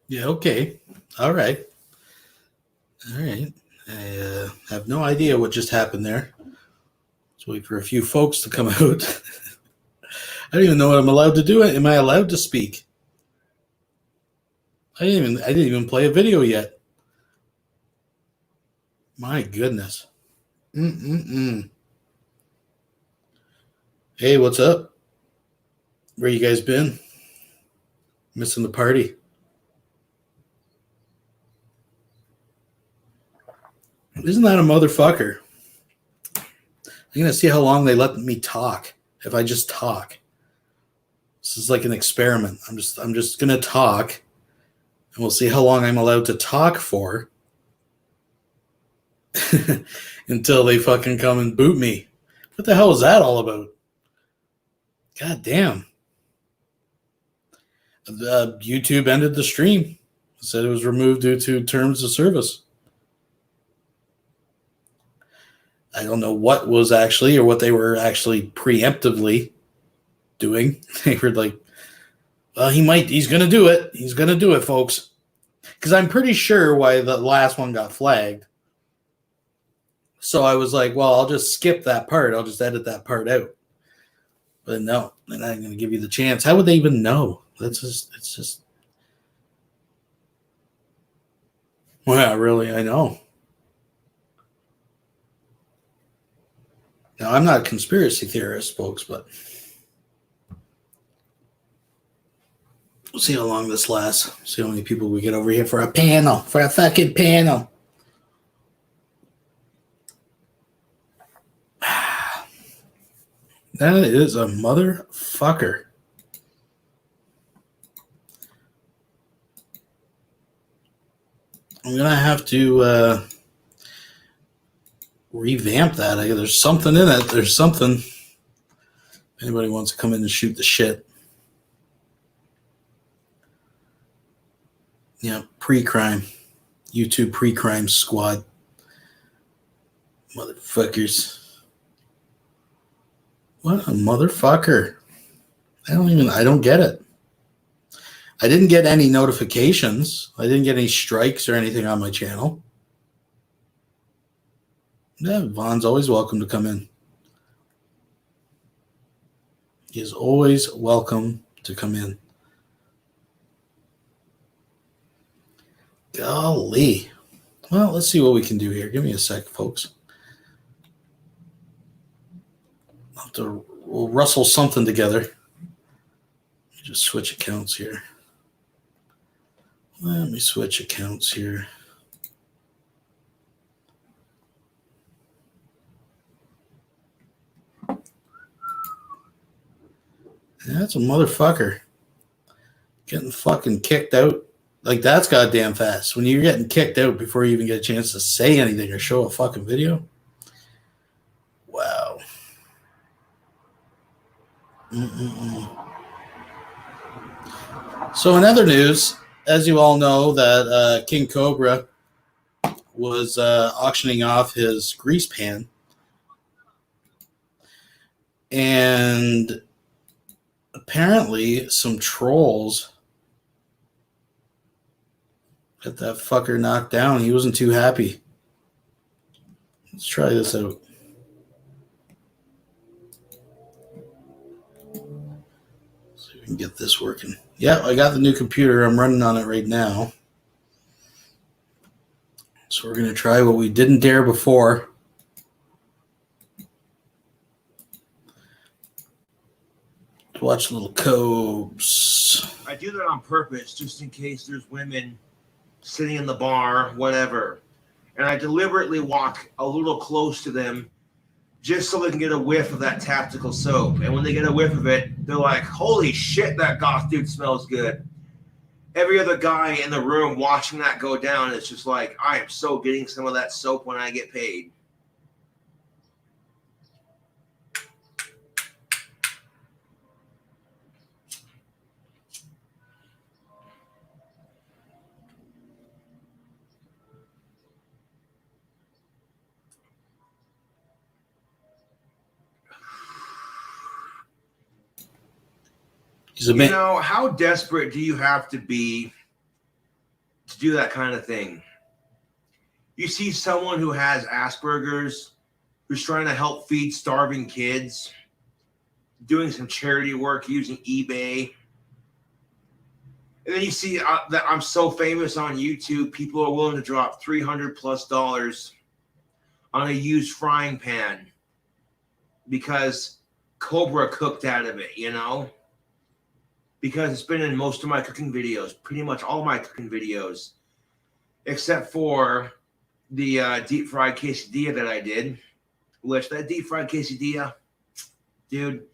Yeah, okay. All right. All right. I have no idea what just happened there. Let's wait for a few folks to come out. I don't even know what I'm allowed to do. Am I allowed to speak? I didn't even play a video yet. My goodness. Mm-mm-mm. Hey, what's up? Where you guys been? Missing the party? Isn't that a motherfucker? I'm gonna see how long they let me talk. If I just talk, this is like an experiment. I'm just gonna talk, and we'll see how long I'm allowed to talk for until they fucking come and boot me. What the hell is that all about? God damn. YouTube ended the stream. Said it was removed due to terms of service. I don't know what was actually or what they were actually preemptively doing. They were like, well, he's going to do it. He's going to do it, folks. Because I'm pretty sure why the last one got flagged. So I was like, well, I'll just skip that part. I'll just edit that part out. But no, they're not going to give you the chance. How would they even know? It's just. Well, really, I know. Now, I'm not a conspiracy theorist, folks, but we'll see how long this lasts. See how many people we get over here for a panel, for a fucking panel. That is a motherfucker. I'm going to have to revamp that. There's something in it. There's something. If anybody wants to come in and shoot the shit. Yeah, pre-crime. YouTube pre-crime squad. Motherfuckers. What a motherfucker. I don't get it. I didn't get any notifications. I didn't get any strikes or anything on my channel. Yeah, Vaughn's always welcome to come in. He is always welcome to come in. Golly. Well, let's see what we can do here. Give me a sec, folks. We'll rustle something together. Just switch accounts here. Let me switch accounts here. That's a motherfucker. Getting fucking kicked out. Like, that's goddamn fast. When you're getting kicked out before you even get a chance to say anything or show a fucking video. Wow. So in other news, as you all know, that King Cobra was auctioning off his grease pan. And apparently some trolls got that fucker knocked down. He wasn't too happy. Let's try this out. See if we can get this working. Yeah, I got the new computer. I'm running on it right now. So we're going to try what we didn't dare before. Watch little Cobes. I do that on purpose, just in case there's women sitting in the bar, whatever. And I deliberately walk a little close to them just so they can get a whiff of that tactical soap. And when they get a whiff of it, they're like, holy shit, that goth dude smells good. Every other guy in the room watching that go down is just like, I am so getting some of that soap when I get paid. You know, how desperate do you have to be to do that kind of thing. You see someone who has Asperger's, who's trying to help feed starving kids, doing some charity work using eBay. And then you see that I'm so famous on YouTube, people are willing to drop $300+ on a used frying pan because Cobra cooked out of it, you know? Because it's been in most of my cooking videos, pretty much all my cooking videos, except for the deep fried quesadilla that I did. Which that deep fried quesadilla, dude,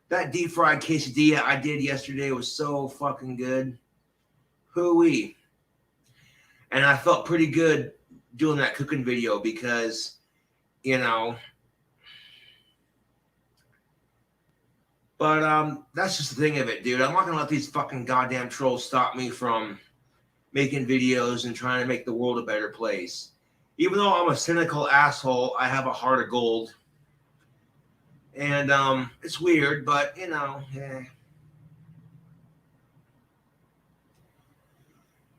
that deep fried quesadilla I did yesterday was so fucking good. Hooey. And I felt pretty good doing that cooking video because, you know, but that's just the thing of it, dude. I'm not gonna let these fucking goddamn trolls stop me from making videos and trying to make the world a better place. Even though I'm a cynical asshole, I have a heart of gold. And it's weird, but you know, yeah.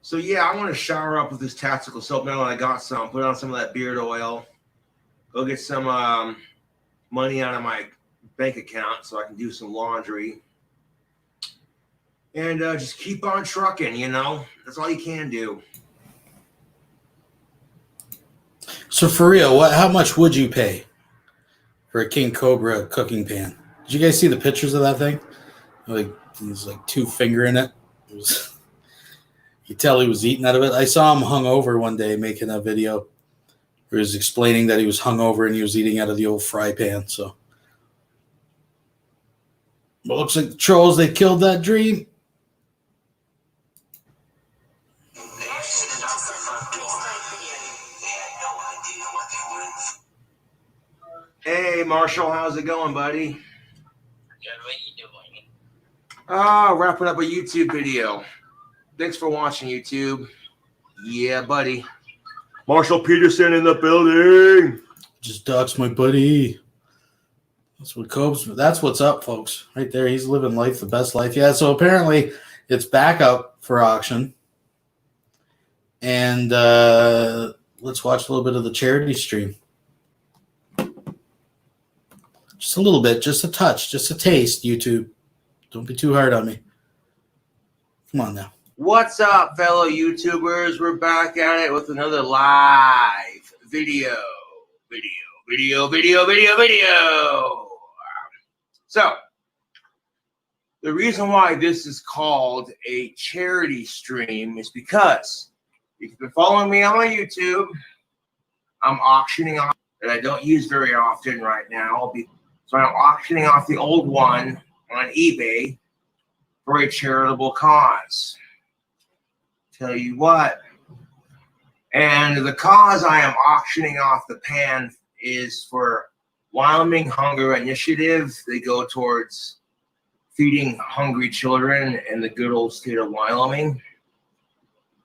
So yeah, I want to shower up with this tactical soap now that I got some. Put on some of that beard oil. Go get some money out of my bank account so I can do some laundry. And just keep on trucking, you know? That's all you can do. So for real, how much would you pay for a King Cobra cooking pan? Did you guys see the pictures of that thing? Like, there's like 2 finger in it. It was, you tell he was eating out of it. I saw him hungover one day making a video where he was explaining that he was hungover and he was eating out of the old fry pan. So, but looks like the trolls, they killed that dream. Hey, Marshall, how's it going, buddy? Good, what you doing? Wrapping up a YouTube video. Thanks for watching, YouTube. Yeah, buddy. Marshall Peterson in the building. Just doxed my buddy. That's what's up, folks. Right there. He's living life, the best life. Yeah, so apparently it's back up for auction. And let's watch a little bit of the charity stream. Just a little bit, just a touch, just a taste, YouTube. Don't be too hard on me. Come on now. What's up, fellow YouTubers? We're back at it with another live video. So, the reason why this is called a charity stream is because if you've been following me on my YouTube, I'm auctioning off that I don't use very often right now. So I'm auctioning off the old one on eBay for a charitable cause. Tell you what. And the cause I am auctioning off the pan is for Wyoming Hunger Initiative. They go towards feeding hungry children in the good old state of Wyoming.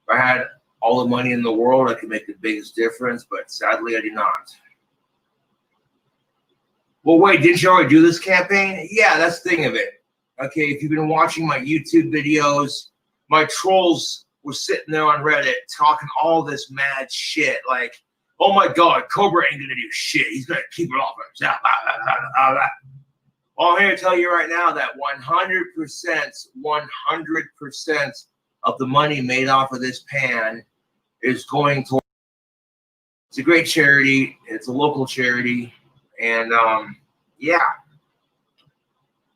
If I had all the money in the world, I could make the biggest difference, but sadly I do not. Well, wait, didn't you already do this campaign? Yeah, that's the thing of it. Okay, if you've been watching my YouTube videos, my trolls were sitting there on Reddit talking all this mad shit like, oh my God, Cobra ain't gonna do shit. He's gonna keep it all for himself. Well, I'm here to tell you right now that 100% of the money made off of this pan is going to. It's a great charity. It's a local charity. And yeah,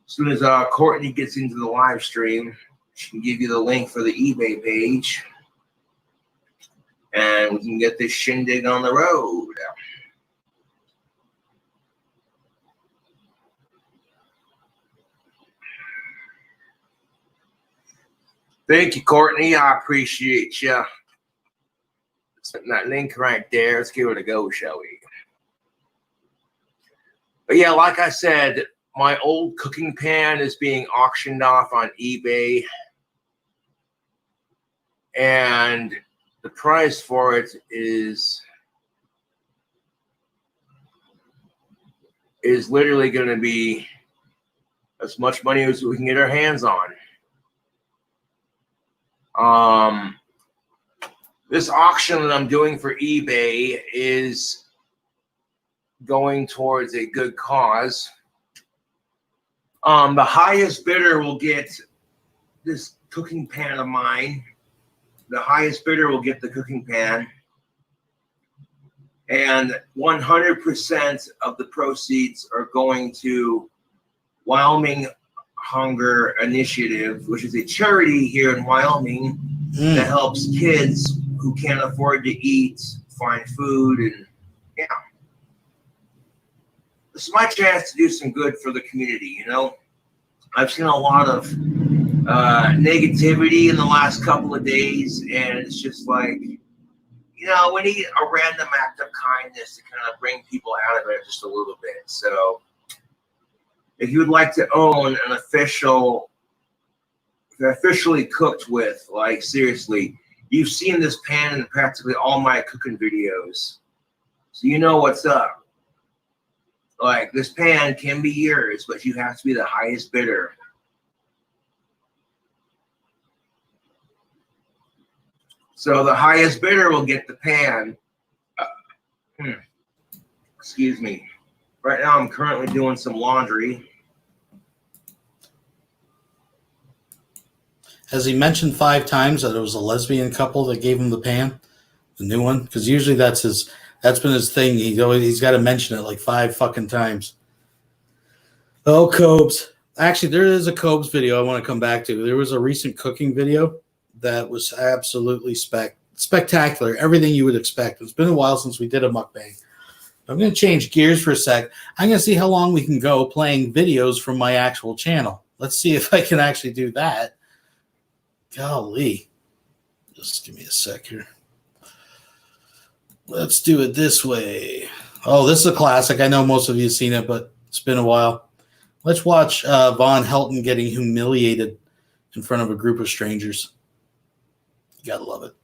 as soon as Courtney gets into the live stream, she can give you the link for the eBay page, and we can get this shindig on the road. Thank you, Courtney. I appreciate you. Putting that link right there. Let's give it a go, shall we? But yeah, like I said, my old cooking pan is being auctioned off on eBay. And the price for it is literally going to be as much money as we can get our hands on. This auction that I'm doing for eBay is going towards a good cause. The highest bidder will get this cooking pan of mine. The highest bidder will get the cooking pan. And 100% of the proceeds are going to Wyoming Hunger Initiative, which is a charity here in Wyoming that helps kids who can't afford to eat find food. And yeah, this is my chance to do some good for the community. You know, I've seen a lot of negativity in the last couple of days, and it's just like, you know, we need a random act of kindness to kind of bring people out of it just a little bit. So if you would like to own an officially cooked with, like, seriously, you've seen this pan in practically all my cooking videos, so you know what's up. Like, this pan can be yours, but you have to be the highest bidder. So the highest bidder will get the pan. Excuse me. Right now I'm currently doing some laundry. Has he mentioned 5 times that it was a lesbian couple that gave him the pan? The new one? Because usually that's been his thing. He's got to mention it like 5 fucking times. Oh, Cobes. Actually, there is a Cobes video I want to come back to. There was a recent cooking video that was absolutely spectacular. Everything you would expect. It's been a while since we did a mukbang. I'm going to change gears for a sec. I'm going to see how long we can go playing videos from my actual channel. Let's see if I can actually do that. Golly. Just give me a sec here. Let's do it this way. Oh, this is a classic. I know most of you have seen it, but it's been a while. Let's watch Von Helton getting humiliated in front of a group of strangers. You gotta love it.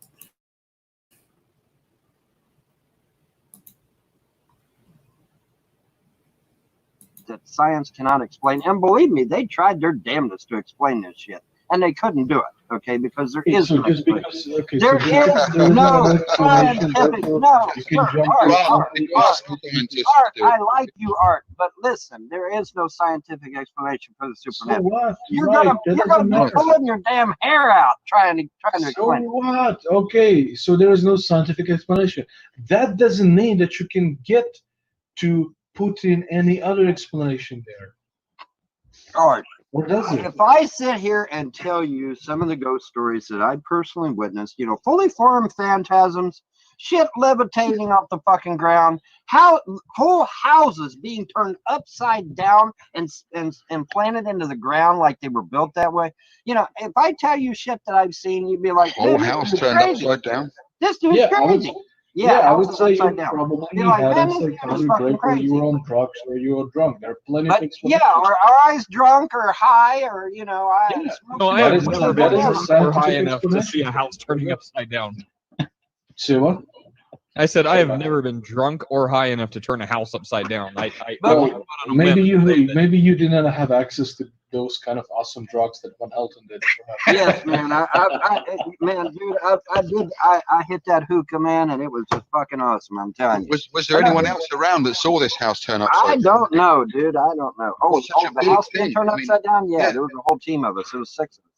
That science cannot explain. And believe me, they tried their damnedest to explain this shit. And they couldn't do it, okay? Because there is no explanation. There is no scientific, no, sir, Art, I like you, Art, but listen, there is no scientific explanation for the supernatural. So what? You're gonna be pulling your damn hair out trying to explain. So what? Okay, so there is no scientific explanation. That doesn't mean that you can get to put in any other explanation there. Art. Or does it? If I sit here and tell you some of the ghost stories that I personally witnessed, you know, fully formed phantasms, shit levitating off the fucking ground, whole houses being turned upside down and planted into the ground like they were built that way. You know, if I tell you shit that I've seen, you'd be like, whole house turned upside down. This dude's crazy. I would say you probably like, had man, a psychotic break where you were on drugs or you were drunk. There are plenty of things. Yeah, or eyes drunk or high or, you know, No, I have never been drunk or high enough to see a house turning upside down. Say what? I said I have never been drunk or high enough to turn a house upside down. Maybe you didn't have access to those kind of awesome drugs that Van Helton did. Yes, man. I hit that hookah, man, and it was just fucking awesome. I'm telling you. Was there anyone else around that saw this house turn upside down? I don't know, dude. I don't know. Oh, the house did turn upside down? Yeah, there was a whole team of us. It was 6 of us.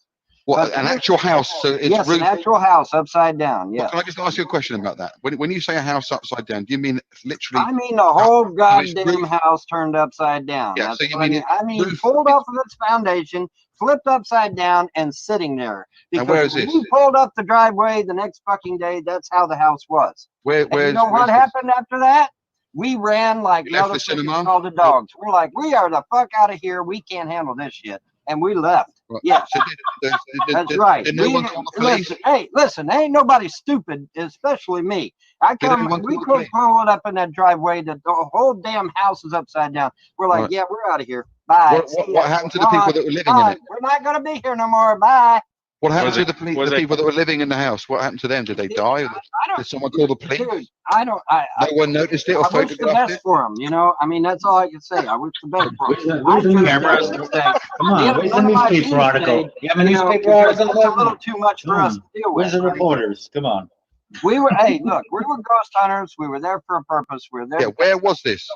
What, an actual house? So it's yes, an actual house upside down. Yeah. Can I just ask you a question about that? When you say a house upside down, do you mean literally? I mean the whole goddamn house turned upside down. Yeah. That's So you mean? I mean pulled off of its foundation, flipped upside down, and sitting there. And where is Because this? when we pulled up the driveway the next fucking day, that's how the house was. Where? You know what happened after that? We ran like cinema? all the dogs. We're like, we are the fuck out of here. We can't handle this shit. And we left. Right. Yeah. So that's right. Did no one call the police? Listen, ain't nobody stupid, especially me. We could pull it up in that driveway. The whole damn house is upside down. We're like, yeah, we're out of here. Bye. What happened to the people that were living in it? We're not going to be here no more. Bye. What happened to the people that were living in the house? What happened to them? Did they die? Did someone call the police? Dude, no one noticed it or photographed it? I wish the best for them, you know? I mean, that's all I can say. I wish the best for them. Where's the cameras? Come on, where's the newspaper article? You have a newspaper article? It's a little too much for us to deal with. Where's the reporters? Come on. We were, hey, look, we were ghost hunters. We were there for a purpose. We were there. Yeah, where was this?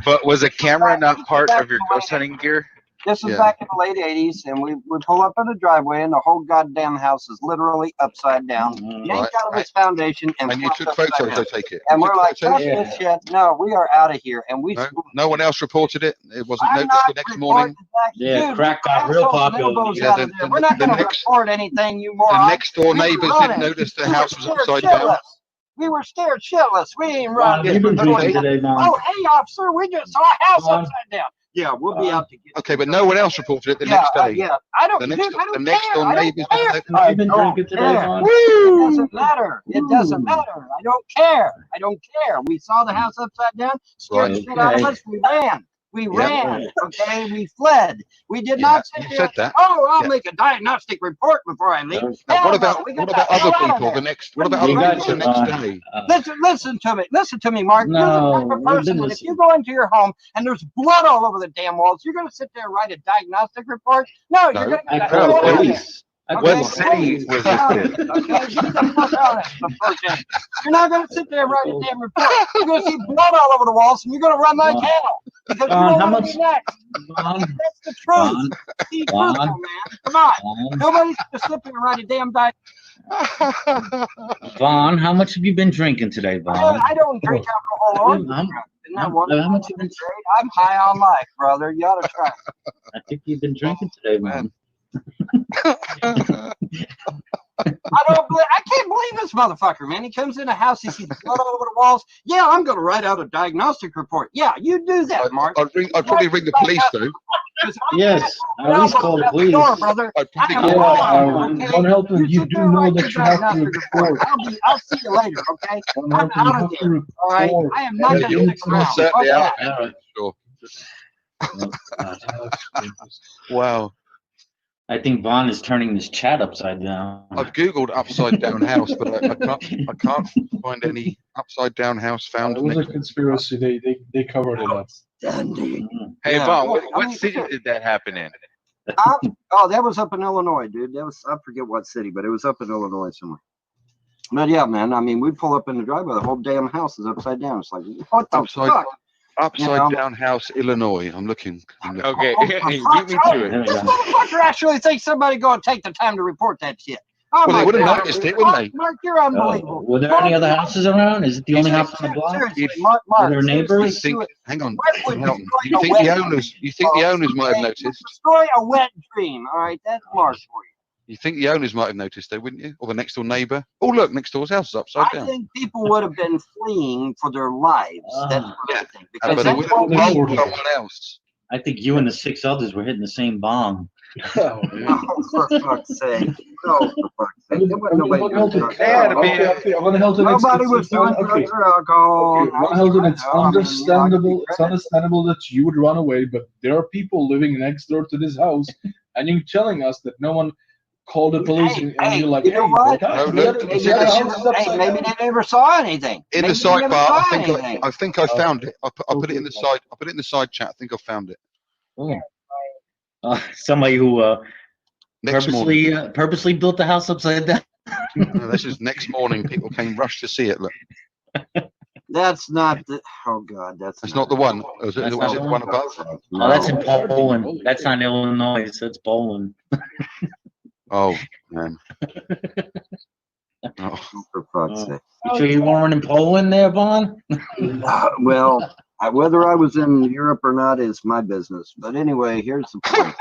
But was a camera not part of your ghost hunting gear? This was back in the late 80s, and we pull up in the driveway, and the whole goddamn house is literally upside down, yanked out of its foundation, and you took photos, I take it. And we're like, fuck this shit. No, we are out of here. And we. No one else reported it. It wasn't noticed the next morning. Yeah, crack got real popular. Yeah, we're not going to report anything, you moron. The next door neighbors didn't notice the house was upside down. We were scared shitless. We ain't running. You've been drinking today, man. Oh, hey, officer, we just saw a house upside down. Yeah, we'll be out to get. Okay, but no one else reported it the next day. Yeah, I don't. The next, dude, I don't the next care. door neighbors. You've been drinking today, man. It doesn't matter. It doesn't matter. I don't care. I don't care. We saw the house upside down. Scared the shit out of us. We ran. We ran. Okay, we fled. We did not sit there. That. Oh, I'll make a diagnostic report before I leave. What about other people? The next. What about other people the next day? Listen to me. Listen to me, Mark. No, you're the type of person that if you go into your home and there's blood all over the damn walls, you're going to sit there and write a diagnostic report? No, you're going to call the police. What city was this in? Okay, get the fuck out of it. You're not going to sit there and write a damn report. You're going to see blood all over the walls, and you're going to run like hell. Because you don't want to be next. That's the truth. Be truthful, man. Come on. Nobody's going to sit there and write a damn diagnostic. Vaughn, how much have you been drinking today, Vaughn? I don't drink alcohol. Isn't that wonderful? How much you been? I'm high on life, brother. You ought to try. I think you've been drinking today, man. I can't believe this motherfucker, man. He comes in a house, he sees blood all over the walls. Yeah, I'm going to write out a diagnostic report. Yeah, you do that, Mark. I'd probably ring the police, though. Yes, I at least call the police. Brother. I'd probably call help them. You do know that you have to report. I'll see you later, okay? I'm out of here, all right? I am not going to stick around. Certainly out. Sure. Wow. I think Vaughn is turning this chat upside down. I've googled upside down house, but I can't find any upside down house found. It was a conspiracy. They covered it up. Hey, Vaughn, what city did that happen in? Oh, that was up in Illinois, dude. That was, I forget what city, but it was up in Illinois somewhere. But yeah, man, I mean, we pull up in the driveway, the whole damn house is upside down. It's like, what the fuck? Upside down house, Illinois. I'm looking. Okay, beat me to it. This motherfucker actually thinks somebody going to take the time to report that shit. Oh, well, they would have noticed it, wouldn't they? Mark, you're unbelievable. Were there any other houses around? Is it the only house on the block? Mark, Were there neighbors? Hang on. You think the owners might have noticed? Destroy a wet dream. All right, that's Mark for you. You think the owners might have noticed, though, wouldn't you? Or the next door neighbour? Oh, look, next door's house is upside down. I think people would have been fleeing for their lives. That's what I think. But they would have told someone else. I think you and the 6 others were hitting the same bomb. Oh, for fuck's sake. Oh, for fuck's sake. Nobody was doing drugs or alcohol. It's understandable. It's understandable that you would run away, but there are people living next door to this house, and you're telling us that no one called the police, and you're like, you know what? Maybe they never saw anything. In the sidebar, I think I found it. I put it in the side. I put it in the side chat. I think I found it. Somebody who purposely built the house upside down. No, this is next morning. People came rush to see it. Look. That's not the. Oh God, that's not the one. Was it the one above? No, that's in Poland. That's not Illinois. That's Poland. Oh man. Oh, for fuck's sake. You sure you weren't in Poland there, Vaughn? Well, whether I was in Europe or not is my business. But anyway, here's the point.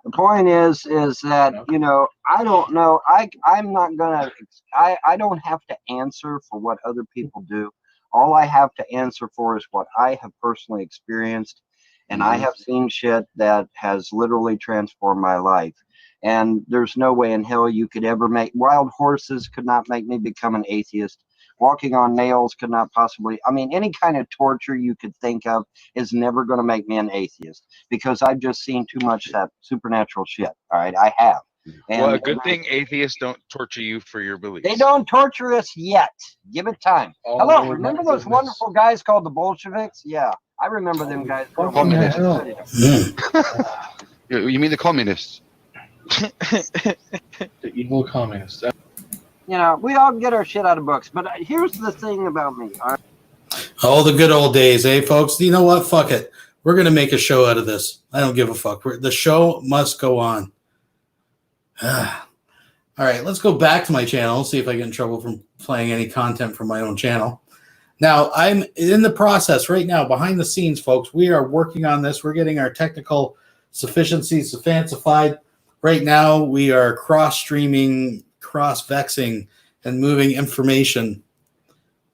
The point is that, you know, I don't know. I'm not gonna. I don't have to answer for what other people do. All I have to answer for is what I have personally experienced, and I have seen shit that has literally transformed my life. And there's no way in hell you could ever make wild horses could not make me become an atheist. Walking on nails could not possibly. I mean, any kind of torture you could think of is never going to make me an atheist because I've just seen too much that supernatural shit. All right, I have. And, well, a good thing atheists don't torture you for your beliefs. They don't torture us yet. Give it time. Hello, remember those wonderful guys called the Bolsheviks? Yeah, I remember them guys. You mean the communists? The evil communists. You know, we all get our shit out of books. But here's the thing about me. All right? Oh, the good old days, eh, folks? You know what? Fuck it. We're going to make a show out of this. I don't give a fuck. The show must go on. All right, let's go back to my channel and see if I get in trouble from playing any content from my own channel. Now, I'm in the process right now, behind the scenes, folks. We are working on this. We're getting our technical sufficiencies fancified. Right now, we are cross-streaming, cross-vexing, and moving information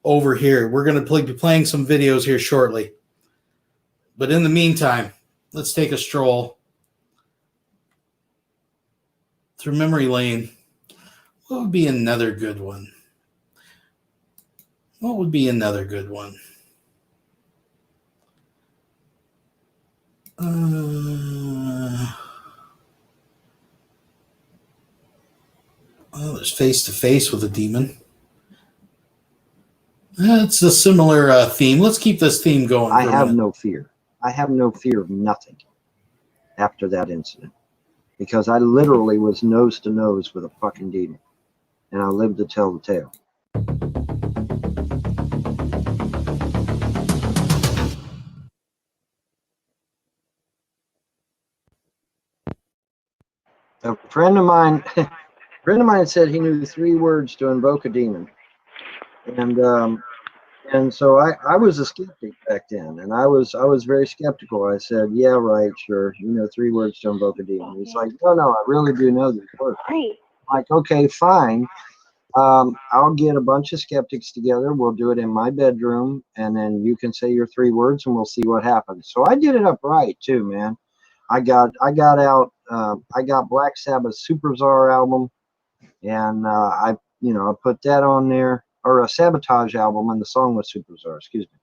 over here. We're going to be playing some videos here shortly. But in the meantime, let's take a stroll through memory lane. What would be another good one? What would be another good one? Well, there's face-to-face with a demon. It's a similar theme. Let's keep this theme going. I have no fear. I have no fear of nothing after that incident. Because I literally was nose to nose with a fucking demon. And I lived to tell the tale. A friend of mine said he knew 3 words to invoke a demon. And so I was a skeptic back then, and I was very skeptical. I said, yeah, right, sure, 3 words to invoke a demon. He's like, no, I really do know these words. I'm like, okay, fine. I'll get a bunch of skeptics together. We'll do it in my bedroom, and then you can say your 3 words, and we'll see what happens. So I did it up right too, man. I got Black Sabbath's Superzar album, and I put that on there. Or a Sabotage album, and the song was Superzar, excuse me.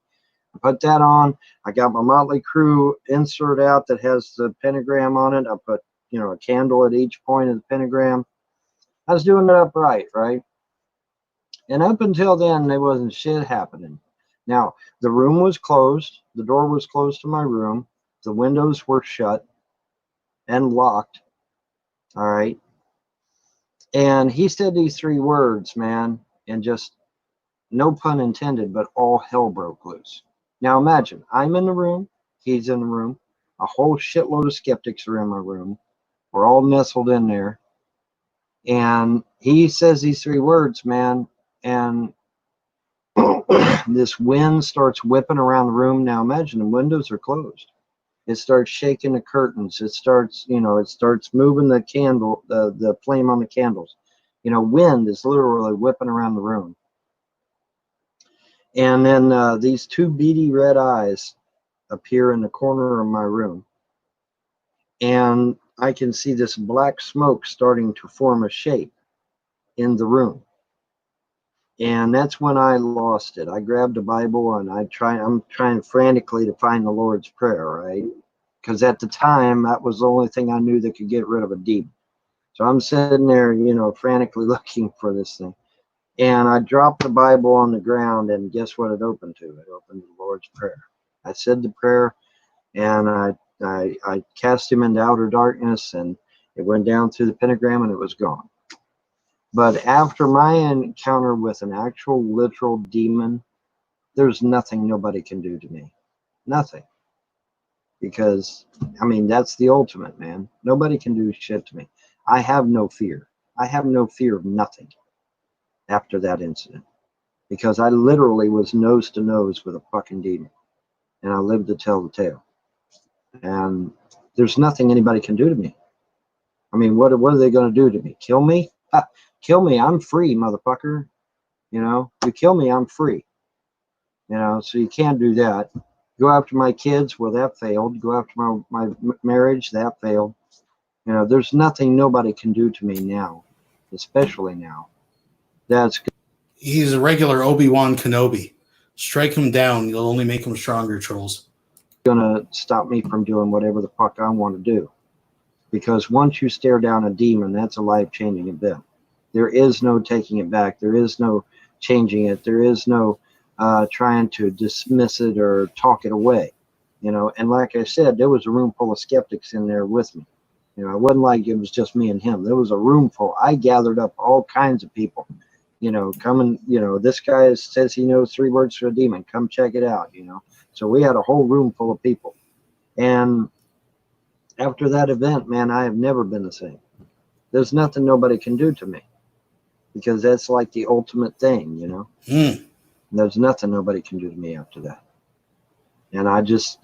I put that on. I got my Motley Crue insert out that has the pentagram on it. I put, a candle at each point of the pentagram. I was doing it upright, right? And up until then, there wasn't shit happening. Now, the room was closed. The door was closed to my room. The windows were shut and locked. All right. And he said these 3 words, man, and just, no pun intended, but all hell broke loose. Now imagine, I'm in the room, he's in the room, a whole shitload of skeptics are in my room. We're all nestled in there. And he says these 3 words, man, and this wind starts whipping around the room. Now imagine the windows are closed. It starts shaking the curtains. It starts, it starts moving the candle, the flame on the candles. Wind is literally whipping around the room. And then these 2 beady red eyes appear in the corner of my room. And I can see this black smoke starting to form a shape in the room. And that's when I lost it. I grabbed a Bible and I'm trying frantically to find the Lord's Prayer, right? Because at the time, that was the only thing I knew that could get rid of a demon. So I'm sitting there, frantically looking for this thing. And I dropped the Bible on the ground, and guess what it opened to? It opened to the Lord's Prayer. I said the prayer, and I cast him into outer darkness, and it went down through the pentagram, and it was gone. But after my encounter with an actual literal demon, there's nothing nobody can do to me. Nothing. Because, that's the ultimate, man. Nobody can do shit to me. I have no fear. I have no fear of nothing after that incident, because I literally was nose to nose with a fucking demon, and I lived to tell the tale. And there's nothing anybody can do to me. What are they going to do to me? Kill me? Kill me, I'm free, motherfucker. You kill me, I'm free. So you can't do that. Go after my kids, well, that failed. Go after my marriage, that failed. There's nothing nobody can do to me now, especially now. That's good. He's a regular Obi-Wan Kenobi. Strike him down. You'll only make him stronger, trolls. Gonna stop me from doing whatever the fuck I want to do. Because once you stare down a demon, that's a life-changing event. There is no taking it back. There is no changing it. There is no trying to dismiss it or talk it away. And like I said, there was a room full of skeptics in there with me. It wasn't like it was just me and him. There was a room full. I gathered up all kinds of people. come and, this guy says he knows 3 words for a demon. Come check it out, So we had a whole room full of people. And after that event, man, I have never been the same. There's nothing nobody can do to me, because that's like the ultimate thing, There's nothing nobody can do to me after that. And I just,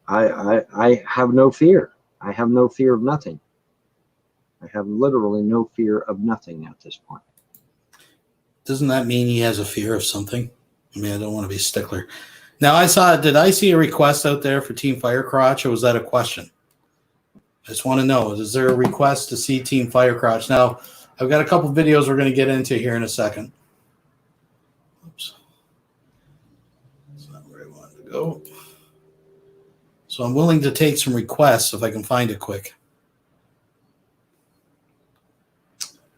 I have no fear. I have no fear of nothing. I have literally no fear of nothing at this point. Doesn't that mean he has a fear of something? I mean, I don't want to be a stickler. Now, did I see a request out there for Team Firecrotch, or was that a question? I just want to know, is there a request to see Team Firecrotch? Now, I've got a couple videos we're going to get into here in a second. Oops. That's not where I wanted to go. So I'm willing to take some requests if I can find it quick.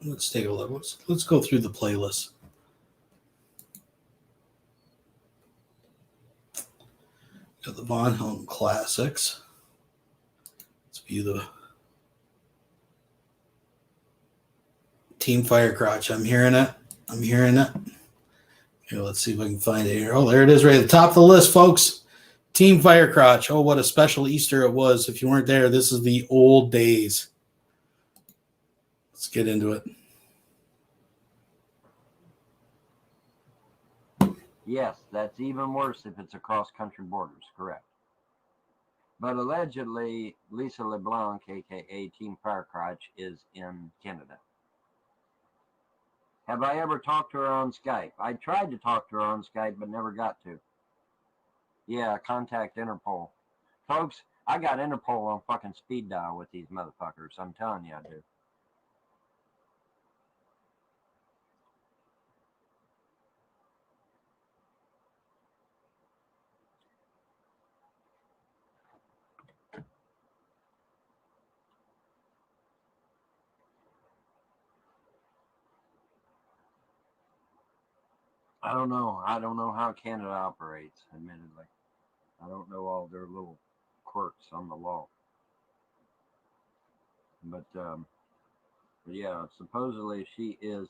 Let's take a look. Let's go through the playlist. Got the Von Helm Classics. Let's view the Team Firecrotch. I'm hearing it. Here, let's see if I can find it here. Oh, there it is right at the top of the list, folks. Team Firecrotch. Oh, what a special Easter it was. If you weren't there, this is the old days. Let's get into it. Yes, that's even worse if it's across country borders, correct. But allegedly, Lisa LeBlanc, a.k.a. Team Firecrotch, is in Canada. Have I ever talked to her on Skype? I tried to talk to her on Skype, but never got to. Yeah, contact Interpol. Folks, I got Interpol on fucking speed dial with these motherfuckers. I'm telling you I do. I don't know. I don't know how Canada operates, admittedly. I don't know all their little quirks on the law. But yeah, supposedly she is.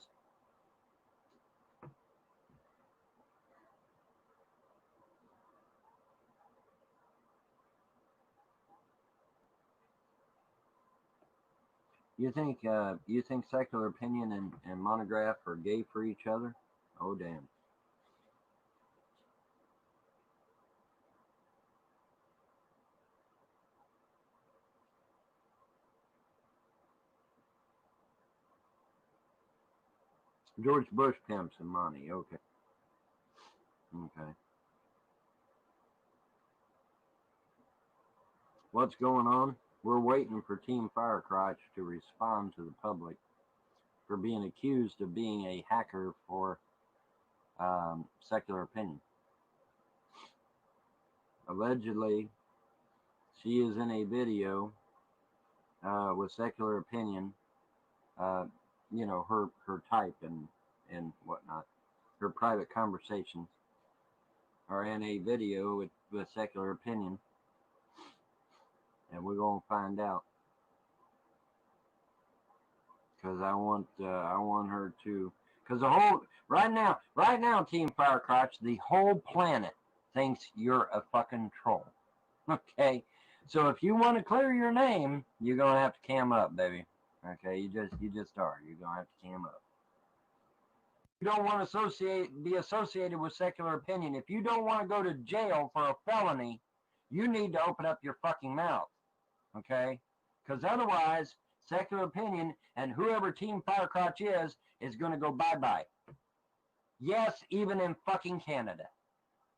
You think Secular Opinion and Monograph are gay for each other? Oh damn. George Bush pimps and money. Okay. What's going on? We're waiting for Team Firecrotch to respond to the public for being accused of being a hacker for Secular Opinion. Allegedly, she is in a video with Secular Opinion. Her type and whatnot. Her private conversations are in a video with Secular Opinion, and we're gonna find out. Because I want her to, because the whole right now Team Firecrotch, the whole planet thinks you're a fucking troll. Okay, so if you want to clear your name, you're gonna have to cam up, baby. Okay, you just are. You're gonna have to cam up. You don't want to be associated with Secular Opinion. If you don't want to go to jail for a felony, you need to open up your fucking mouth. Okay, because otherwise, Secular Opinion and whoever Team Firecrotch is going to go bye-bye. Yes, even in fucking Canada.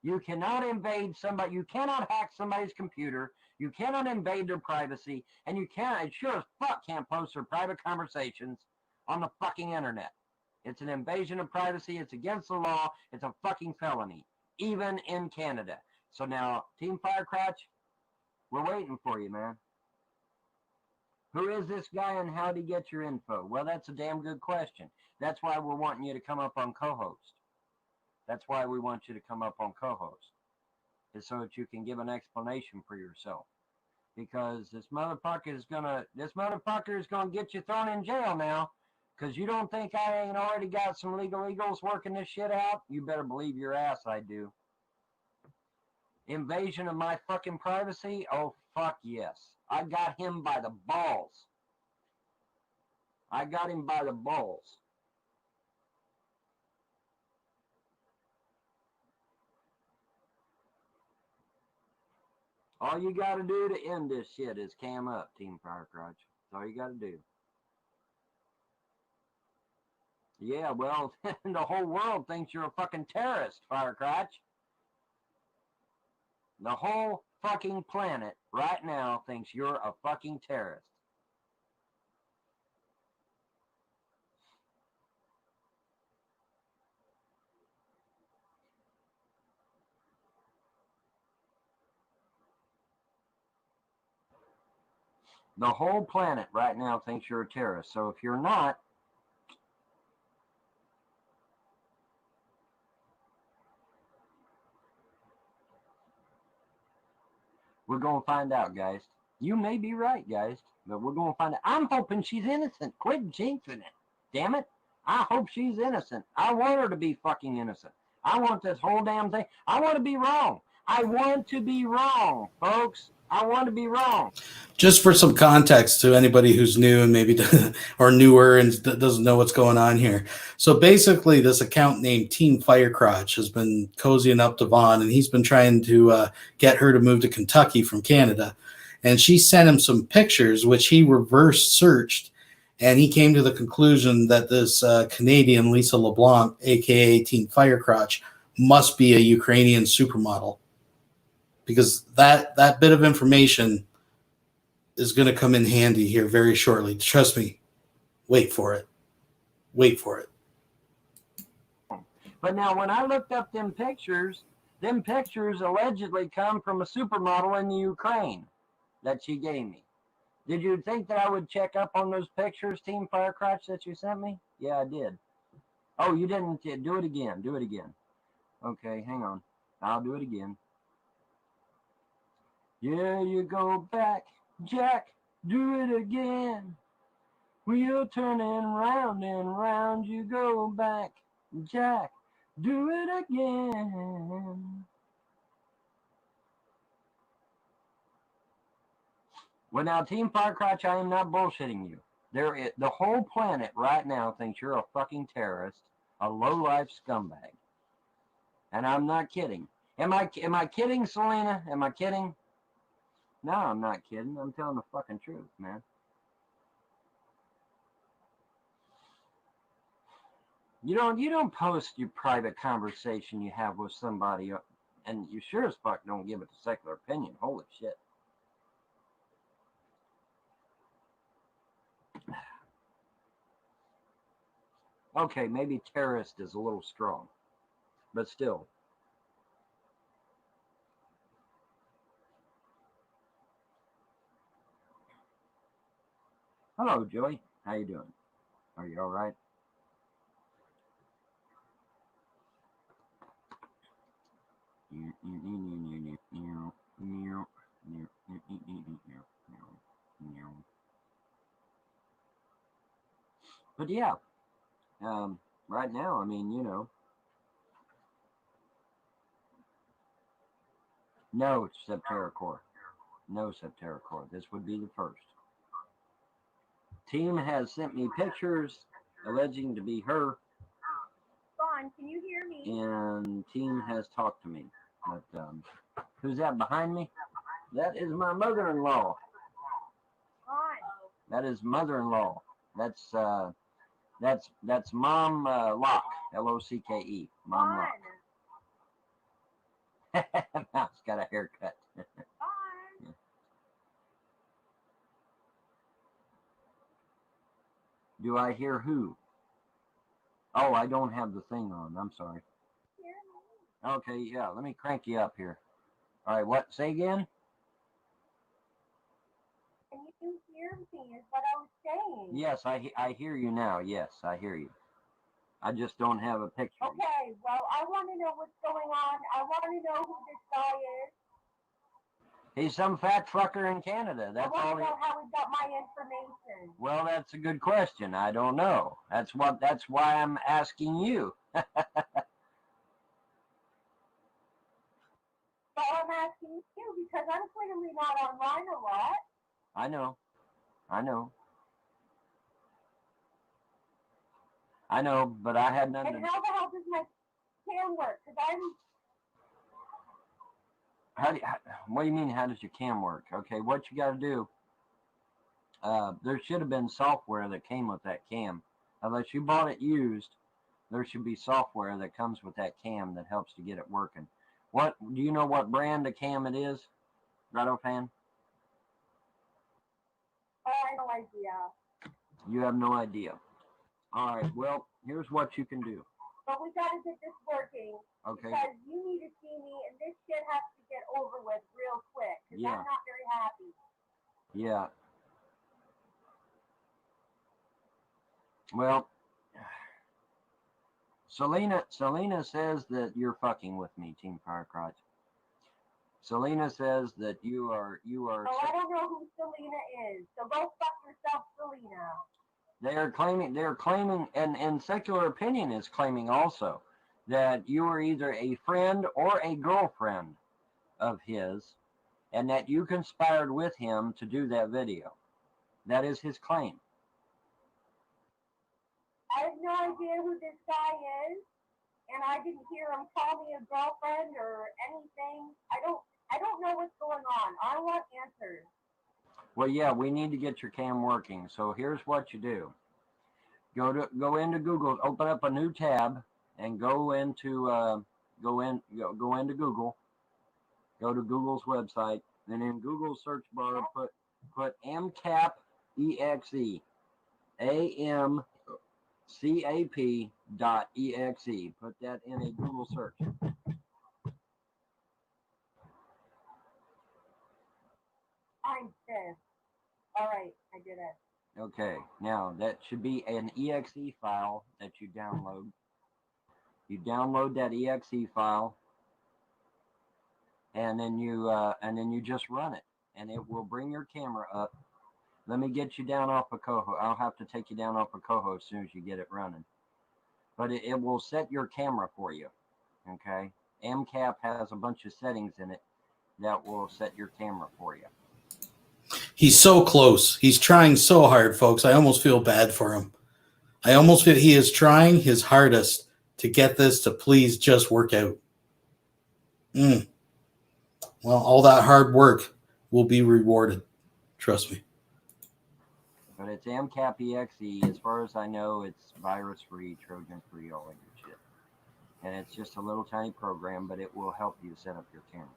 You cannot invade somebody, you cannot hack somebody's computer, you cannot invade their privacy, and you sure as fuck can't post their private conversations on the fucking internet. It's an invasion of privacy, it's against the law, it's a fucking felony, even in Canada. So now, Team Firecrotch, we're waiting for you, man. Who is this guy and how did he get your info? Well, that's a damn good question. That's why we're wanting you to come up on co-host. That's why we want you to come up on co-host. Is so that you can give an explanation for yourself. Because this motherfucker is gonna get you thrown in jail now Because you don't think I ain't already got some legal eagles working this shit out? You better believe your ass I do. Invasion of my fucking privacy? Oh, fuck yes. I got him by the balls. I got him by the balls. All you got to do to end this shit is cam up, Team Firecrotch. That's all you got to do. Yeah, well, the whole world thinks you're a fucking terrorist, Firecrotch. The whole fucking planet right now thinks you're a fucking terrorist. The whole planet right now thinks you're a terrorist. So if you're not, we're going to find out, guys. You may be right, guys, but we're going to find out. I'm hoping she's innocent. Quit jinxing it. Damn it. I hope she's innocent. I want her to be fucking innocent. I want this whole damn thing. I want to be wrong. I want to be wrong, folks. I want to be wrong. Just for some context to anybody who's new and maybe or newer and doesn't know what's going on here. So basically, this account named Team Firecrotch has been cozying up to Vaughn, and he's been trying to get her to move to Kentucky from Canada. And she sent him some pictures, which he reverse searched, and he came to the conclusion that this Canadian Lisa LeBlanc, aka Team Firecrotch, must be a Ukrainian supermodel. Because that bit of information is going to come in handy here very shortly. Trust me. Wait for it. Wait for it. But now when I looked up them pictures allegedly come from a supermodel in the Ukraine that she gave me. Did you think that I would check up on those pictures, Team Firecrotch, that you sent me? Yeah, I did. Oh, you didn't. Do it again. Do it again. Okay, hang on. I'll do it again. Yeah, you go back, Jack, do it again. Wheel turning round and round, you go back, Jack, do it again. Well, now, Team Firecrotch, I am not bullshitting you. The whole planet right now thinks you're a fucking terrorist, a low-life scumbag. And I'm not kidding. Am I kidding, Selena? Am I kidding? No, I'm not kidding. I'm telling the fucking truth, man. You don't post your private conversation you have with somebody, and you sure as fuck don't give it a secular opinion. Holy shit. Okay, maybe terrorist is a little strong, but still. Hello, Joey. How you doing? Are you all right? But yeah, right now, I mean, no Septerra-Core. No Septerra-Core. This would be the first. Team has sent me pictures alleging to be her. Vaughn, can you hear me? And Team has talked to me. But who's that behind me? That is my mother-in-law. Vaughn. That is mother-in-law. That's Mom Locke, L-O-C-K-E. Mom Locke. Mom's got a haircut. Yeah. Do I hear who? Oh, I don't have the thing on. I'm sorry. Okay, yeah. Let me crank you up here. All right. What? Say again. Can you hear me? Is what I was saying. Yes, I hear you now. Yes, I hear you. I just don't have a picture. Okay, well, I want to know what's going on. I want to know who this guy is. He's some fat fucker in Canada. That's I all. want to know how he got my information. Well, that's a good question. I don't know. That's why I'm asking you. But I'm asking you because I'm clearly not online a lot. I know, but I had nothing. And how the hell does my cam work? Because what do you mean? How does your cam work? Okay, what you got to do? There should have been software that came with that cam. Unless you bought it used, there should be software that comes with that cam that helps to get it working. What do you know? What brand of cam it is? Right offhand? I have no idea. You have no idea. All right. Well, here's what you can do. But we got to get this working. Okay. Because you need to see me, and this shit has to get over with real quick. Because Yeah. I'm not very happy. Yeah. Well, Selena says that you're fucking with me, Team Firecrotch. Selena says that you are. Oh, I don't know who Selena is. So go fuck yourself, Selena. They're claiming, and Secular Opinion is claiming also that you are either a friend or a girlfriend of his, and that you conspired with him to do that video. That is his claim. I have no idea who this guy is, and I didn't hear him call me a girlfriend or anything. I don't know what's going on. I want answers. Well, yeah, we need to get your cam working. So here's what you do. Go into Google, open up a new tab, and go into Google. Go to Google's website, and in Google search bar put AMCAP.exe, AMCAP.exe. Put that in a Google search. I'm pissed. All right, I did it. Okay, now that should be an exe file that you download. You download that exe file, and then you just run it, and it will bring your camera up. Let me get you down off of Coho. I'll have to take you down off of Coho as soon as you get it running. But it will set your camera for you. Okay, AMCAP has a bunch of settings in it that will set your camera for you. He's so close. He's trying so hard, folks. I almost feel bad for him. I almost feel he is trying his hardest to get this to please just work out. Well, all that hard work will be rewarded. Trust me. But it's AMCAP.exe. As far as I know, it's virus-free, Trojan-free, all that good shit. And it's just a little tiny program, but it will help you set up your camera.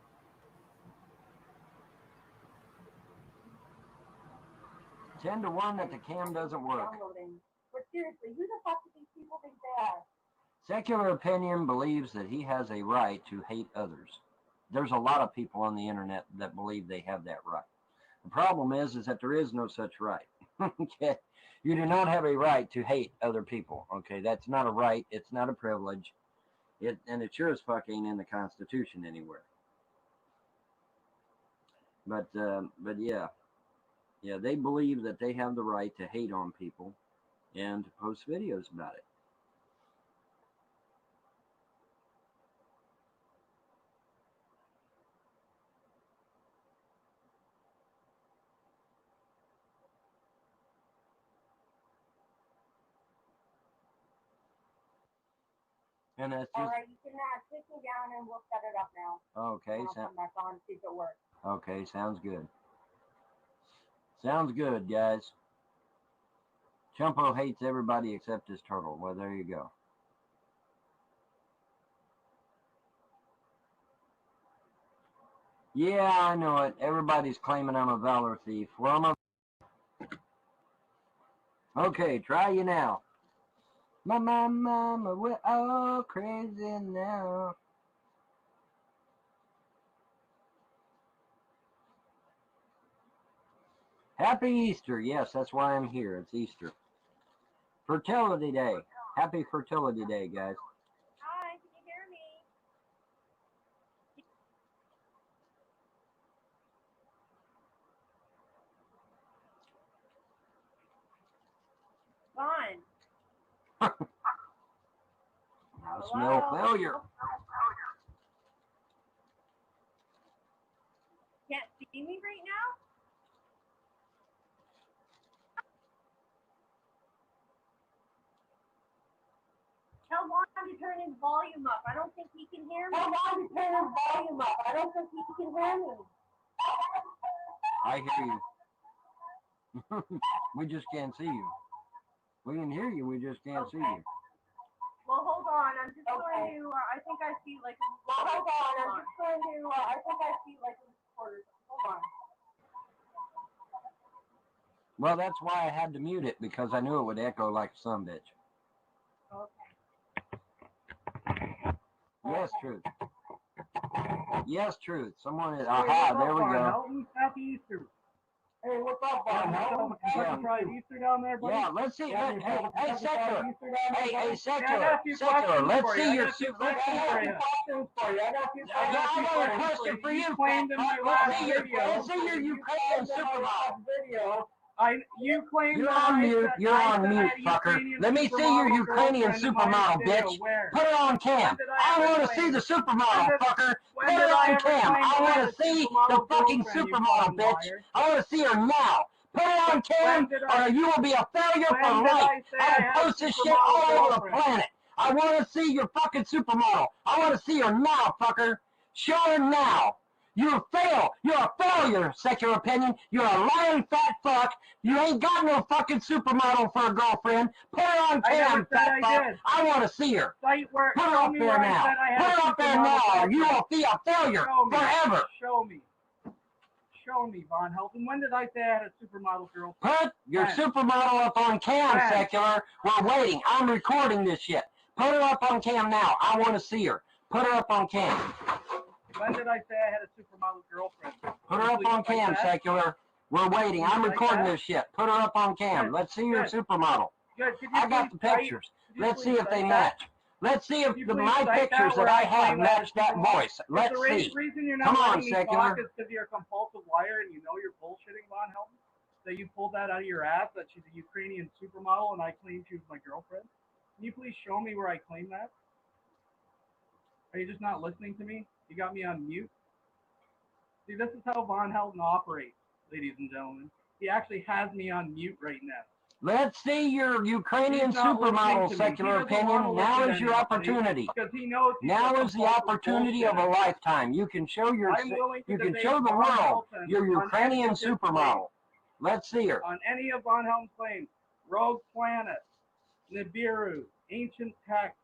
10 to 1 that the cam doesn't work. But seriously, who the fuck do these people think they are? Secular Opinion believes that he has a right to hate others. There's a lot of people on the internet that believe they have that right. The problem is that there is no such right. Okay, you do not have a right to hate other people. Okay, that's not a right. It's not a privilege. And it sure as fuck ain't in the Constitution anywhere. But yeah, they believe that they have the right to hate on people and to post videos about it. And that's just, all right, you can take me down and we'll set it up now. Okay. I'll come back on, see if it works. Okay, sounds good. Sounds good, guys. Chumpo hates everybody except his turtle. Well, there you go. Yeah, I know it. Everybody's claiming I'm a Valor thief. Well, I'm a... Okay, try you now. Mama, we're all crazy now. Happy Easter. Yes, that's why I'm here. It's Easter. Fertility Day. Happy Fertility Day, guys. Hi, can you hear me? smell failure. Can't see me right now? Tell Juan to turn his volume up. I don't think he can hear me. Tell Juan to turn his volume up. I don't think he can hear me. I hear you. We just can't see you. We can hear you, we just can't see you. Well, hold on. I'm just going to, I think I see like a... Well, hold on. I'm just going to, I think I see like a recorder. Hold on. Well, that's why I had to mute it, because I knew it would echo like a sumbitch. Okay. Yes, Truth. Yes, Truth. Someone is, aha, there we go. Happy Easter. Hey, what's up, Bob? Easter down there, buddy? Yeah, let's see. Hey, Secular. Hey, Secular. Secular. Let's see your suit. I got a question for you. Let's see your Ukrainian supermodel video. You claim you're on mute. You're on mute, fucker. Let me see your Ukrainian supermodel, bitch. Put it on cam. I want to see the supermodel, fucker. Put it on cam. I want to see the fucking supermodel, bitch. I want to see her now. Put it on cam, or you will be a failure for life. I will post this shit all over the planet. I want to see your fucking supermodel. I want to see her now, fucker. Show her now. You fail. You're a failure, secular opinion. You're a lying fat fuck. You ain't got no fucking supermodel for a girlfriend. Put her on cam, fat fuck. I want to see her. Put her up there now. Put her up there now, or you will be a failure forever. Show me. Show me, Von Helton. When did I say I had a supermodel girl? Put your supermodel up on cam, secular. We're waiting. I'm recording this shit. Put her up on cam now. I want to see her. Put her up on cam. When did I say I had a supermodel girlfriend? Put her up on cam, secular. We're waiting. I'm recording this shit. Put her up on cam. Let's see your supermodel. I got the pictures. Let's see if they match. Let's see if my pictures that I have match that voice. Let's see. The reason you're Come not on, letting me secular. talk is because you're a compulsive liar and you know you're bullshitting, Von Helton. That you pulled that out of your ass that she's a Ukrainian supermodel and I claimed she was my girlfriend. Can you please show me where I claimed that? Are you just not listening to me? You got me on mute? See, this is how Von Helton operates, ladies and gentlemen. He actually has me on mute right now. Let's see your Ukrainian supermodel, secular opinion. Now is your opportunity. Now is the opportunity of a lifetime. You can show you can show the world your Ukrainian supermodel. Let's see her. On any of Von Helton's claims, Rogue Planet, Nibiru, Ancient Text,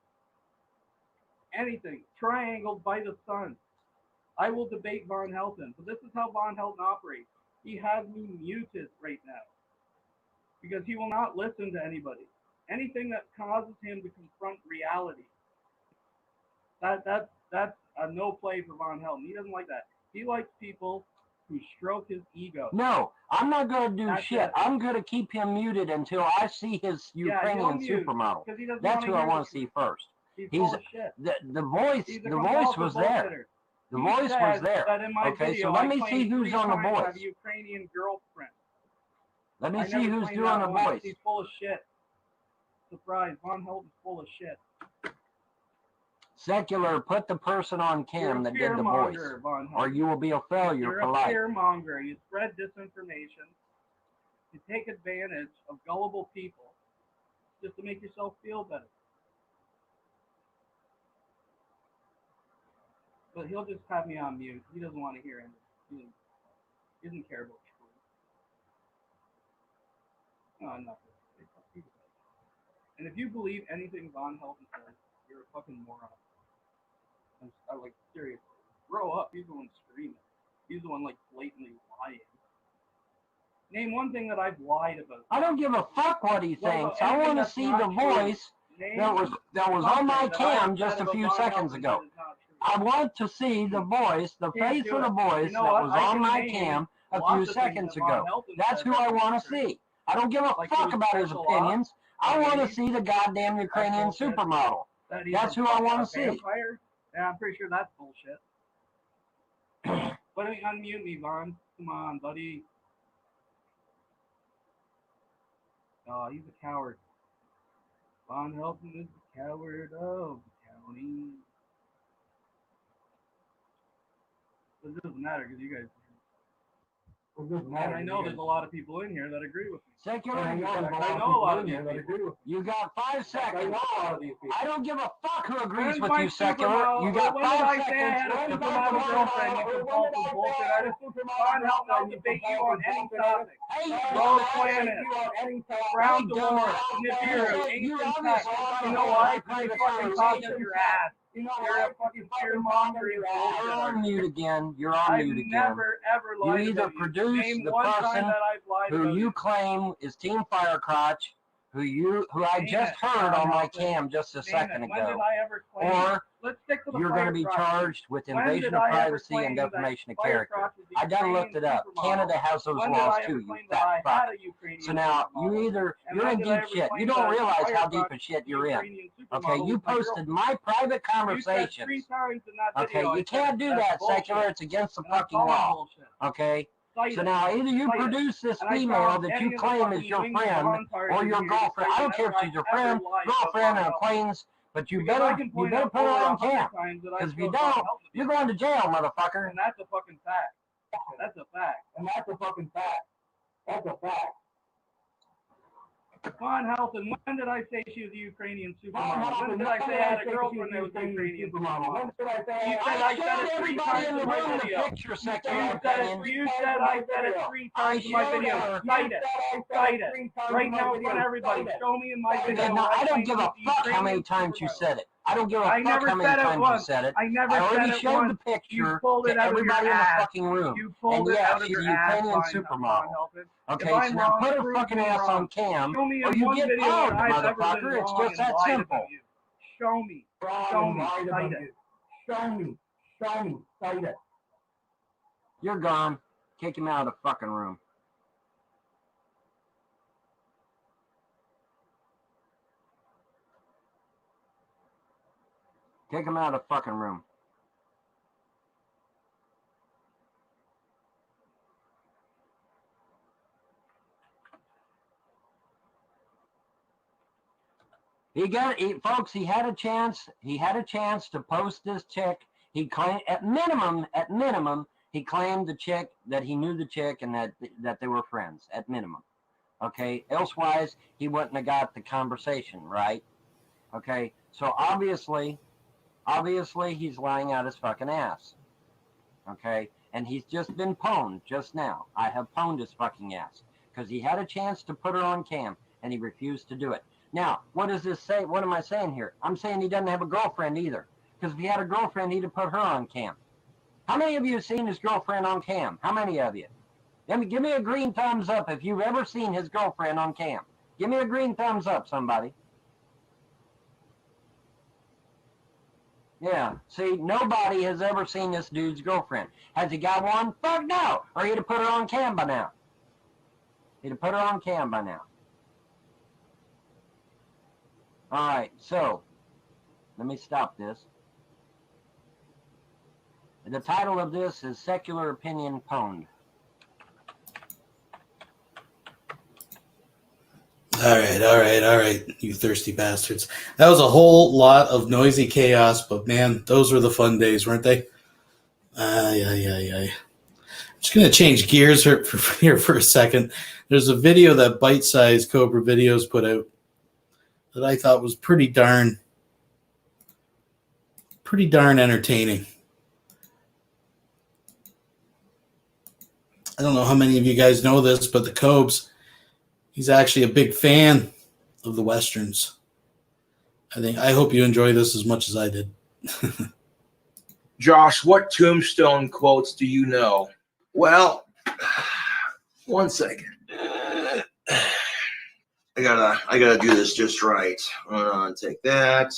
anything, triangled by the sun. I will debate Von Helton. But this is how Von Helton operates. He has me muted right now. Because he will not listen to anybody. Anything that causes him to confront reality. That's a no play for Von Helton. He doesn't like that. He likes people who stroke his ego. No, I'm not going to do shit. I'm going to keep him muted until I see his Ukrainian supermodel. That's who I want to see first. The voice was there. The voice was there. Okay, so let me see who's on the voice. Ukrainian girlfriend. Let me see who's doing the voice. He's full of shit. Surprise, Von Helton's full of shit. Secular, put the person on cam that did the voice, or you will be a failure for life. You're a fearmonger. You spread disinformation. You take advantage of gullible people just to make yourself feel better. But he'll just have me on mute. He doesn't want to hear him. He doesn't care about truth. No, nothing. And if you believe anything Von Helton says, you're a fucking moron. I'm like, seriously. Grow up. He's the one screaming. He's the one, like, blatantly lying. Name one thing that I've lied about. I don't give a fuck what he thinks. I want to see the voice that was on my cam just a few seconds ago. I want to see the voice, the face of the voice that was on my cam a few seconds ago. That's who I want to see. I don't give a fuck about his opinions. I want to see the goddamn Ukrainian supermodel. That's who I want to see. Yeah, I'm pretty sure that's bullshit. Why don't you unmute me, Von? Come on, buddy. Oh, he's a coward. Von Helton is the coward of the coward. Tony. It doesn't matter because you guys. And I know there's a lot of people in here that agree with me. Secular, I know a lot of you that agree with me. you got 5 seconds. I know a lot of these people. I don't give a fuck who agrees When's with my you, Secular. supermodel- You got when did 5 I say I seconds. had a supermodel girlfriend? You compulsive bullshit. I just I'll debate you on any topic. Rose Planet, Brown Dolores, Nibiru, Ancient Tech. You know why? Because you fucking talk to your ass. You're a fucking fear-mongering bullshit. You're on mute again. You're on I've mute again. never, ever You lied either about you. produce Name the one time person that I've lied who about you claim is Team Firecrotch, who I Name just it. heard on my Name cam just a it. second When did ago. I ever claim Or it? Let's stick to the you're going to be Firecrotch. charged with When invasion did of I ever privacy and claim that defamation of Firecrotch character. is a I done looked it Ukrainian up. supermodel? Canada has those When did laws I ever too, you claim fat that I fuck. had a Ukrainian So now you supermodel? either And you're when in did I deep ever shit. claim You don't that realize how deep Firecrotch of shit you're in. Ukrainian Okay, supermodel you was my posted girlfriend? my private You said 3 conversations. times in that Okay, video. you can't do that, Secular. It's against the And I'm fucking calling law. bullshit. Okay. Cite So it. now either you Cite it. produce this And I female challenge that any you of the claim is fucking your wings friend bonfires or in your here to girlfriend. say I don't care if whenever she's your I ever friend, lied about girlfriend, or Von Helton. acquaintance, but you Because I better can point out put her over on 100 camp. times that I Because if you chose Von don't, Helton to be you're my going to jail, motherfucker. And that's a fucking fact. That's a fact. And that's a fucking fact. That's a fact. Von Helton, when did I say she was a Ukrainian supermodel? When did I say I had a girlfriend that was a Ukrainian supermodel? When did I say you said I said it 3 times in my video. Picture, You said I said it 3 times in my video. Cite it. Cite it. Right now in front of everybody. Show me in my video. No, I don't give a fuck how many times you said it. I don't give a fuck how many times you said it. I never I already said it showed once. the picture pulled it to out of everybody your in the ass. fucking room. You pulled And it yeah, out of she's your a ass, Ukrainian Von supermodel. Helton. Okay, If so I'm now wrong, put her prove fucking me ass wrong. on cam, Show me or in you one get video pwned, where I've ever been motherfucker. It's wrong just and that lied simple. about you. Show me. Show me. Cite it. Show me. Show me. Cite it. You're gone. Kick him out of the fucking room. Kick him out of the fucking room. Folks, he had a chance. He had a chance to post this chick. He claimed, at minimum, he claimed the chick, that he knew the chick and that they were friends, at minimum. Okay, elsewise, he wouldn't have got the conversation, right? Okay, so obviously, he's lying out his fucking ass. Okay, and he's just been pwned just now. I have pwned his fucking ass because he had a chance to put her on cam and he refused to do it. Now, what does this say? What am I saying here? I'm saying he doesn't have a girlfriend either. Because if he had a girlfriend, he'd have put her on cam. How many of you have seen his girlfriend on cam? How many of you? Give me a green thumbs up if you've ever seen his girlfriend on cam. Give me a green thumbs up, somebody. Yeah, see, nobody has ever seen this dude's girlfriend. Has he got one? Fuck no! Or he'd have put her on cam by now. He'd have put her on cam by now. All right, so let me stop this. The title of this is Secular Opinion Pwned. All right, you thirsty bastards. That was a whole lot of noisy chaos, but man, those were the fun days, weren't they? I'm just going to change gears here for a second. There's a video that Bite Size Cobra Videos put out that I thought was pretty darn entertaining. I don't know how many of you guys know this, but the Cobes, he's actually a big fan of the Westerns. I hope you enjoy this as much as I did. Josh, what Tombstone quotes do you know? Well, one second. I gotta do this just right. Take that.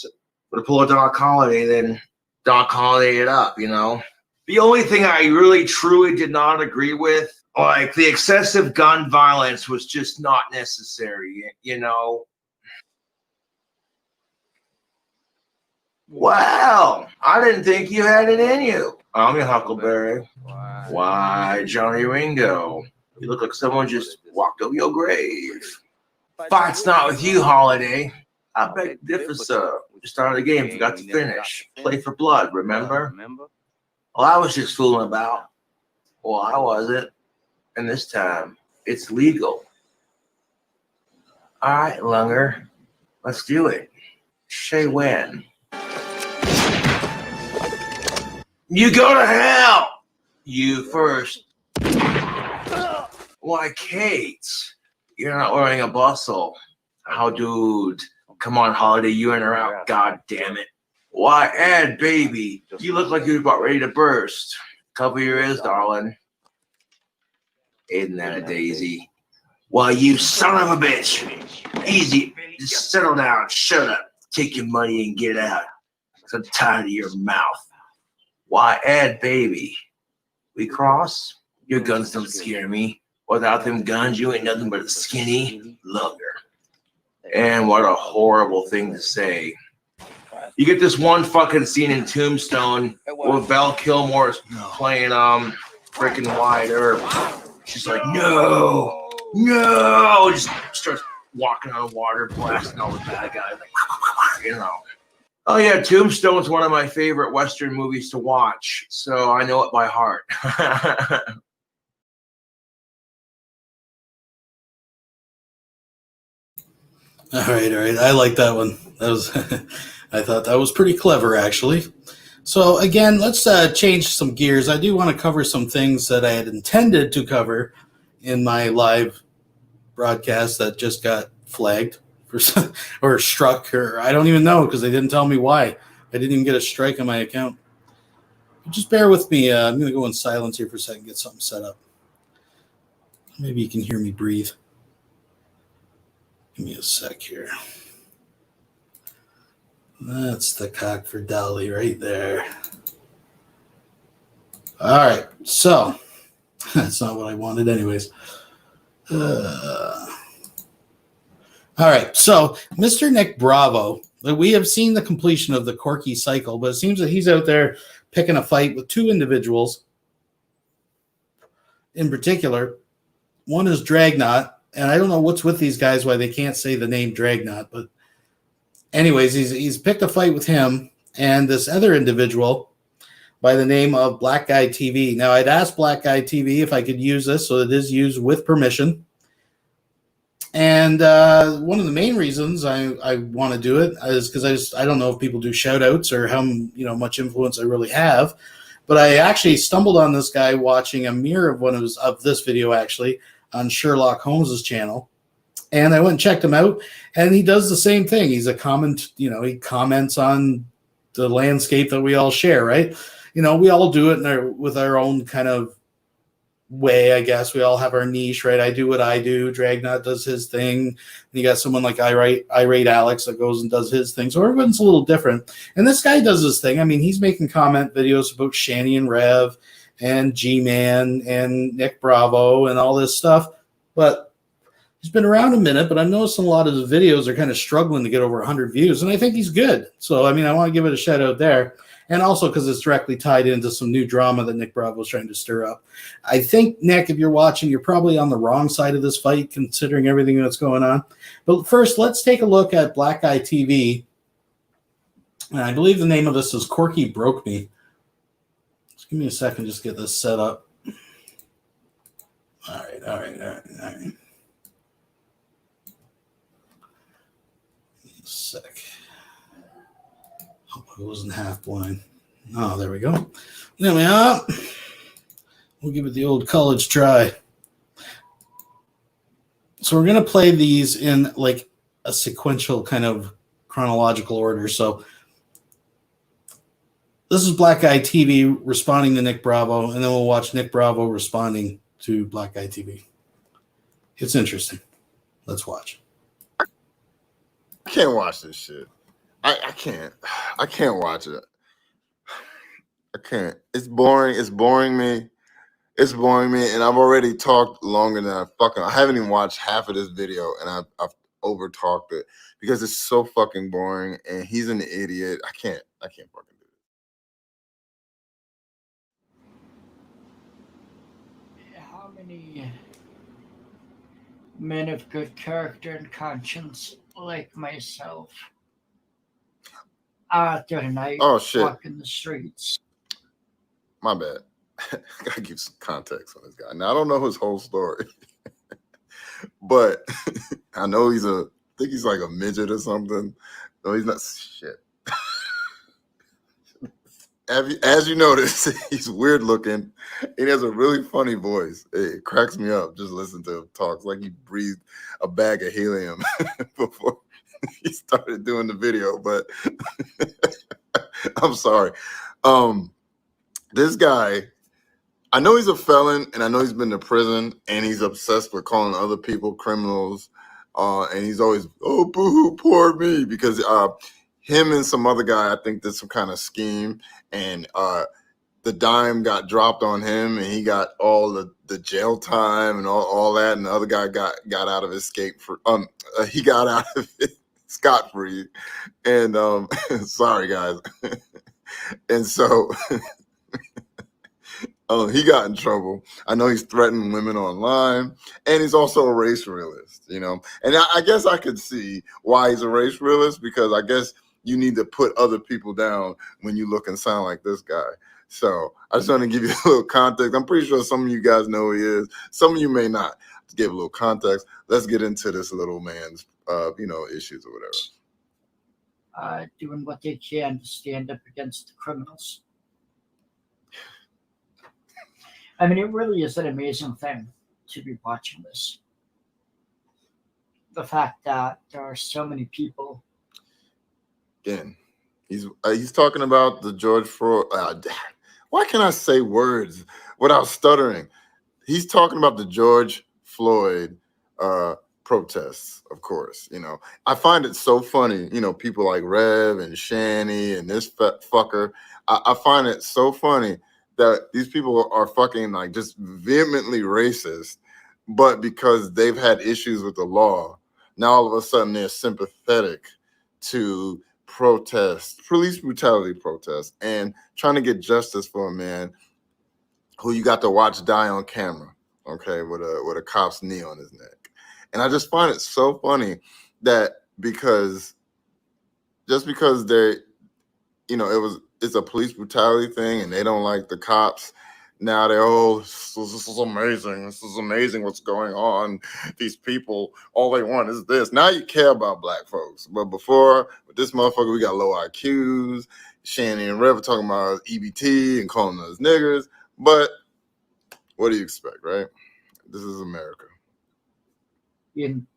But to pull a Doc Holliday, then Doc Holliday it up, you know. The only thing I really truly did not agree with, like the excessive gun violence, was just not necessary, you know. Well, I didn't think you had it in you. I'm your Huckleberry. Why, Johnny Ringo? You look like someone just walked over your grave. Fight's not with you, Holiday. I beg to differ, sir. We started the game, forgot to finish. Play for blood, remember? Well, I was just fooling about. Well, I wasn't. And this time, it's legal. All right, Lunger. Let's do it. Shay when? You go to hell! You first. Why, Kate? You're not wearing a bustle. How, dude? Come on, Holiday, you in or out? God damn it. Why, Ed, baby, you look like you're about ready to burst. Cover your ears, darling. Isn't that a daisy? Why, you son of a bitch. Easy. Just settle down. Shut up. Take your money and get out. I'm tired of your mouth. Why, Ed, baby. We cross? Your guns don't scare me. Without them guns, you ain't nothing but a skinny Lunger. And what a horrible thing to say. You get this one fucking scene in Tombstone where Val Kilmer's playing freaking Wide Earp. She's like, no, just starts walking on water, blasting all the bad guys, like, you know. Oh yeah, Tombstone's one of my favorite Western movies to watch, so I know it by heart. All right. I like that one. That was, I thought that was pretty clever, actually. So again, let's change some gears. I do want to cover some things that I had intended to cover in my live broadcast that just got flagged for some, or struck, or I don't even know because they didn't tell me why. I didn't even get a strike on my account. Just bear with me. I'm going to go in silence here for a second, get something set up. Maybe you can hear me breathe. Give me a sec here. That's the cock for Dolly right there. All right, so that's not what I wanted anyways. All right, so Mr. Nick Bravo, we have seen the completion of the Corky cycle, but it seems that he's out there picking a fight with two individuals in particular. One is Dragnot, and I don't know what's with these guys, why they can't say the name Dragnot, but anyways, he's picked a fight with him and this other individual by the name of Black Guy TV. Now, I'd asked Black Guy TV if I could use this, so it is used with permission. And one of the main reasons I want to do it is because I don't know if people do shout outs or how much influence I really have. But I actually stumbled on this guy watching a mirror of this video actually on Sherlock Holmes's channel. And I went and checked him out, and he does the same thing. He's he comments on the landscape that we all share, right? We all do it with our own kind of way, I guess. We all have our niche, right? I do what I do. Dragnot does his thing. And you got someone like Irate Alex that goes and does his thing. So everyone's a little different. And this guy does his thing. I mean, he's making comment videos about Shani and Rev and G-Man and Nick Bravo and all this stuff. But he's been around a minute, but I'm noticing a lot of his videos are kind of struggling to get over 100 views, and I think he's good. So, I mean, I want to give it a shout out there. And also because it's directly tied into some new drama that Nick Bravo is trying to stir up. I think, Nick, if you're watching, you're probably on the wrong side of this fight, considering everything that's going on. But first, let's take a look at Black Guy TV. And I believe the name of this is Corky Broke Me. Just give me a second, just get this set up. All right. Sec. Hope I wasn't half blind. Oh, there we go. There we are. We'll give it the old college try. So we're going to play these in like a sequential kind of chronological order. So this is Black Guy TV responding to Nick Bravo, and then we'll watch Nick Bravo responding to Black Guy TV. It's interesting. Let's watch. I can't watch this shit. I can't watch it. I can't. It's boring. It's boring me. And I've already talked longer than I haven't even watched half of this video, and I've over talked it because it's so fucking boring. And he's an idiot. I can't fucking do it. How many men of good character and conscience like myself out there tonight. Oh shit! Walking the streets. My bad. Gotta give some context on this guy. Now I don't know his whole story, but I know I think he's like a midget or something. No, he's not. Shit. As you notice, he's weird looking. He has a really funny voice. It cracks me up just listening to him talk. It's like he breathed a bag of helium before he started doing the video. But I'm sorry. This guy, I know he's a felon, and I know he's been to prison, and he's obsessed with calling other people criminals. And he's always, oh, boo-hoo, poor me, because him and some other guy, I think, did some kind of scheme, and the dime got dropped on him, and he got all the jail time and all that, and the other guy got out of escape for he got out of it scot-free. And sorry guys. And so he got in trouble. I know he's threatening women online, and he's also a race realist, you know. And I guess I could see why he's a race realist, because I guess you need to put other people down when you look and sound like this guy. So I just want to give you a little context. I'm pretty sure some of you guys know who he is. Some of you may not. To give a little context, let's get into this little man's, issues or whatever. Doing what they can to stand up against the criminals. I mean, it really is an amazing thing to be watching this. The fact that there are so many people. Again, he's talking about the George Floyd. Why can't I say words without stuttering? He's talking about the George Floyd protests, of course. You know, I find it so funny. You know, people like Rev and Shani and this fucker. I find it so funny that these people are fucking like just vehemently racist, but because they've had issues with the law, now all of a sudden they're sympathetic to police brutality protests, and trying to get justice for a man who you got to watch die on camera, okay, with a cop's knee on his neck. And I just find it so funny that because they, you know, it's a police brutality thing and they don't like the cops. Now they're, this is amazing. This is amazing what's going on. These people, all they want is this. Now you care about black folks. But before, with this motherfucker, we got low IQs. Shannon and Rev are talking about EBT and calling us niggers. But what do you expect, right? This is America. In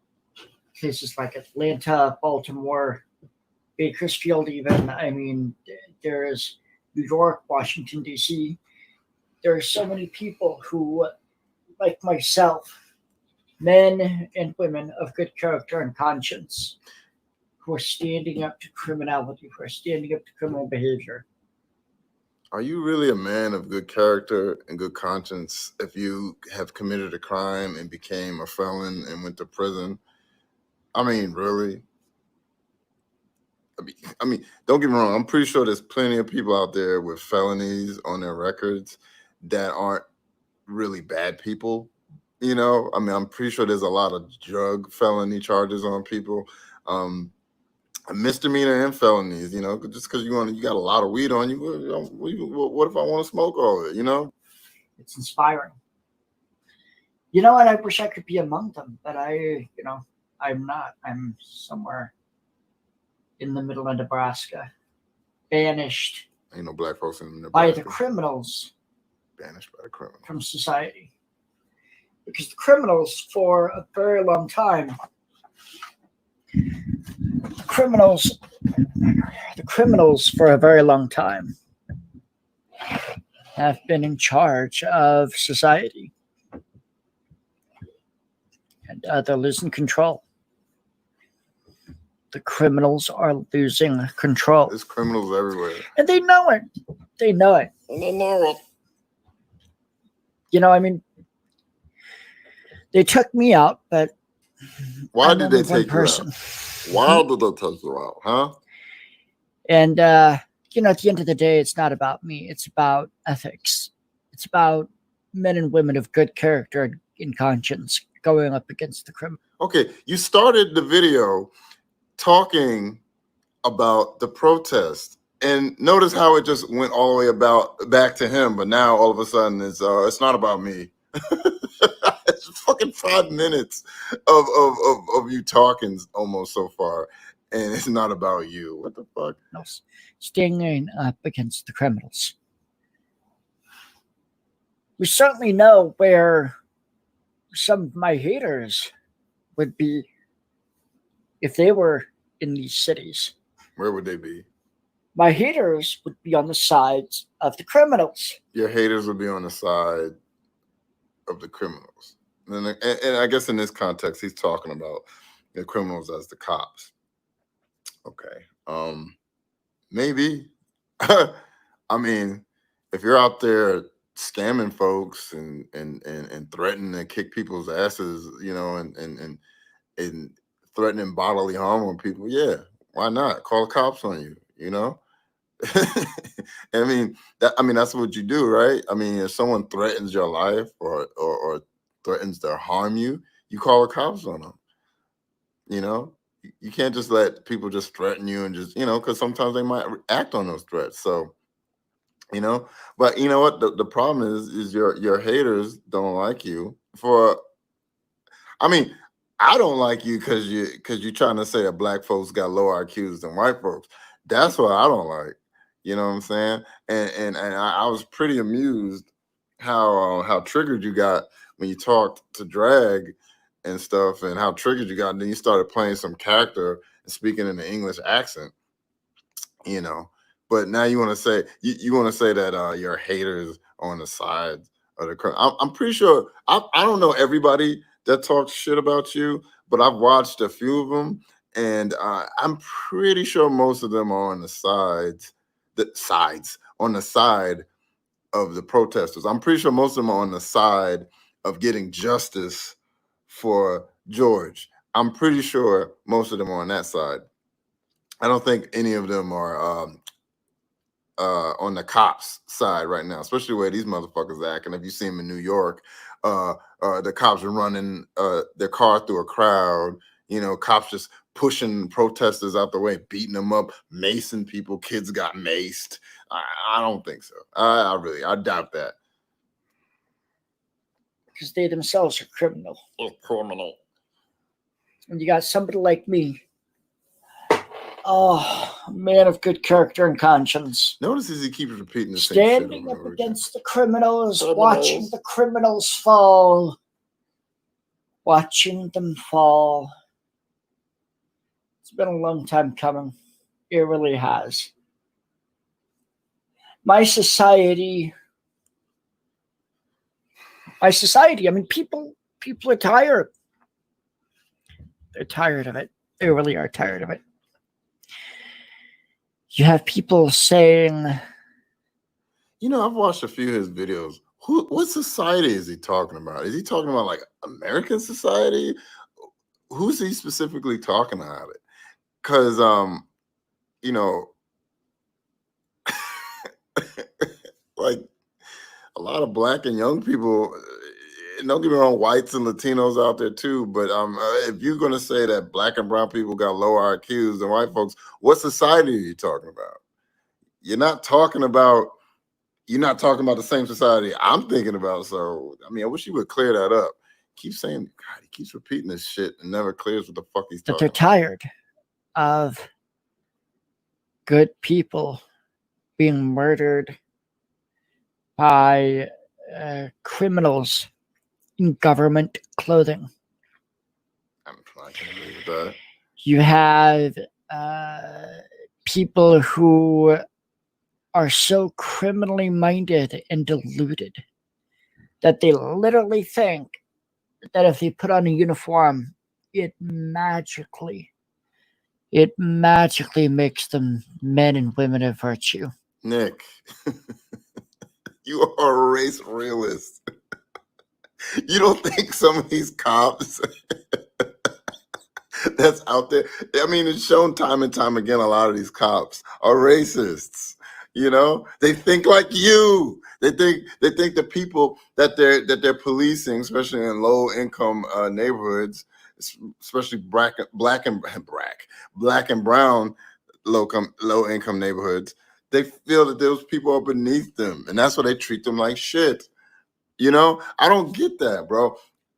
places like Atlanta, Baltimore, Bakersfield even, I mean, there's New York, Washington, D.C., there are so many people who, like myself, men and women of good character and conscience, who are standing up to criminality, who are standing up to criminal behavior. Are you really a man of good character and good conscience if you have committed a crime and became a felon and went to prison? I mean, really? I mean, don't get me wrong. I'm pretty sure there's plenty of people out there with felonies on their records that aren't really bad people. You know, I mean, I'm pretty sure there's a lot of drug felony charges on people, misdemeanor and felonies. You know, just because you got a lot of weed on you, what if I want to smoke all of it? You know, it's inspiring. You know, and I wish I could be among them, but I'm not. I'm somewhere in the middle of Nebraska, banished. Ain't no black folks in Nebraska. By the criminals. Banished by the criminals. From society. Because the criminals for a very long time, the criminals for a very long time have been in charge of society. And they're losing control. The criminals are losing control. There's criminals everywhere. And they know it. They know it. And they know it. You know, I mean, they took me out, but why did they take you out? Why did they take you out, huh? And, you know, at the end of the day, it's not about me. It's about ethics. It's about men and women of good character and conscience going up against the criminal. Okay, you started the video talking about the protest. And notice how it just went all the way back to him, but now all of a sudden it's not about me. It's fucking 5 minutes of you talking almost so far, and it's not about you. What the fuck? Standing up against the criminals. We certainly know where some of my haters would be if they were in these cities. Where would they be? My haters would be on the sides of the criminals. Your haters would be on the side of the criminals. And I guess in this context, he's talking about the criminals as the cops. Okay. Maybe. I mean, if you're out there scamming folks and threatening to kick people's asses, you know, and threatening bodily harm on people, yeah, why not? Call the cops on you, you know? I mean, that's what you do, right? I mean, if someone threatens your life or threatens to harm you, you call the cops on them. You know, you can't just let people just threaten you and just, you know, because sometimes they might act on those threats. So, you know, but you know what? The problem is your haters don't like you I mean, I don't like you because you're trying to say that black folks got lower IQs than white folks. That's what I don't like. You know what I'm saying? And I was pretty amused how triggered you got when you talked to Drag and stuff, and how triggered you got, and then you started playing some character and speaking in an English accent. You know, but now you want to say that your haters on the side of the. I'm pretty sure I don't know everybody that talks shit about you, but I've watched a few of them, and I'm pretty sure most of them are on the sides on the side of the protesters. I'm pretty sure most of them are on the side of getting justice for George. I'm pretty sure most of them are on that side. I don't think any of them are on the cops' side right now, especially where these motherfuckers act. And if you see them in New York, the cops are running their car through a crowd. You know, cops just pushing protesters out the way, beating them up, macing people. Kids got maced. I don't think so. I doubt that. Because they themselves are criminal. Criminal. And you got somebody like me, a man of good character and conscience. Notice as he keeps repeating the same shit. Standing up against the criminals, watching the criminals fall. Watching them fall. It's been a long time coming. It really has. My society, I mean, people are tired. They're tired of it. They really are tired of it. You have people saying, you know, I've watched a few of his videos. What society is he talking about? Is he talking about like American society? Who's he specifically talking about it? Because, you know, like a lot of black and young people, don't get me wrong, whites and Latinos out there too, but if you're going to say that black and brown people got lower IQs than white folks, what society are you talking about? You're not talking about the same society I'm thinking about. So, I mean, I wish you would clear that up. Keep saying, God, he keeps repeating this shit and never clears what the fuck he's talking about. That they're tired of good people being murdered by criminals in government clothing. I can agree with that. You have people who are so criminally minded and deluded that they literally think that if they put on a uniform, it magically makes them men and women of virtue. Nick, you are a race realist. You don't think some of these cops that's out there, I mean, it's shown time and time again, a lot of these cops are racists. You know, they think like you. They think the people that they're policing, especially in low income neighborhoods, especially black and brown, low income neighborhoods, they feel that those people are beneath them, and that's why they treat them like shit. You know, I don't get that, bro.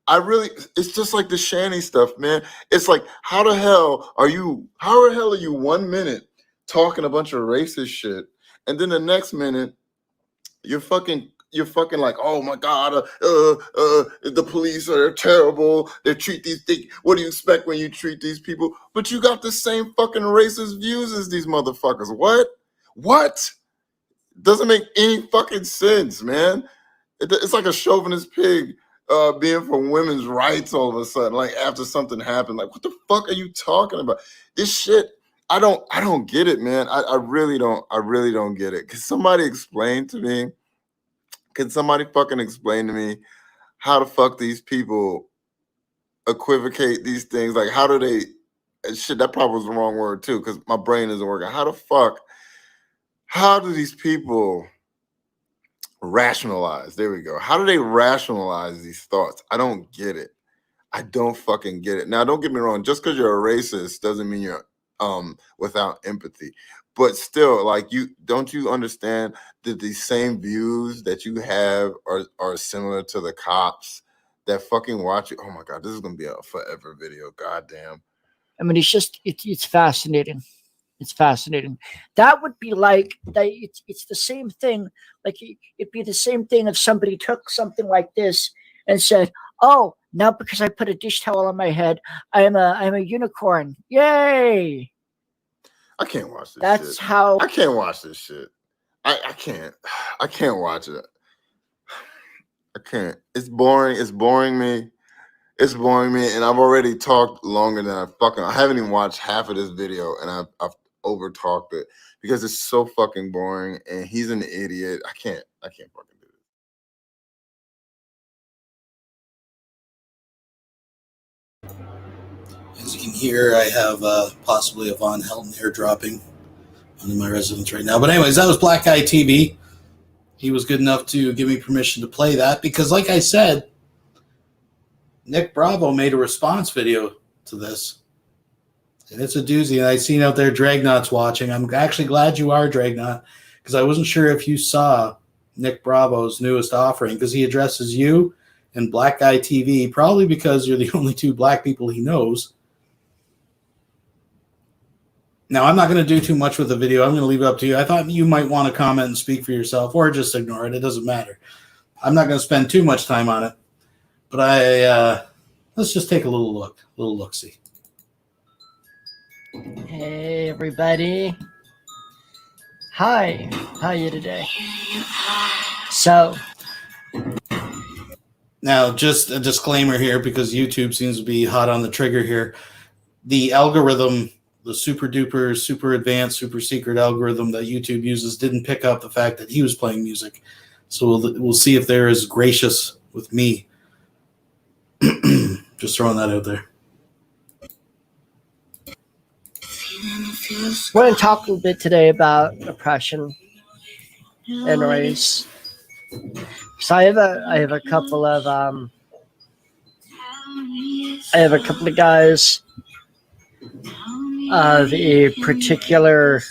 It's just like the Shanny stuff, man. It's like, how the hell are you 1 minute talking a bunch of racist shit, and then the next minute you're fucking like, oh my God, the police are terrible. They treat these things. What do you expect when you treat these people? But you got the same fucking racist views as these motherfuckers. What? Doesn't make any fucking sense, man. It's like a chauvinist pig being for women's rights all of a sudden, like after something happened. Like, what the fuck are you talking about? This shit, I don't get it, man. I really don't get it. Can somebody explain to me? Can somebody fucking explain to me how the fuck these people equivocate these things? Like, how do they? Shit, that probably was the wrong word too, because my brain isn't working. How do these people rationalize? There we go. How do they rationalize these thoughts? I don't get it. I don't fucking get it. Now, don't get me wrong. Just because you're a racist doesn't mean you're without empathy. But still, like, you understand that these same views that you have are similar to the cops that fucking watch you? Oh my God, this is gonna be a forever video. Goddamn. I mean, it's fascinating. It's fascinating. That would be like it's the same thing. Like, it'd be the same thing if somebody took something like this and said, "Oh, now because I put a dish towel on my head, I'm a unicorn. Yay!" I can't watch this. That's shit. how I can't watch this shit. I can't. I can't watch it. I can't. It's boring. It's boring me. It's boring me, and I've already talked longer than I haven't even watched half of this video, and I've over talked it because it's so fucking boring, and he's an idiot. I can't fucking do it. As you can hear, I have possibly a Von Helton airdropping onto my residence right now. But anyways, that was Black Guy TV. He was good enough to give me permission to play that because, like I said, Nick Bravo made a response video to this. And it's a doozy. And I seen out there Dragnot's watching. I'm actually glad you are, Dragnot, because I wasn't sure if you saw Nick Bravo's newest offering, because he addresses you and Black Guy TV, probably because you're the only two black people he knows. Now, I'm not going to do too much with the video. I'm going to leave it up to you. I thought you might want to comment and speak for yourself, or just ignore it. It doesn't matter. I'm not going to spend too much time on it. But let's just take a little look-see. Hey, everybody. Hi. How are you today? So, now, just a disclaimer here, because YouTube seems to be hot on the trigger here. The algorithm, the super duper, super advanced, super secret algorithm that YouTube uses didn't pick up the fact that he was playing music. So we'll see if they're as gracious with me. Just throwing that out there. we're going to talk a little bit today about oppression and race. So I have a couple of guys of a particular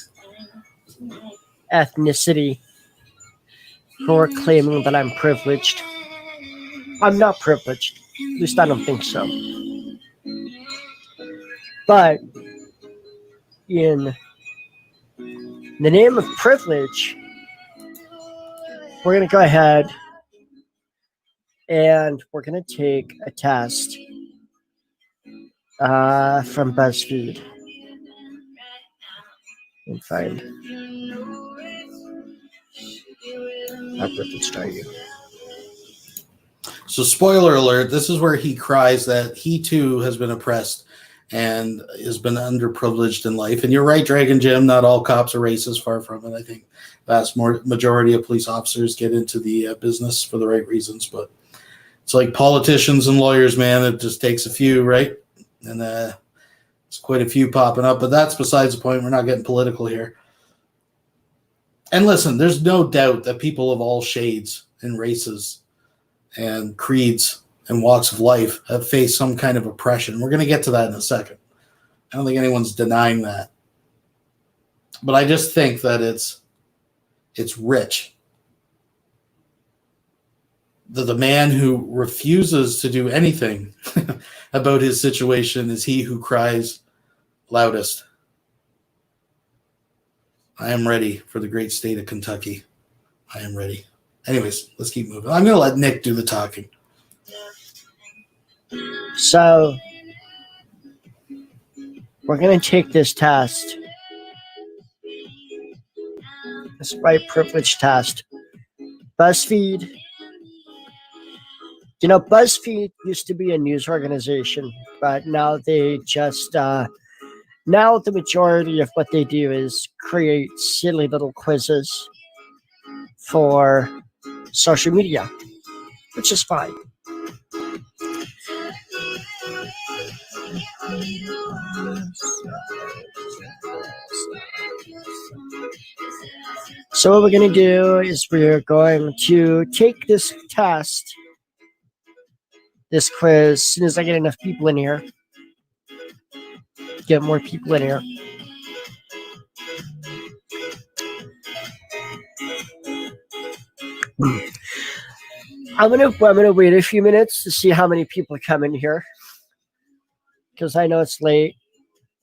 ethnicity who are claiming that I'm privileged. I'm not privileged. At least I don't think so. But in the name of privilege, we're going to go ahead and we're going to take a test from BuzzFeed. And find. I'll put this try you. So, spoiler alert, this is where he cries that he too has been oppressed and has been underprivileged in life. And you're right, Dragon Jim, not all cops are racist, far from it. I think vast majority of police officers get into the business for the right reasons. But it's like politicians and lawyers, man, it just takes a few, right? And there's quite a few popping up, but that's besides the point. We're not getting political here. And listen, there's no doubt that people of all shades and races and creeds and walks of life have faced some kind of oppression. We're going to get to that in a second. I don't think anyone's denying that. But I just think that it's rich. The man who refuses to do anything about his situation is he who cries loudest. I am ready for the great state of Kentucky. I am ready. Anyways, let's keep moving. I'm going to let Nick do the talking. So, we're going to take this test. This white privilege test. BuzzFeed. You know, BuzzFeed used to be a news organization, but now they just, now the majority of what they do is create silly little quizzes for social media, which is fine. So what we're going to do is we're going to take this test, this quiz, as soon as I get enough people in here. Get more people in here. I'm gonna wait a few minutes to see how many people come in here, because I know it's late,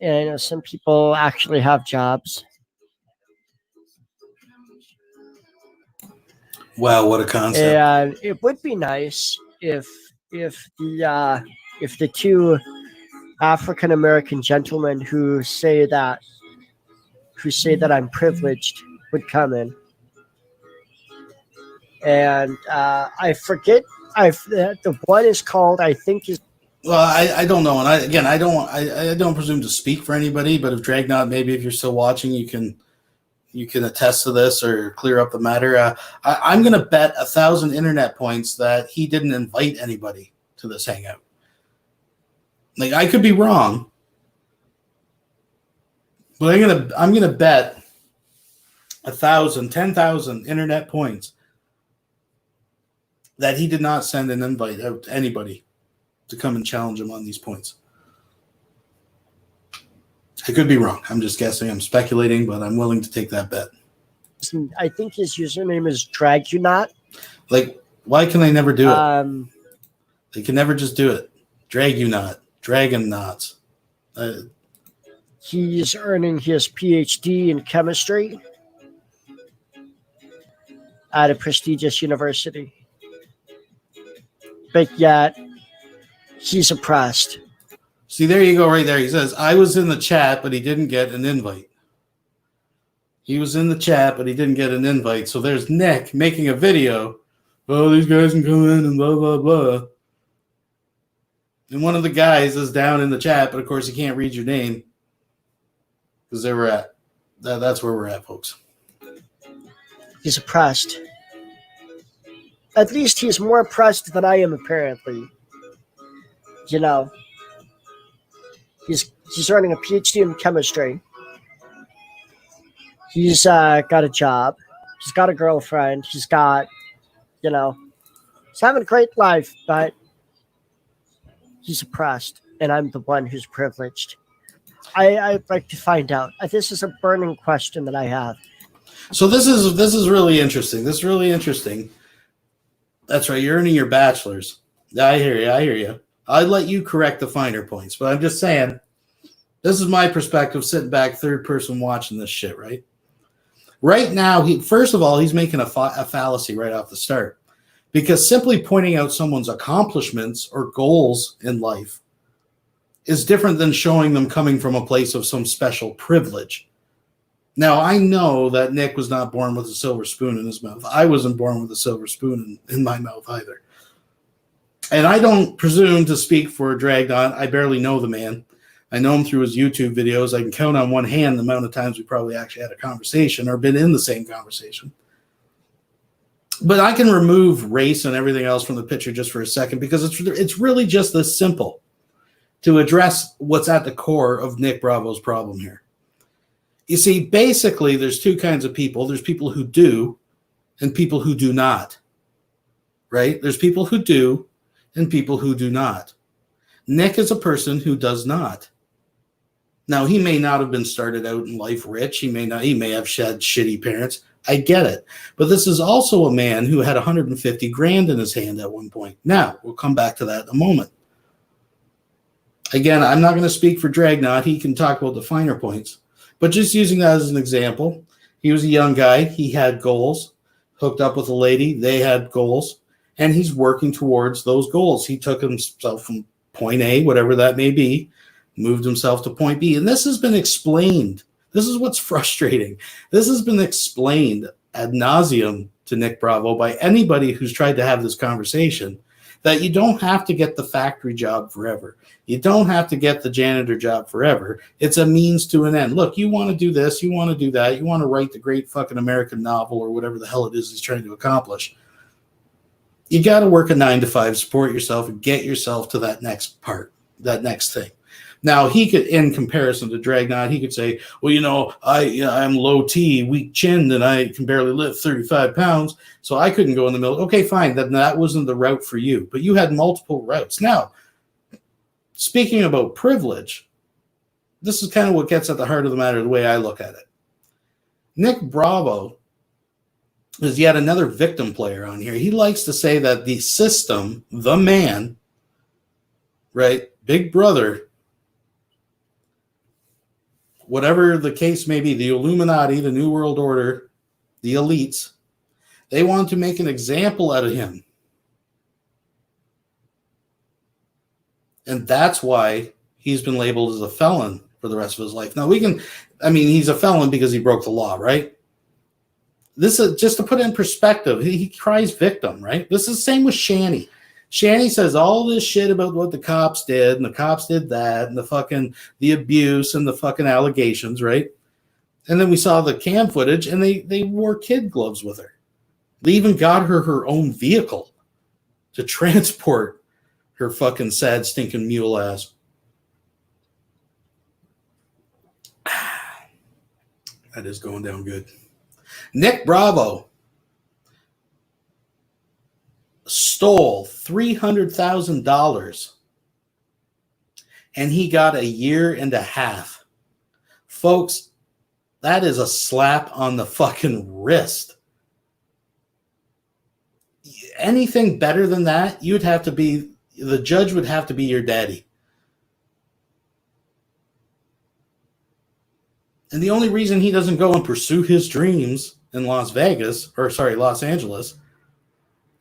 and I know some people actually have jobs. Wow, what a concept! And it would be nice if the two African American gentlemen who say that I'm privileged would come in. And I forget. The one is called, I think, is. Well, I don't know, and I don't presume to speak for anybody. But if Dragnot, maybe if you're still watching, you can attest to this or clear up the matter. I'm going to bet 1,000 internet points that he didn't invite anybody to this hangout. Like, I could be wrong, but I'm gonna bet 1,000, 10,000 internet points that he did not send an invite out to anybody to come and challenge him on these points. I could be wrong. I'm just guessing. I'm speculating, but I'm willing to take that bet. I think his username is Dragunot. Like, why can they never do it? They can never just do it. Dragunot, Dragon Knots. He's earning his PhD in chemistry at a prestigious university. But yet, he's oppressed. See, there you go right there. He says, I was in the chat, but he didn't get an invite. He was in the chat, but he didn't get an invite. So there's Nick making a video. Oh, these guys can come in and blah, blah, blah. And one of the guys is down in the chat, but of course he can't read your name. Because they were at. That's where we're at, folks. He's oppressed. At least he's more oppressed than I am, apparently. You know. He's earning a PhD in chemistry. He's got a job. He's got a girlfriend. He's got, he's having a great life, but he's oppressed, and I'm the one who's privileged. I'd like to find out. This is a burning question that I have. So this is really interesting. This is really interesting. That's right. You're earning your bachelor's. I hear you. I'd let you correct the finer points, but I'm just saying, this is my perspective, sitting back, third person watching this shit, right? Right now, first of all, he's making a fallacy right off the start, because simply pointing out someone's accomplishments or goals in life is different than showing them coming from a place of some special privilege. Now, I know that Nick was not born with a silver spoon in his mouth. I wasn't born with a silver spoon in my mouth either. And I don't presume to speak for Dragon. I barely know the man. I know him through his YouTube videos. I can count on one hand the amount of times we probably actually had a conversation or been in the same conversation. But I can remove race and everything else from the picture just for a second, because it's really just this simple to address what's at the core of Nick Bravo's problem here. You see, basically, there's two kinds of people. There's people who do and people who do not, right? There's people who do and people who do not. Nick is a person who does not. Now, he may not have been started out in life rich. He may have had shitty parents. I get it. But this is also a man who had 150 grand in his hand at one point. Now, we'll come back to that in a moment. Again, I'm not going to speak for Dragnot. He can talk about the finer points. But just using that as an example, he was a young guy. He had goals, hooked up with a lady. They had goals. And he's working towards those goals. He took himself from point A, whatever that may be, moved himself to point B. And this has been explained. This is what's frustrating. This has been explained ad nauseum to Nick Bravo by anybody who's tried to have this conversation, that you don't have to get the factory job forever. You don't have to get the janitor job forever. It's a means to an end. Look, you want to do this, you want to do that, you want to write the great fucking American novel or whatever the hell it is he's trying to accomplish. You got to work a 9-to-5, support yourself, and get yourself to that next part, that next thing. Now, he could, in comparison to Dragnot, he could say, well, you know, I'm low T, weak chinned, and I can barely lift 35 pounds, so I couldn't go in the middle. Okay, fine, then that wasn't the route for you, but you had multiple routes. Now, speaking about privilege, this is kind of what gets at the heart of the matter, the way I look at it. Nick Bravo is yet another victim player on here. He likes to say that the system, the man, right, Big Brother, whatever the case may be, the Illuminati, the New World Order, the elites, they want to make an example out of him. And that's why he's been labeled as a felon for the rest of his life. Now, he's a felon because he broke the law, right? This is just to put it in perspective. He cries victim, right? This is the same with Shanny. Shanny says all this shit about what the cops did, and the cops did that, and the abuse and the fucking allegations, right? And then we saw the cam footage, and they wore kid gloves with her. They even got her own vehicle to transport her fucking sad, stinking mule ass. That is going down good. Nick Bravo stole $300,000 and he got a year and a half. Folks, that is a slap on the fucking wrist. Anything better than that, the judge would have to be your daddy. And the only reason he doesn't go and pursue his dreams in Los Angeles,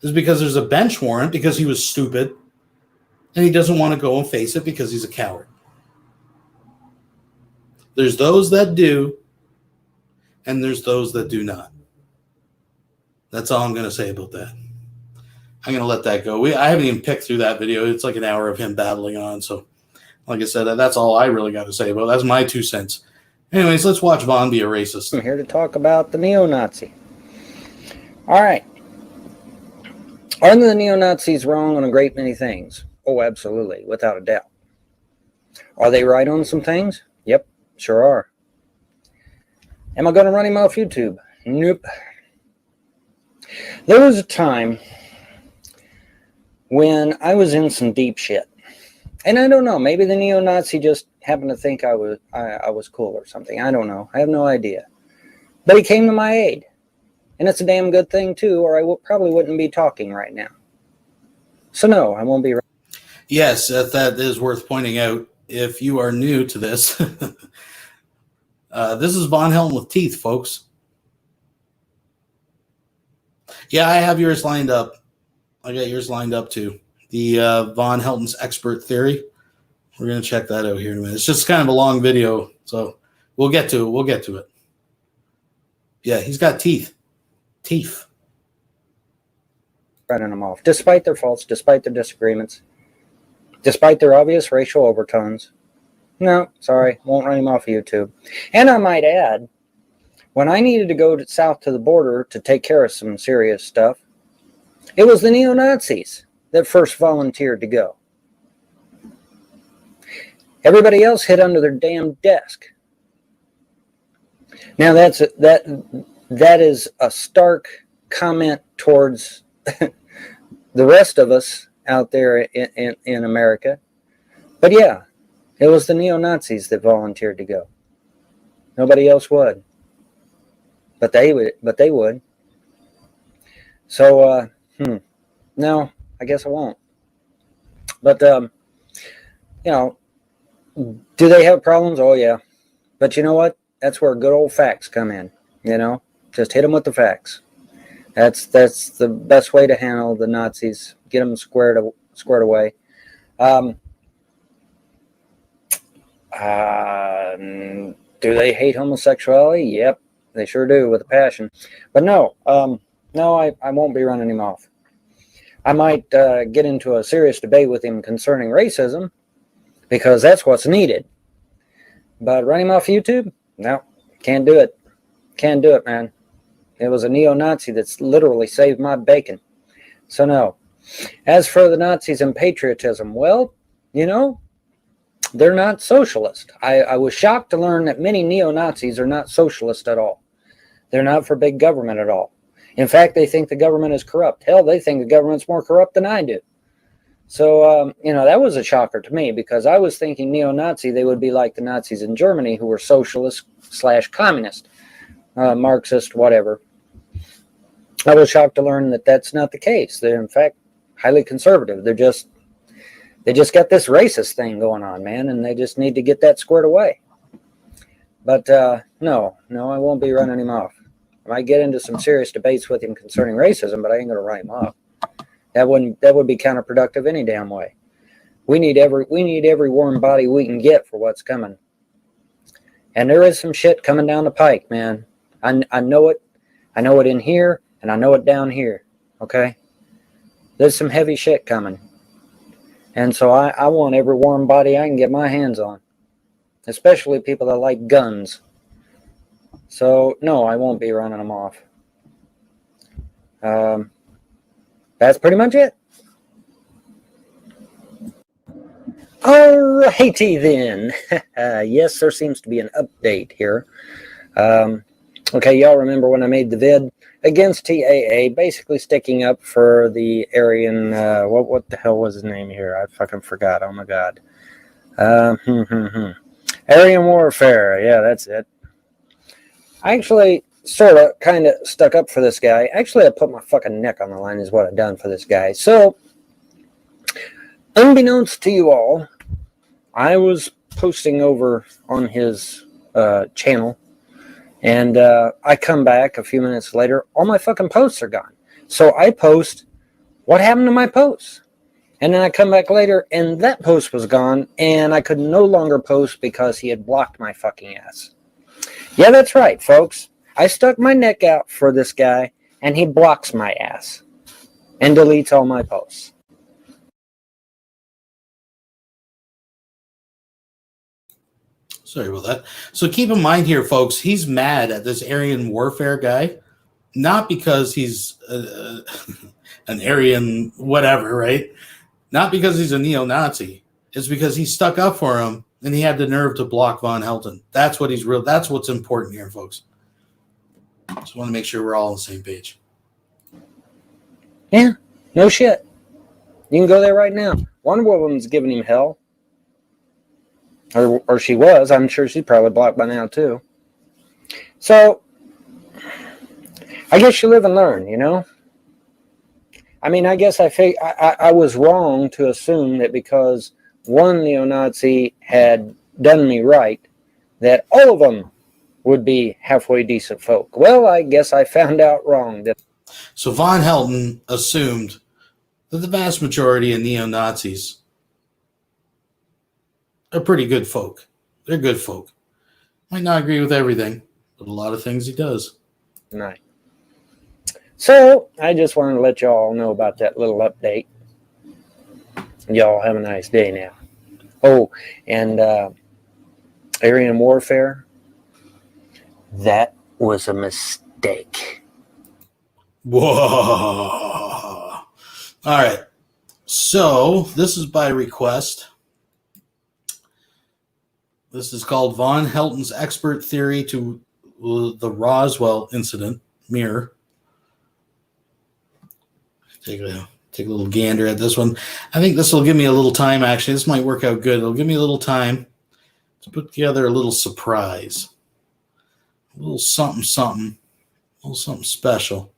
is because there's a bench warrant because he was stupid and he doesn't want to go and face it because he's a coward. There's those that do, and there's those that do not. That's all I'm going to say about that. I'm going to let that go. I haven't even picked through that video. It's like an hour of him battling on. So, like I said, that's all I really got to say about it. That's my 2 cents. Anyways, let's watch Vaughn be a racist. I'm here to talk about the neo-Nazi. All right. Are the neo-Nazis wrong on a great many things? Oh, absolutely, without a doubt. Are they right on some things? Yep, sure are. Am I going to run him off YouTube? Nope. There was a time when I was in some deep shit. And I don't know, maybe the neo-Nazi just happened to think I was cool or something. I don't know. I have no idea. But he came to my aid. And it's a damn good thing, too, or I probably wouldn't be talking right now. So, no, I won't be right. Yes, that is worth pointing out. If you are new to this, this is Von Helton with teeth, folks. Yeah, I have yours lined up. I got yours lined up, too. The Von Helton's expert theory. We're going to check that out here in a minute. It's just kind of a long video, so we'll get to it. Yeah, he's got teeth. Teeth. Running them off, despite their faults, despite their disagreements, despite their obvious racial overtones. No, sorry, won't run him off YouTube. And I might add, when I needed to go south to the border to take care of some serious stuff, it was the neo-Nazis that first volunteered to go. Everybody else hid under their damn desk. Now that is a stark comment towards the rest of us out there in America. But yeah, It was the neo-Nazis that volunteered to go. Nobody else would. But they would. So, no, I guess I won't. But, you know, do they have problems? Oh, yeah. But you know what? That's where good old facts come in, you know? Just hit them with the facts. That's the best way to handle the Nazis. Get them squared away. Do they hate homosexuality? Yep, they sure do, with a passion. But no, I won't be running him off. I might get into a serious debate with him concerning racism, because that's what's needed. But run him off YouTube? No, can't do it. Can't do it, man. It was a neo-Nazi that's literally saved my bacon. So no. As for the Nazis and patriotism, well, you know, they're not socialist. I was shocked to learn that many neo-Nazis are not socialist at all. They're not for big government at all. In fact, they think the government is corrupt. Hell, they think the government's more corrupt than I do. So, you know, that was a shocker to me, because I was thinking neo-Nazi, they would be like the Nazis in Germany, who were socialist/communist, Marxist, whatever. I was shocked to learn that that's not the case. They're, in fact, highly conservative. They just got this racist thing going on, man, and they just need to get that squared away. But no, I won't be running him off. I might get into some serious debates with him concerning racism, but I ain't going to run him off. That would be counterproductive any damn way. We need every warm body we can get for what's coming. And there is some shit coming down the pike, man. I know it. I know it in here, and I know it down here. Okay? There's some heavy shit coming. And so I want every warm body I can get my hands on. Especially people that like guns. So, no, I won't be running them off. That's pretty much it. Alrighty then. Yes, there seems to be an update here. Okay, y'all remember when I made the vid against TAA, basically sticking up for the Aryan, what the hell was his name here? I fucking forgot. Oh my god. Aryan warfare. Yeah, that's it. I actually sort of kind of stuck up for this guy. Actually, I put my fucking neck on the line is what I've done for this guy. So, unbeknownst to you all, I was posting over on his channel, and I come back a few minutes later, all my fucking posts are gone. So I post, what happened to my posts? And then I come back later, and that post was gone, and I could no longer post because he had blocked my fucking ass. Yeah, that's right, folks. I stuck my neck out for this guy, and he blocks my ass and deletes all my posts. Sorry about that. So keep in mind here, folks, he's mad at this Aryan warfare guy, not because he's an Aryan whatever, right? Not because he's a neo-Nazi. It's because he stuck up for him, and he had the nerve to block Von Helton. That's what's important here, folks. Just want to make sure we're all on the same page. Yeah, no shit. You can go there right now. Wonder Woman's giving him hell. Or she was. I'm sure she's probably blocked by now, too. So, I guess you live and learn, you know? I mean, I guess I was wrong to assume that because one neo-Nazi had done me right, that all of them would be halfway decent folk. Well, I guess I found out wrong. So Von Helton assumed that the vast majority of neo-Nazis are pretty good folk. They're good folk. Might not agree with everything, but a lot of things he does. Right. So, I just wanted to let y'all know about that little update. Y'all have a nice day now. Oh, and Aryan warfare, that was a mistake. Whoa. All right. So, this is by request. This is called Von Helton's Expert Theory to the Roswell Incident, Mirror. Take Take a little gander at this one. I think this will give me a little time, actually. This might work out good. It'll give me a little time to put together a little surprise. A little something, something. A little something special.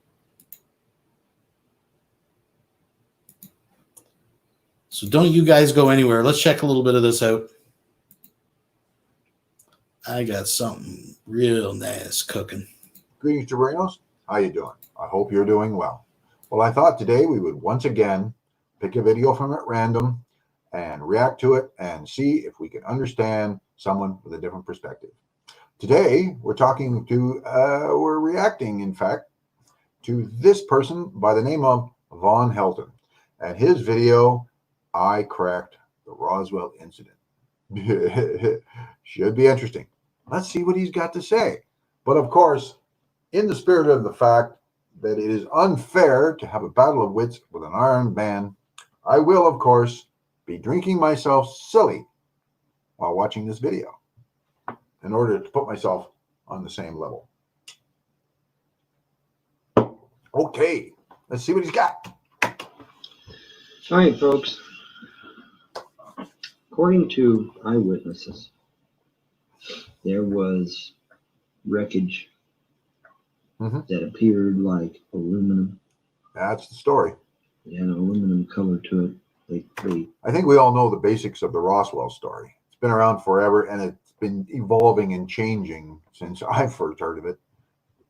So don't you guys go anywhere. Let's check a little bit of this out. I got something real nice cooking. Greetings, Terrenos. How you doing? I hope you're doing well. Well, I thought today we would once again pick a video from at random and react to it and see if we can understand someone with a different perspective. Today, we're reacting, in fact, to this person by the name of Von Helton. And his video, I Cracked the Roswell Incident. Should be interesting. Let's see what he's got to say. But of course, in the spirit of the fact that it is unfair to have a battle of wits with an armed man, I will, of course, be drinking myself silly while watching this video in order to put myself on the same level. Okay, let's see what he's got. All right, folks. According to eyewitnesses, there was wreckage that appeared like aluminum. That's the story. It had an aluminum color to it. I think we all know the basics of the Roswell story. It's been around forever, and it's been evolving and changing since I first heard of it.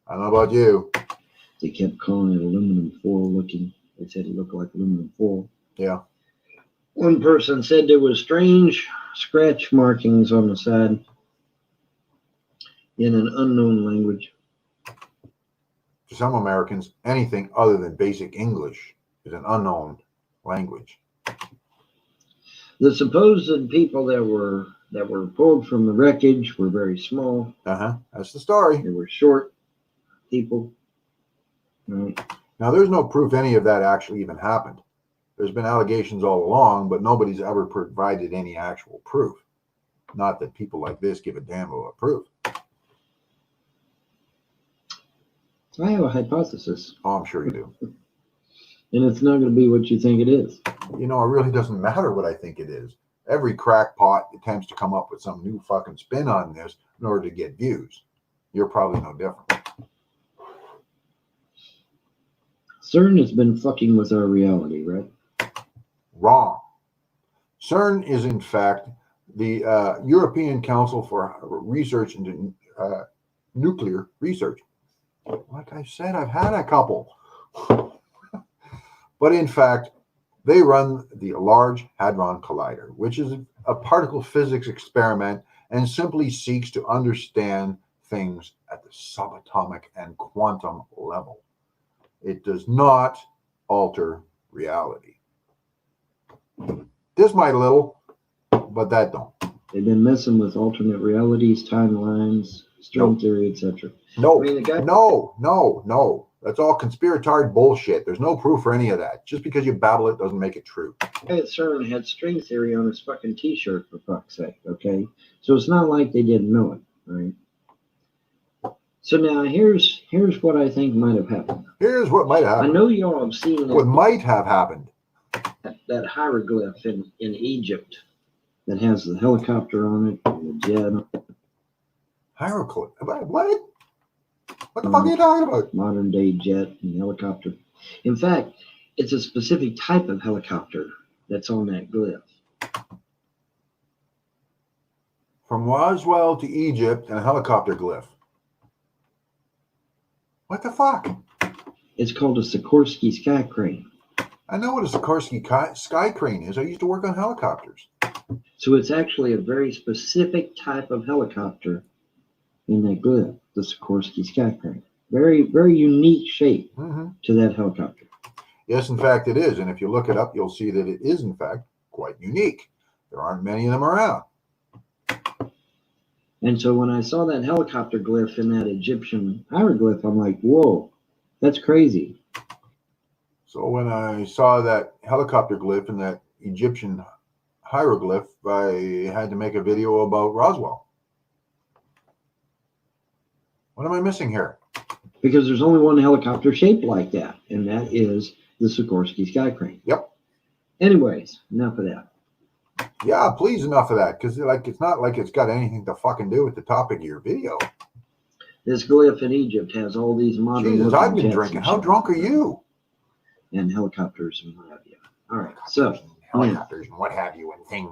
I don't know about you. They kept calling it aluminum foil looking. They said it looked like aluminum foil. Yeah. One person said there was strange scratch markings on the side in an unknown language. To some Americans, anything other than basic English is an unknown language. The supposed people that were pulled from the wreckage were very small. That's the story. They were short people. Right. Now, there's no proof any of that actually even happened. There's been allegations all along, but nobody's ever provided any actual proof. Not that people like this give a damn about proof. I have a hypothesis. Oh, I'm sure you do. And it's not going to be what you think it is. You know, it really doesn't matter what I think it is. Every crackpot attempts to come up with some new fucking spin on this in order to get views. You're probably no different. CERN has been fucking with our reality, right? Wrong. CERN is, in fact, the European Council for Research into Nuclear Research. Like I said, I've had a couple. But in fact, they run the Large Hadron Collider, which is a particle physics experiment and simply seeks to understand things at the subatomic and quantum level. It does not alter reality. This might a little, but that don't. They've been messing with alternate realities, timelines, string theory, etc. No, I mean, no. That's all conspiratory bullshit. There's no proof for any of that. Just because you babble it doesn't make it true. Guy at CERN had string theory on his fucking t-shirt, for fuck's sake, okay? So it's not like they didn't know it, right? So now here's what I think might have happened. Here's what might have happened. I know y'all have seen what might have happened. That hieroglyph in Egypt that has the helicopter on it and the jet. Hieroglyph? What? What the fuck are you talking about? Modern day jet and helicopter. In fact, it's a specific type of helicopter that's on that glyph. From Roswell to Egypt and a helicopter glyph. What the fuck? It's called a Sikorsky sky crane. I know what a Sikorsky sky crane is. I used to work on helicopters. So it's actually a very specific type of helicopter in that glyph, the Sikorsky sky crane. Very, very unique shape to that helicopter. Yes, in fact, it is. And if you look it up, you'll see that it is, in fact, quite unique. There aren't many of them around. And so when I saw that helicopter glyph in that Egyptian hieroglyph, I'm like, whoa, that's crazy. So when I saw that helicopter glyph in that Egyptian hieroglyph, I had to make a video about Roswell. What am I missing here? Because there's only one helicopter shaped like that, and that is the Sikorsky Sky Crane. Yep. Anyways, enough of that. Yeah, please, enough of that, because like it's not like it's got anything to fucking do with the topic of your video. This glyph in Egypt has all these modern. Jesus, I've been drinking. How drunk are you? And helicopters and what have you. All right, so helicopters and what have you and things.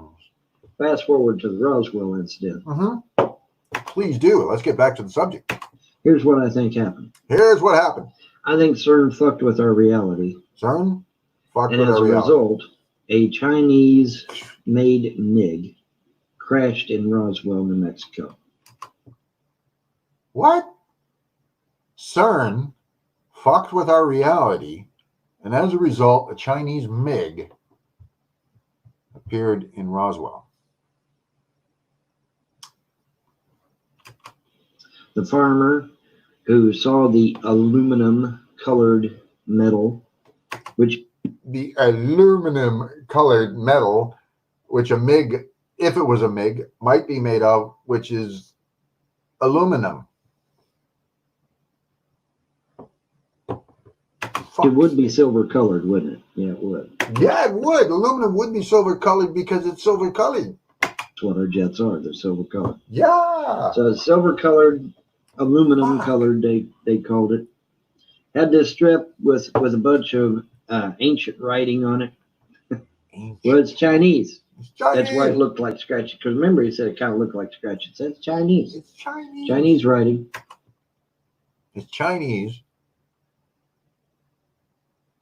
Fast forward to the Roswell incident. Mm-hmm. Please do. Let's get back to the subject. Here's what I think happened. Here's what happened. I think CERN fucked with our reality. CERN fucked and with as our a reality. result, a Chinese-made MiG crashed in Roswell, New Mexico. What? CERN fucked with our reality, and as a result, a Chinese MiG appeared in Roswell. The farmer who saw the aluminum-colored metal, which the aluminum-colored metal, which a MiG, if it was a MiG, might be made of, which is aluminum. It would be silver-colored, wouldn't it? Yeah, it would. Yeah, it would. Aluminum would be silver-colored because it's silver-colored. That's what our jets are. They're silver-colored. Yeah. So silver-colored, aluminum-colored, they called it. Had this strip with a bunch of ancient writing on it. Well, it's Chinese. That's why it looked like scratch. Because remember, he said it kind of looked like scratch. It says Chinese. It's Chinese. Chinese writing. It's Chinese.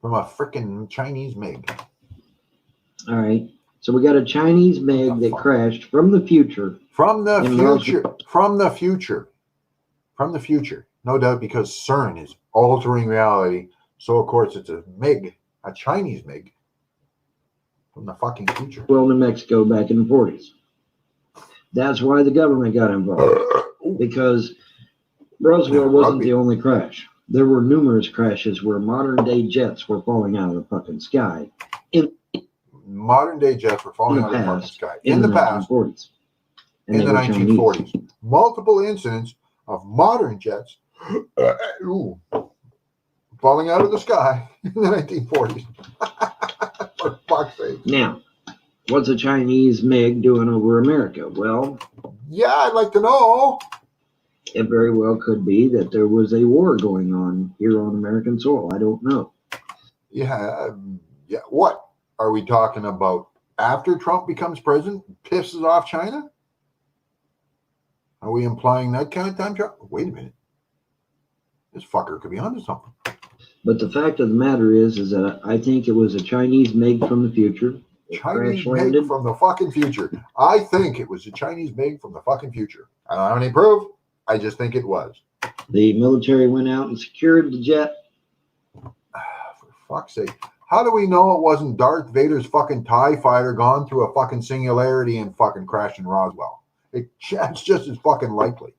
From a freaking Chinese MiG. All right. So we got a Chinese MiG that crashed from the future. From the future. From the future. From the future. No doubt, because CERN is altering reality. So, of course, it's a MiG, a Chinese MiG, from the fucking future. Well, New Mexico back in the 40s. That's why the government got involved. Because Roswell wasn't the only crash. There were numerous crashes where modern-day jets were falling out of the fucking sky. Modern-day jets were falling out of the fucking sky. In the past. 1940s. In the 1940s. Multiple incidents of modern jets falling out of the sky in the 1940s. For fuck's sake. Now, what's a Chinese MiG doing over America? Well, yeah, I'd like to know. It very well could be that there was a war going on here on American soil. I don't know. Yeah. Yeah. What are we talking about? After Trump becomes president, pisses off China? Are we implying that kind of time travel? Wait a minute. This fucker could be onto something. But the fact of the matter is that I think it was a Chinese MiG from the future. Chinese MiG from the fucking future. I think it was a Chinese MiG from the fucking future. I don't have any proof. I just think it was. The military went out and secured the jet. For fuck's sake. How do we know it wasn't Darth Vader's fucking TIE fighter gone through a fucking singularity and fucking crashed in Roswell? It's just as fucking likely.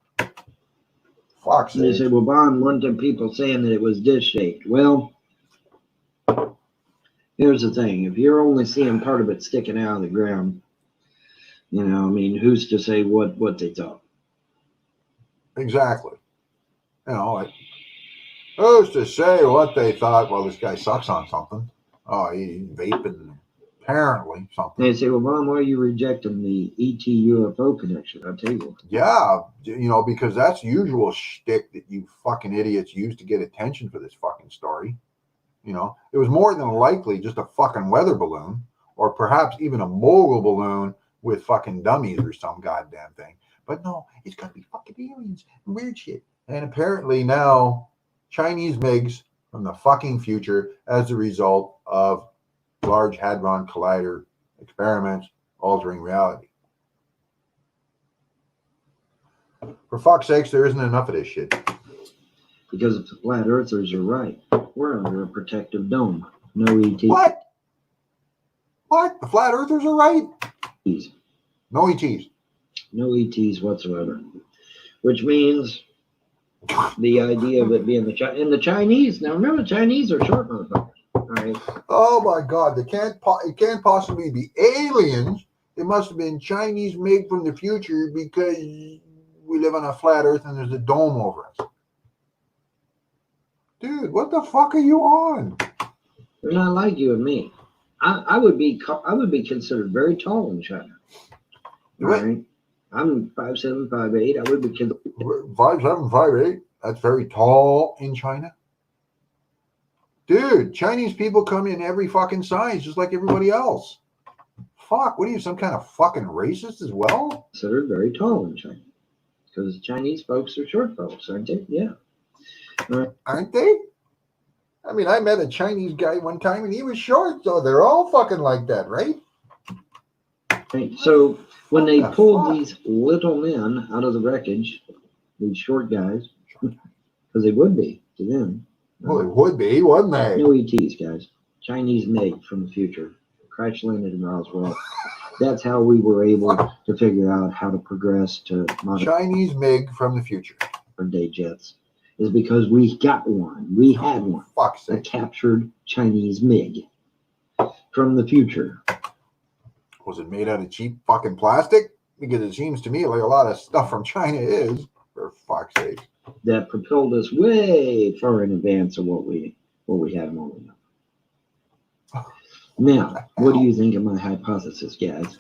Fuck's sake. They said, well, Bond, one of people saying that it was dish-shaped. Well, here's the thing. If you're only seeing part of it sticking out of the ground, you know, I mean, who's to say what they thought? Exactly. You know, like, who's to say what they thought? Well, this guy sucks on something. Oh, he's vaping, apparently, something. They say, well, Mom, why are you rejecting the ET UFO connection? I'll tell you what. Yeah, you know, because that's usual shtick that you fucking idiots use to get attention for this fucking story. You know, it was more than likely just a fucking weather balloon, or perhaps even a mogul balloon with fucking dummies or some goddamn thing. But no, it's got to be fucking aliens and weird shit. And apparently now, Chinese MiGs from the fucking future as a result of Large Hadron Collider experiments altering reality. For fuck's sakes, there isn't enough of this shit. Because if the flat earthers are right, we're under a protective dome. No ET. What? What? The flat earthers are right? No ETs. No ETs whatsoever. Which means the idea of it being the Chinese. Now remember, the Chinese are short motherfuckers. All right. Oh my God! It can't possibly be aliens. It must have been Chinese MiG from the future because we live on a flat Earth and there's a dome over us. Dude, what the fuck are you on? They're not like you and me. I would be considered very tall in China. Right? I'm 5'7", 5'8". I would be considered 5'7", 5'8". That's very tall in China. Dude, Chinese people come in every fucking size, just like everybody else. Fuck, what are you, some kind of fucking racist as well? considered very tall in China. Because Chinese folks are short folks, aren't they? Yeah. Aren't they? I mean, I met a Chinese guy one time and he was short, so they're all fucking like that, right? Right. So when they pulled these little men out of the wreckage, these short guys, because they would be to them. Well, they would be, wouldn't they? No ETs, guys. Chinese made from the future. Crash landed in Roswell. That's how we were able to figure out how to progress to modern Chinese MiG from the future. day jets. Is because we got one. We had one. A captured Chinese MiG from the future. Was it made out of cheap fucking plastic? Because it seems to me like a lot of stuff from China is, for fuck's sake. That propelled us way far in advance of what we had rolling up. Now, what do you think of my hypothesis, guys?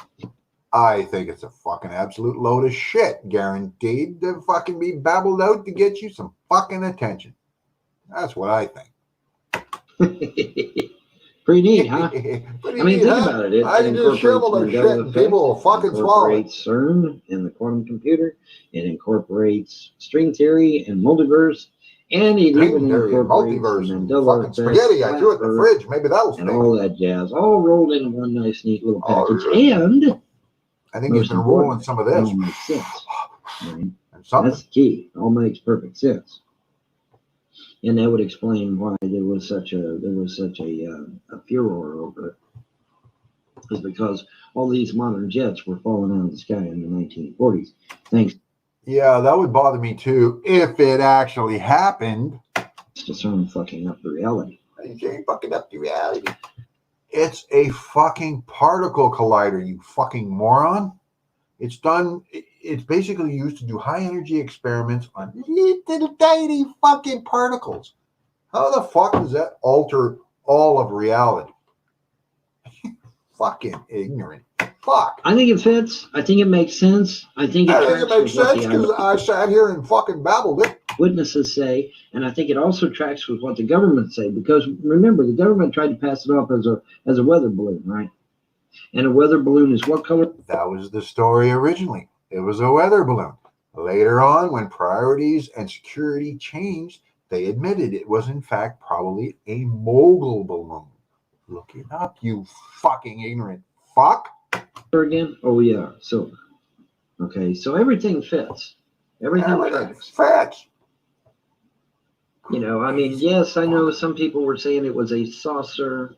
I think it's a fucking absolute load of shit, guaranteed to fucking be babbled out to get you some fucking attention. That's what I think. Pretty neat, huh? I mean, think about it. I It just shrivel their shit and people will fucking swallow it. incorporates CERN and the quantum computer. It incorporates string theory and multiverse. And it even incorporates the Mandela Fucking spaghetti, I threw it in the fridge. Maybe that'll and stay. all that jazz, all rolled in one nice, neat little package. And I think he's been rolling some of this. it all makes sense. Right? Something. That's the key. It all makes perfect sense. And that would explain why there was such a furor over it. Is because all these modern jets were falling out of the sky in the 1940s. Thanks Yeah, that would bother me too if it actually happened. to CERN fucking up the reality. You ain't fucking up the reality. It's a fucking particle collider, you fucking moron. It's done. It's basically used to do high energy experiments on little tiny fucking particles. How the fuck does that alter all of reality? Fucking ignorant. Fuck. I think it fits. I think it makes sense. I think it makes sense because I sat here and fucking babbled it. Witnesses say, and I think it also tracks with what the government say, because remember, the government tried to pass it off as a weather balloon, right? And a weather balloon is what color? That was the story originally. It was a weather balloon. Later on, when priorities and security changed, they admitted it was in fact probably a mogul balloon. Look it up, you fucking ignorant fuck. Again? Oh yeah, silver. Okay, so everything fits. Everything fits. You know, I mean, yes, I know some people were saying it was a saucer.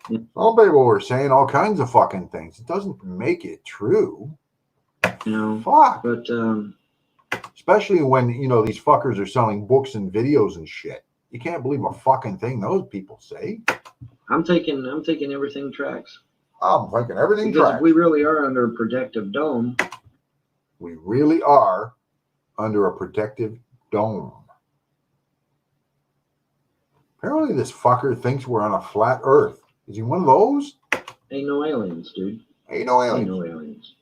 Some people were saying all kinds of fucking things. It doesn't make it true. You know, fuck. But especially when these fuckers are selling books and videos and shit. You can't believe a fucking thing those people say. I'm thinking everything tracks. I'm thinking everything because tracks. We really are under a protective dome. We really are under a protective dome. Apparently this fucker thinks we're on a flat earth. Is he one of those? Ain't no aliens, dude. Ain't no aliens. Ain't no aliens.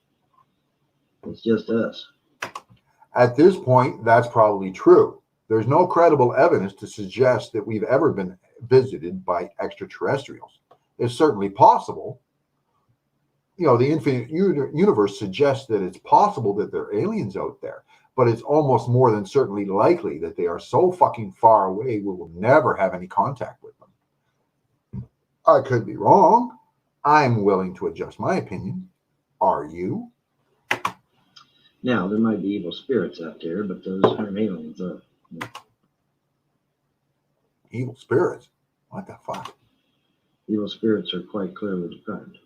It's just us. At this point, that's probably true. There's no credible evidence to suggest that we've ever been visited by extraterrestrials. It's certainly possible. The infinite universe suggests that it's possible that there are aliens out there, but it's almost more than certainly likely that they are so fucking far away we will never have any contact with them. I could be wrong. I'm willing to adjust my opinion. Are you? Now, there might be evil spirits out there, but those aren't aliens. Evil spirits? What the fuck? Evil spirits are quite clearly defined.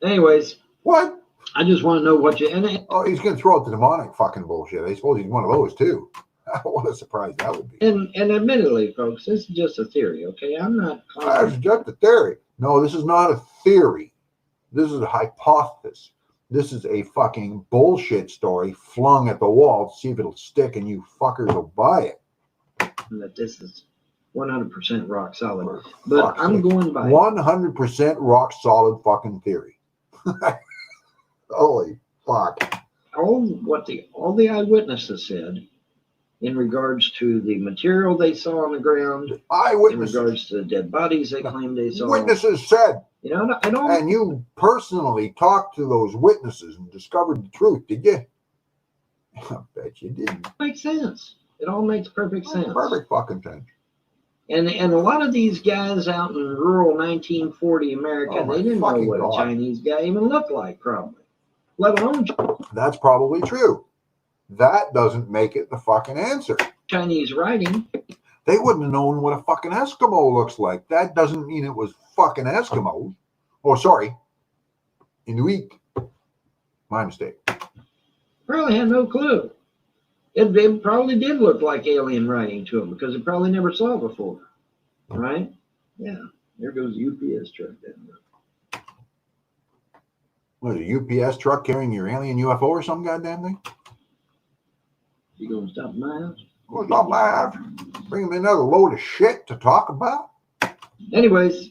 Anyways. What? I just want to know what you... Oh, he's going to throw out the demonic fucking bullshit. I suppose he's one of those, too. What a surprise that would be. And admittedly, folks, this is just a theory, okay? I'm not... That's just a theory. No, this is not a theory. This is a hypothesis. This is a fucking bullshit story flung at the wall to see if it'll stick and you fuckers will buy it. That this is 100% rock solid. But I'm going by 100% rock solid fucking theory. Holy fuck. all the eyewitnesses said in regards to the material they saw on the ground, eyewitnesses, in regards to the dead bodies they claimed they saw. Witnesses said. You know, I don't. And you personally talked to those witnesses and discovered the truth, did you? I bet you didn't. Makes sense. It all makes perfect sense. Perfect fucking sense. And a lot of these guys out in rural 1940 America, they didn't know what a Chinese guy even looked like, probably. Let alone. That's probably true. That doesn't make it the fucking answer. Chinese writing. They wouldn't have known what a fucking Eskimo looks like. That doesn't mean it was fucking Eskimos. Oh, sorry. Inuit. My mistake. Probably had no clue. It probably did look like alien writing to them because it probably never saw it before. Right? Yeah. There goes the UPS truck down there. What, a UPS truck carrying your alien UFO or some goddamn thing? You gonna stop at my house? Well, stop my house. Bring me another load of shit to talk about. Anyways,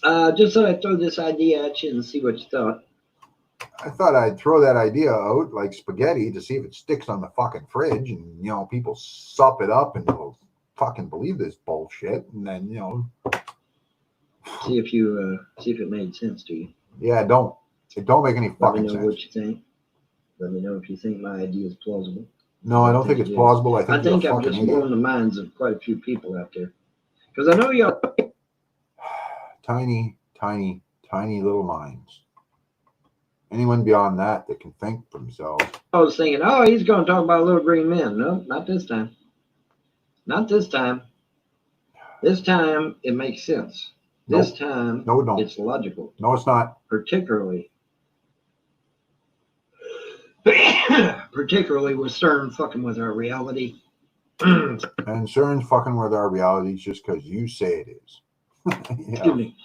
just thought I'd throw this idea at you and see what you thought. I thought I'd throw that idea out like spaghetti to see if it sticks on the fucking fridge, and you know, people sup it up and they'll fucking believe this bullshit, and then you know, see if it made sense to you. Yeah, it don't make any fucking sense. Let me know what you think. Let me know if you think my idea is plausible. No, I don't think it's plausible. I think I've just blown the minds of quite a few people out there, because I know you're tiny little minds. Anyone beyond that can think for themselves. I was thinking, oh, he's going to talk about little green men. No, not this time. Not this time. This time it makes sense. This time no, it don't. It's logical. No, it's not. Particularly with CERN fucking with our reality. And CERN's fucking with our reality just because you say it is. Excuse me.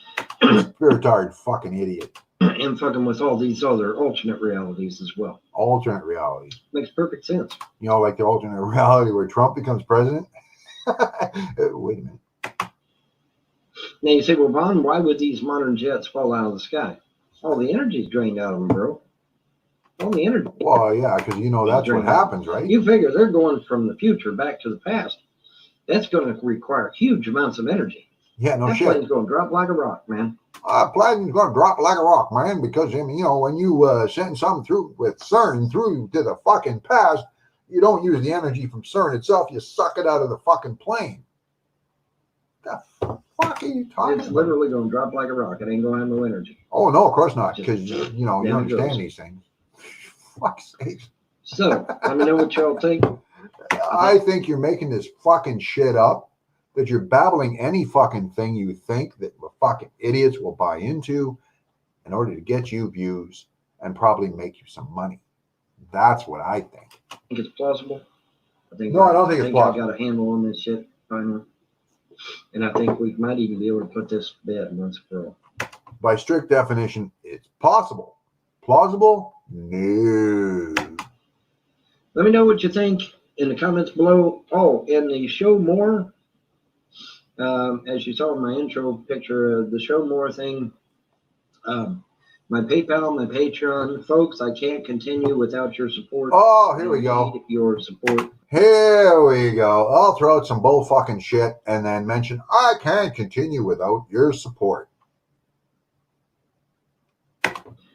Retarded fucking idiot. And fucking with all these other alternate realities as well. Alternate reality. Makes perfect sense. You know, like the alternate reality where Trump becomes president? Wait a minute. Now you say, well, Vaughn, why would these modern jets fall out of the sky? All the energy's drained out of them, bro. All the energy. Well, yeah, because you know that's what happens, right? You figure they're going from the future back to the past. That's going to require huge amounts of energy. Yeah, no that shit. That plane's going to drop like a rock, man. Platinum's going to drop like a rock, man, because, I mean, you know, when you send something through with CERN through to the fucking past, you don't use the energy from CERN itself. You suck it out of the fucking plane. The fuck are you talking about? It's literally going to drop like a rock. It ain't going to have no energy. Oh, no, of course not, because, you know, you understand these things. Fuck's sake. So, let me know what y'all think. I think you're making this fucking shit up. That you're babbling any fucking thing you think that the fucking idiots will buy into in order to get you views and probably make you some money. That's what I think. I think it's plausible. I don't think it's plausible. I got a handle on this shit finally. And I think we might even be able to put this to bed once for all. By strict definition, it's possible. Plausible? No. Let me know what you think in the comments below. Oh, and the show more. As you saw in my intro picture, the show more thing, my PayPal, my Patreon, folks, I can't continue without your support. Oh, here we go. Your support. Here we go. I'll throw out some bull fucking shit and then mention I can't continue without your support.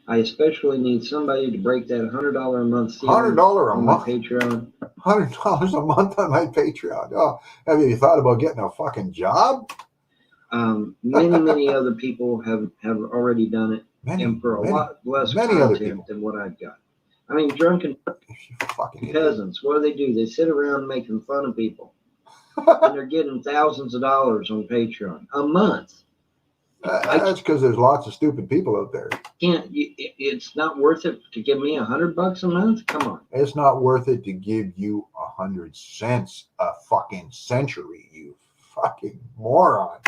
I especially need somebody to break that $100 a month ceiling. $100 a month? Patreon. $100 a month on my Patreon. Oh, have you thought about getting a fucking job? Many other people have already done it, and for a lot less content than what I've got. I mean, drunken peasants. What do? They sit around making fun of people, and they're getting thousands of dollars on Patreon a month. That's because there's lots of stupid people out there. It's not worth it to give me $100 a month. Come on. It's not worth it to give you 100 cents a fucking century. You fucking moron.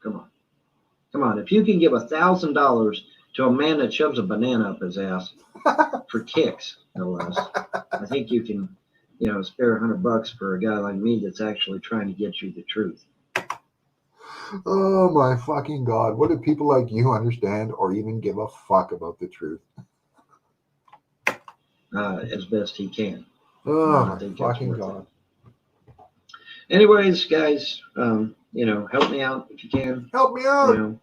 Come on. If you can give $1,000 to a man that shoves a banana up his ass for kicks, no less, I think you can spare $100 for a guy like me that's actually trying to get you the truth. Oh my fucking God. What do people like you understand or even give a fuck about the truth? As best he can. Oh I my think that's fucking worth God. it. Anyways, guys, help me out if you can. Help me out. I'm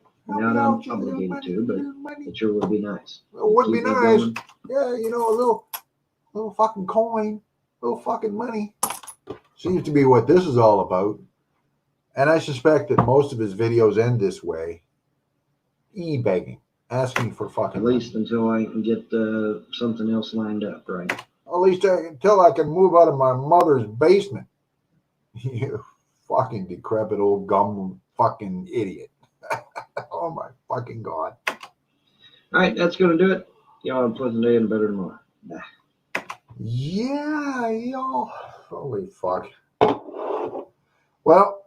not obligated to, but it sure would be nice. It would be Keep me nice. going. Yeah, a little fucking coin, a little fucking money. Seems to be what this is all about. And I suspect that most of his videos end this way. E-begging, asking for fucking At least until I can get something else lined up, right? At least until I can move out of my mother's basement. You fucking decrepit old gum fucking idiot. Oh my fucking God. All right, that's going to do it. Y'all have a pleasant day and better tomorrow. Bye. Yeah, y'all. Holy fuck. Well,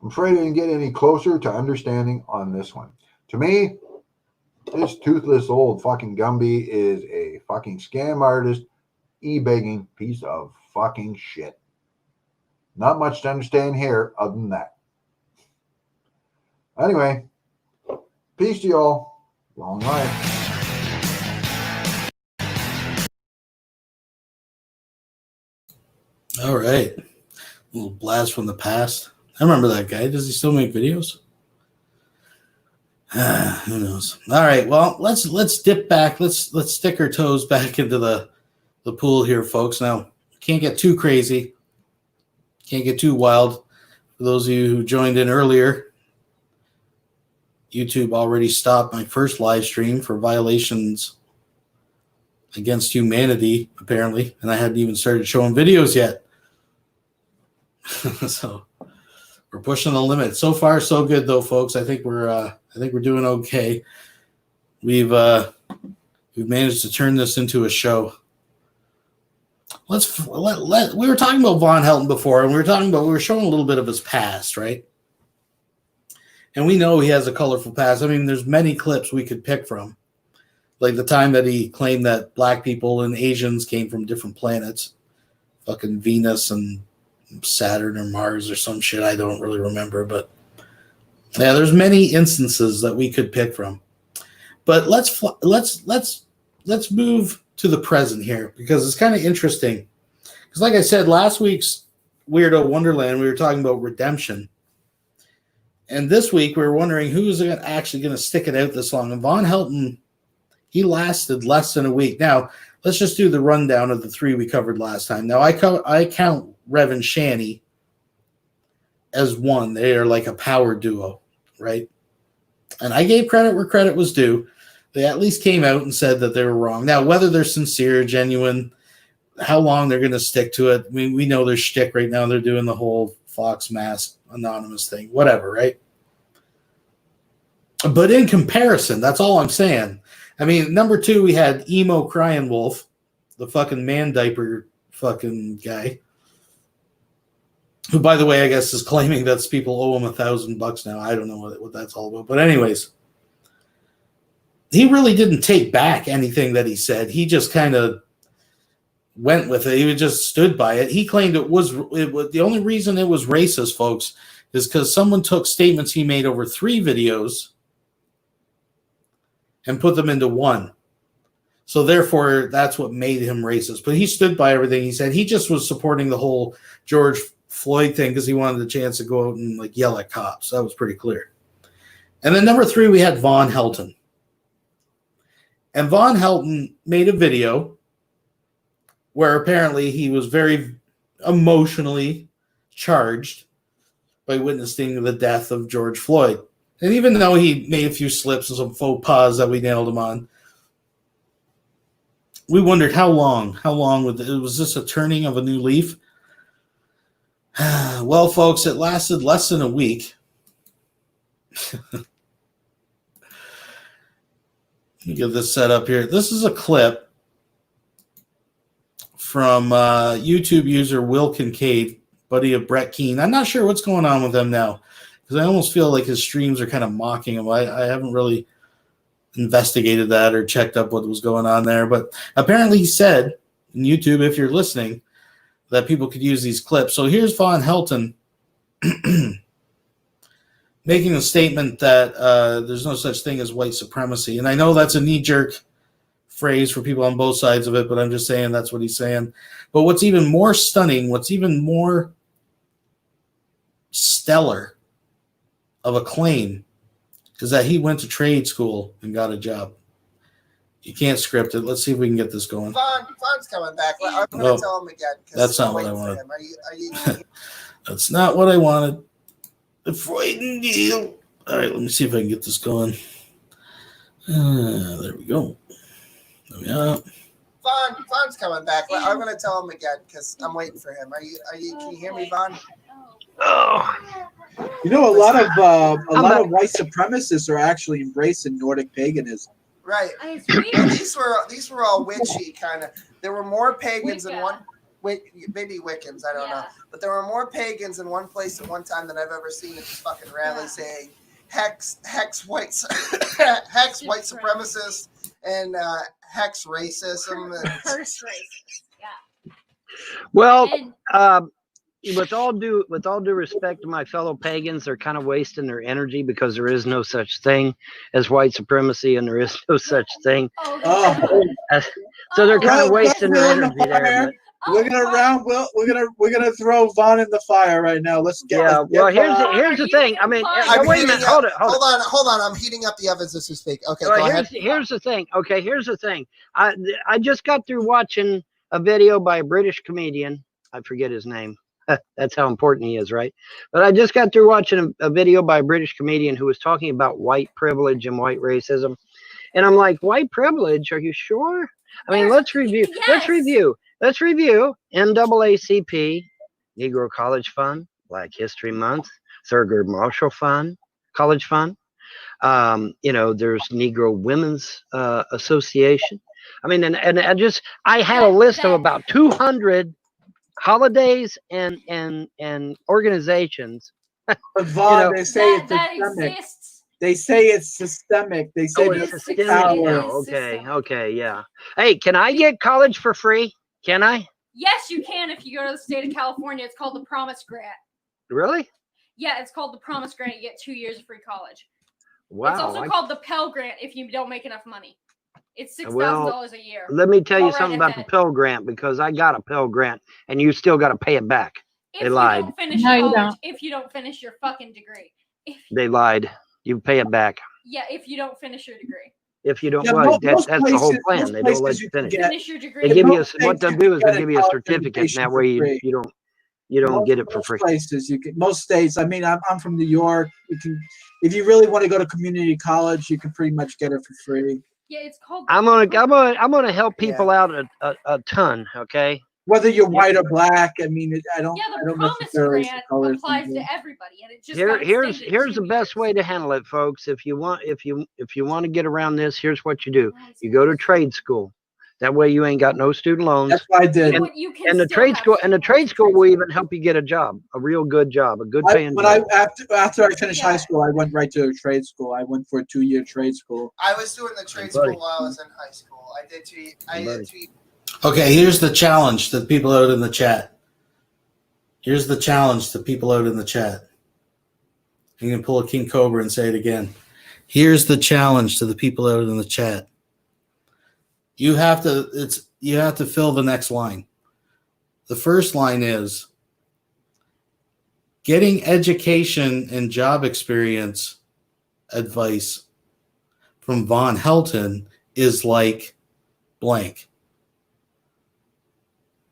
I'm afraid I didn't get any closer to understanding on this one. To me, this toothless old fucking Gumby is a fucking scam artist, e-begging piece of fucking shit. Not much to understand here other than that. Anyway, peace to y'all. Long life. All right. A little blast from the past. I remember that guy. Does he still make videos? Who knows? All right. Well, let's dip back. Let's stick our toes back into the pool here, folks. Now, can't get too crazy. Can't get too wild. For those of you who joined in earlier, YouTube already stopped my first live stream for violations against humanity, apparently, and I hadn't even started showing videos yet. So we're pushing the limit. So far, so good, though, folks. I think we're doing okay. We've managed to turn this into a show. We were talking about Von Helton before, and we were showing a little bit of his past, right? And we know he has a colorful past. I mean, there's many clips we could pick from, like the time that he claimed that black people and Asians came from different planets, fucking Venus and Saturn or Mars or some shit. I don't really remember, but yeah, there's many instances that we could pick from. But let's move to the present here, because it's kind of interesting. Because like I said, last week's Weirdo Wonderland, we were talking about redemption. And this week we were wondering who's actually going to stick it out this long. And Von Helton, he lasted less than a week. Now, let's just do the rundown of the three we covered last time. Now, I count Rev and Shani as one. They are like a power duo, right? And I gave credit where credit was due. They at least came out and said that they were wrong. Now, whether they're sincere, genuine, how long they're going to stick to it, I mean, we know their shtick right now. They're doing the whole Fox Mask anonymous thing, whatever, right? But in comparison, that's all I'm saying. I mean, number two, we had Emo Crying Wolf, the fucking man diaper fucking guy, who, by the way, I guess is claiming that people owe him $1,000 now. I don't know what that's all about. But anyways, he really didn't take back anything that he said. He just kind of went with it. He just stood by it. He claimed it was the only reason it was racist, folks, is because someone took statements he made over 3 videos and put them into one. So therefore, that's what made him racist. But he stood by everything he said. He just was supporting the whole George Floyd thing because he wanted the chance to go out and like yell at cops. That was pretty clear. And then number 3, we had Von Helton. And Von Helton made a video where apparently he was very emotionally charged by witnessing the death of George Floyd. And even though he made a few slips and some faux pas that we nailed him on, we wondered how long was this a turning of a new leaf? Well, folks, it lasted less than a week. Let me get this set up here. This is a clip from YouTube user Will Kincaid, buddy of Brett Keane. I'm not sure what's going on with him now, because I almost feel like his streams are kind of mocking him. I haven't really investigated that or checked up what was going on there. But apparently he said in YouTube, if you're listening, that people could use these clips. So here's Von Helton making a statement that there's no such thing as white supremacy. And I know that's a knee-jerk phrase for people on both sides of it, but I'm just saying that's what he's saying. But what's even more stunning, what's even more stellar of a claim is that he went to trade school and got a job. You can't script it. Let's see if we can get this going. Von's coming back. I'm going to tell him again. That's not what I wanted. That's not what I wanted. The Freudian deal. All right, let me see if I can get this going. There we go. There we are. Von's coming back. I'm going to tell him again because I'm waiting for him. Can you hear me, Von? Oh. You know, a lot of white supremacists are actually embracing Nordic paganism. Right. These were all witchy kind of. There were more pagans in one. Maybe Wiccans, I don't know. But there were more pagans in one place at one time than I've ever seen at this fucking rally saying hex white supremacists and hex racism and curse racist. Yeah. Well, with all due respect to my fellow pagans, they're kind of wasting their energy because there is no such thing as white supremacy, and there is no such thing. So they're kind of wasting their energy there. We're gonna throw Von in the fire right now. Let's get. Yeah. Well, here's the thing. I mean, wait a minute. Hold on. I'm heating up the ovens as we speak. Okay, well, go ahead. Here's the thing. Okay, here's the thing. I just got through watching a video by a British comedian. I forget his name. That's how important he is, right? But I just got through watching a video by a British comedian who was talking about white privilege and white racism. And I'm like, white privilege? Are you sure? I mean, let's review. Yes. Let's review NAACP, Negro College Fund, Black History Month, Thurgood Marshall Fund, College Fund. There's Negro Women's Association. I mean, and I had a list of about 200 holidays and organizations. But Vaughn, they say it's systemic. They say it's systemic. They say it's systemic now. Okay, yeah. Hey, can I get college for free? Can I? Yes, you can if you go to the state of California. It's called the Promise Grant. Really? Yeah, it's called the Promise Grant. You get 2 years of free college. Wow. It's also called the Pell Grant if you don't make enough money. It's $6,000 a year. Let me tell you something about the Pell Grant, because I got a Pell Grant and you still got to pay it back. They lied. If you don't finish your fucking degree. They lied. You pay it back. Yeah, if you don't finish your degree. If you don't, that's the whole plan. They don't let you finish your degree. They give you what they'll do is they'll give you a certificate, and that way you don't get it for free. Places most states. I mean, I'm from New York. You can, if you really want to go to community college, you can pretty much get it for free. Yeah, it's called. I'm gonna help people out a ton. Okay. Whether you're white or black, I mean, I don't. Yeah, I don't Promise necessarily Grant applies to everybody, and it just here's the best way to handle it, folks. If you want to get around this, here's what you do: you go to trade school. That way, you ain't got no student loans. That's what I did. And the trade school will even help you get a job, a real good job, a good paying job. After I finished high school, I went right to a trade school. I went for a 2-year trade school. I was doing the trade school while I was in high school. I did 2 years. Okay, here's the challenge to the people out in the chat. Here's the challenge to people out in the chat. You can pull a King Cobra and say it again. Here's the challenge to the people out in the chat. You have to fill the next line. The first line is getting education and job experience advice from Von Helton is like blank.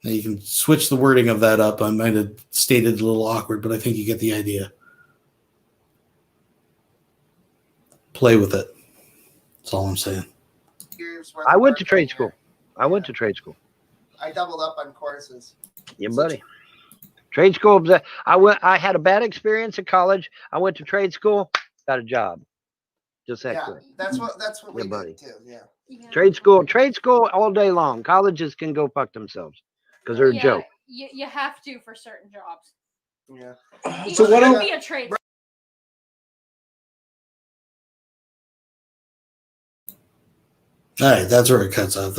Now you can switch the wording of that up. I might have stated it a little awkward, but I think you get the idea. Play with it. That's all I'm saying. I went to trade school. I doubled up on courses. Yeah, buddy. Trade school. I had a bad experience at college. I went to trade school, got a job. Just that quick. That's what we did too. Yeah. Trade school all day long. Colleges can go fuck themselves because they're a joke. You have to for certain jobs. Yeah. So what would be a trade? All right, that's where it cuts off.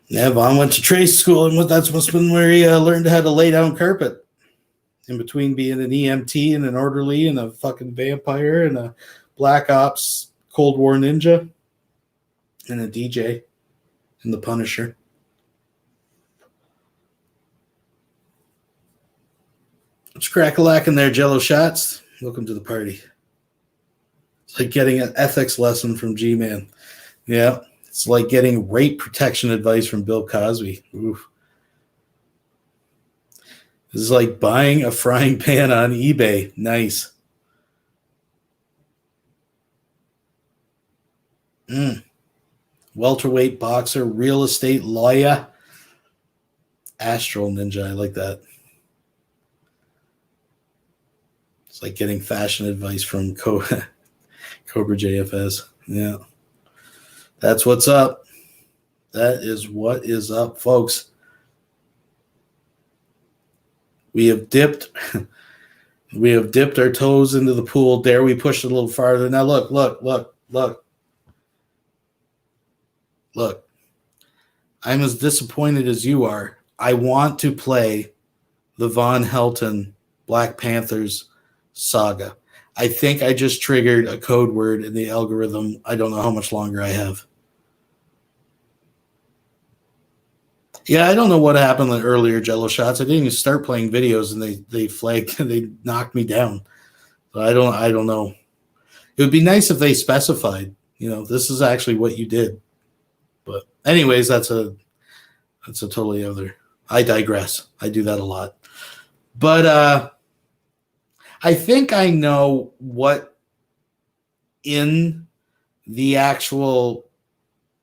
Yeah, Vaughn went to trade school, and that's must have been where he learned how to lay down carpet. In between being an EMT and an orderly and a fucking vampire and a Black Ops Cold War ninja and a DJ and the Punisher. It's crack-a-lack in there, Jello Shots. Welcome to the party. It's like getting an ethics lesson from G-Man. Yeah, it's like getting rape protection advice from Bill Cosby. Oof. This is like buying a frying pan on eBay. Nice. Welterweight boxer, real estate lawyer, astral ninja. I like that. It's like getting fashion advice from Cobra JFS. Yeah. That's what's up. That is what is up, folks. We have dipped our toes into the pool. Dare we push it a little farther? Now look. I'm as disappointed as you are. I want to play the Von Helton Black Panthers saga. I think I just triggered a code word in the algorithm. I don't know how much longer I have. Yeah, I don't know what happened in the earlier Jello Shots. I didn't even start playing videos, and they flagged, they knocked me down. So I don't know. It would be nice if they specified, this is actually what you did. But anyways, that's a totally other. I digress. I do that a lot. But I think I know what in the actual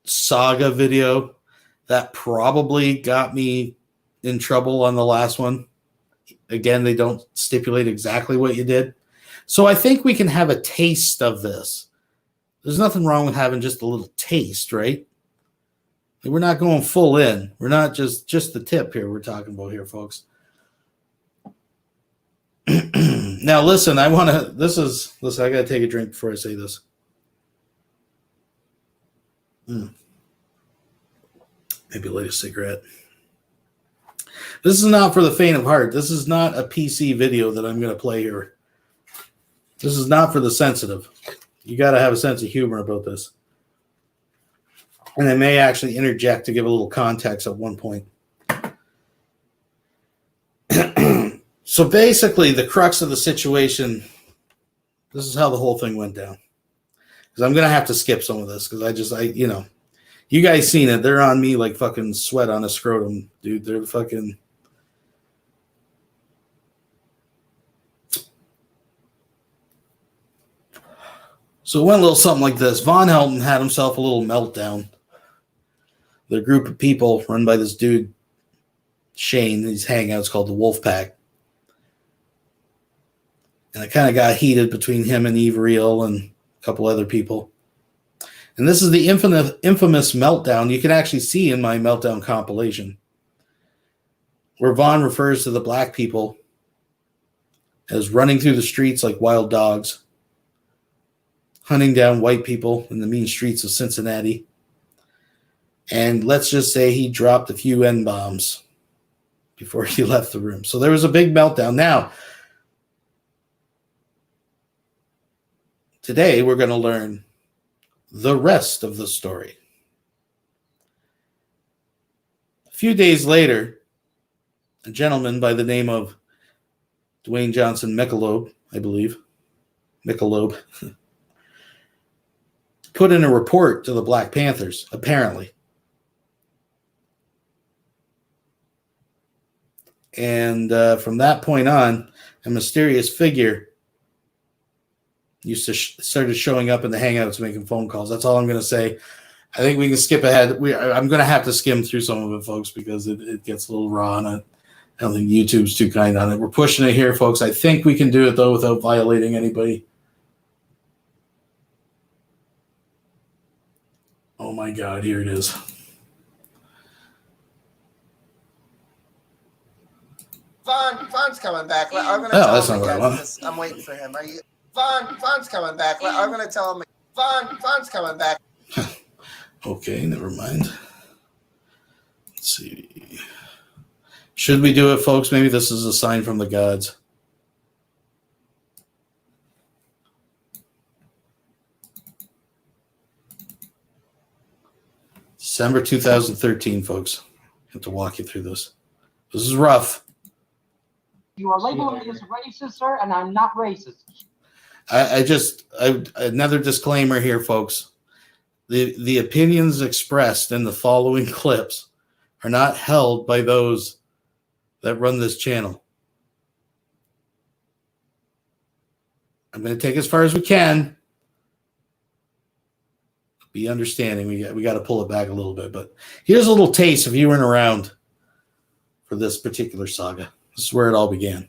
saga video that probably got me in trouble on the last one. Again, they don't stipulate exactly what you did. So I think we can have a taste of this. There's nothing wrong with having just a little taste, right? We're not going full in. We're not just the tip here we're talking about here, folks. Now, listen, I got to take a drink before I say this. Maybe light a cigarette. This is not for the faint of heart. This is not a PC video that I'm going to play here. This is not for the sensitive. You got to have a sense of humor about this. And I may actually interject to give a little context at one point. So basically, the crux of the situation, this is how the whole thing went down. Because I'm going to have to skip some of this because you guys seen it. They're on me like fucking sweat on a scrotum, dude. They're fucking. So it went a little something like this. Von Helton had himself a little meltdown. The group of people run by this dude, Shane, these hangouts called the Wolf Pack. And it kind of got heated between him and Eve Reel and a couple other people. And this is the infamous meltdown you can actually see in my meltdown compilation, where Vaughn refers to the black people as running through the streets like wild dogs, hunting down white people in the mean streets of Cincinnati. And let's just say he dropped a few N-bombs before he left the room. So there was a big meltdown. Now, today we're going to learn the rest of the story. A few days later, a gentleman by the name of Dwayne Johnson Michelob, I believe, Michelob, put in a report to the Black Panthers, apparently. And from that point on, a mysterious figure started showing up in the hangouts making phone calls. That's all I'm going to say. I think we can skip ahead. I'm going to have to skim through some of it, folks, because it gets a little raw on it. I don't think YouTube's too kind on it. We're pushing it here, folks. I think we can do it, though, without violating anybody. Oh, my God. Here it is. Vaughn's coming back. I'm going to Oh, that's tell him not what I again want. because I'm waiting for him. Are you? Vaughn's coming back. I'm going to tell him. Vaughn's coming back. Okay, never mind. Let's see. Should we do it, folks? Maybe this is a sign from the gods. December 2013, folks. I have to walk you through this. This is rough. You are labeling me as racist, sir, and I'm not racist. Another disclaimer here, folks. The opinions expressed in the following clips are not held by those that run this channel. I'm going to take as far as we can. Be understanding. We got to pull it back a little bit, but here's a little taste if you weren't around for this particular saga. This is where it all began.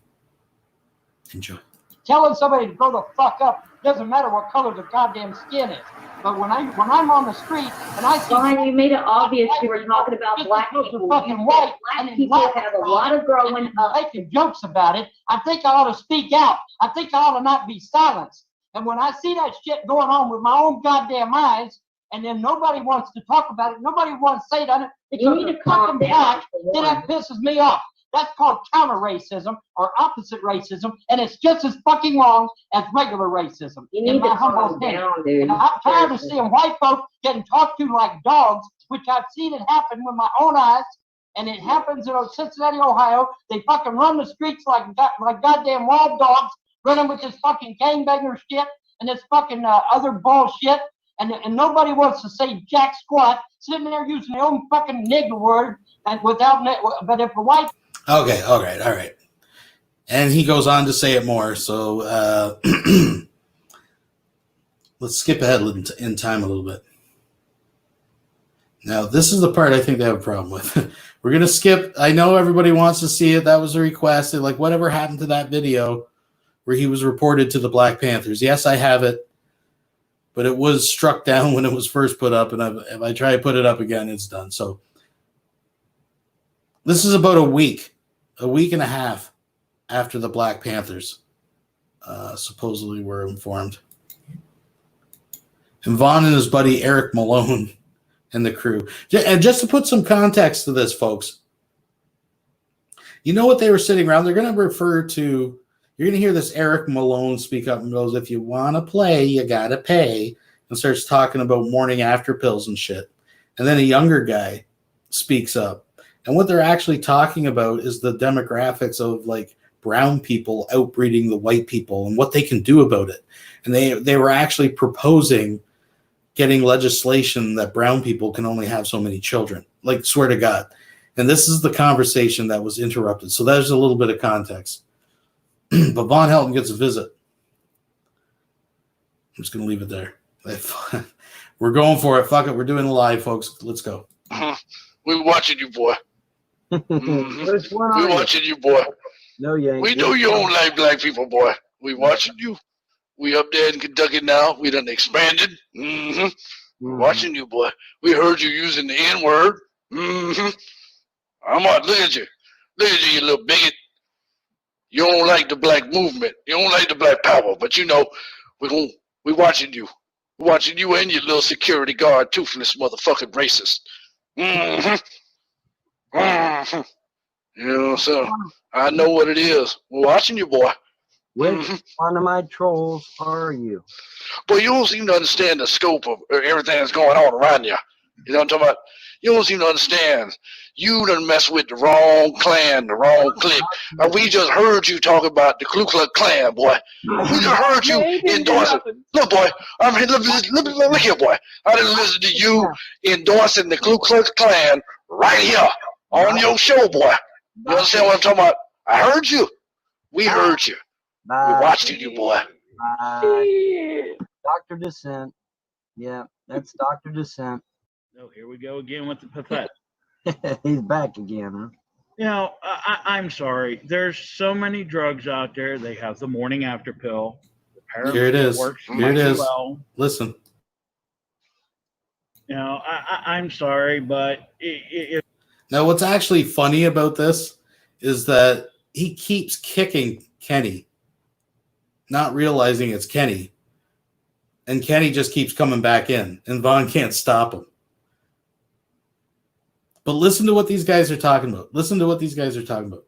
Enjoy. Telling somebody to grow the fuck up doesn't matter what color their goddamn skin is. But when I'm on the street and I see you made it obvious you were talking about black people. Fucking white, Black people have a lot of growing up. Making jokes about it. I think I ought to speak out. I think I ought to not be silenced. And when I see that shit going on with my own goddamn eyes, and then nobody wants to talk about it, nobody wants to say it, You need to calm down. then that pisses me off. That's called counter racism or opposite racism, and it's just as fucking wrong as regular racism. You need to calm opinion. down, dude. And I'm tired of seeing white folks getting talked to like dogs, which I've seen it happen with my own eyes, and it happens in Cincinnati, Ohio. They fucking run the streets like goddamn wild dogs, running with this fucking gangbanger shit and this fucking other bullshit, and nobody wants to say jack squat, sitting there using their own fucking nigger word, and but if a white Okay, all right. And he goes on to say it more. So let's skip ahead in time a little bit. Now, this is the part I think they have a problem with. We're going to skip. I know everybody wants to see it. That was a request. Like, whatever happened to that video where he was reported to the Black Panthers? Yes, I have it. But it was struck down when it was first put up. And if I try to put it up again, it's done. So this is about a week and a half after the Black Panthers supposedly were informed. And Vaughn and his buddy Eric Malone and the crew. And just to put some context to this, folks, you know what they were sitting around? They're going to refer to, you're going to hear this Eric Malone speak up and goes, if you want to play, you got to pay, and starts talking about morning after pills and shit. And then a younger guy speaks up. And what they're actually talking about is the demographics of like brown people outbreeding the white people and what they can do about it. And they were actually proposing getting legislation that brown people can only have so many children. Like, swear to God. And this is the conversation that was interrupted. So there's a little bit of context. But Von Helton gets a visit. I'm just going to leave it there. We're going for it. Fuck it. We're doing it live, folks. Let's go. We're watching you, boy. Which one We're are you? watching you, boy. No, you ain't. We know you don't like black people, boy. We watching you. We up there in Kentucky now. We done expanded. We're watching you, boy. We heard you using the N-word. I'm on. Look at you. Look at you, you little bigot. You don't like the black movement. You don't like the black power. But you know, we watching you. We're watching you and your little security guard, toothless motherfucking racist. You know, so I know what it is. We're watching you, boy. Which one of my trolls are you? Boy, you don't seem to understand the scope of everything that's going on around you. You know what I'm talking about? You don't seem to understand. You done mess with the wrong clan, the wrong clique. We just heard you talk about the Ku Klux Klan, boy. We just heard you endorsing. Look, boy, I'm here. Look here, boy. I didn't listen to you endorsing the Ku Klux Klan right here on your show, boy. You understand what I'm talking about? I heard you. We heard you. We're watching you, boy. Dr. Dissent. Yeah, that's Dr. Dissent. Oh, here we go again with the pathetic. He's back again, huh? You know, I'm sorry. There's so many drugs out there. They have the morning after pill. Apparently Here it is. works Here it mighty is. well. Listen. You know, I'm sorry, but Now, what's actually funny about this is that he keeps kicking Kenny, not realizing it's Kenny. And Kenny just keeps coming back in, and Vaughn can't stop him. But listen to what these guys are talking about. Listen to what these guys are talking about.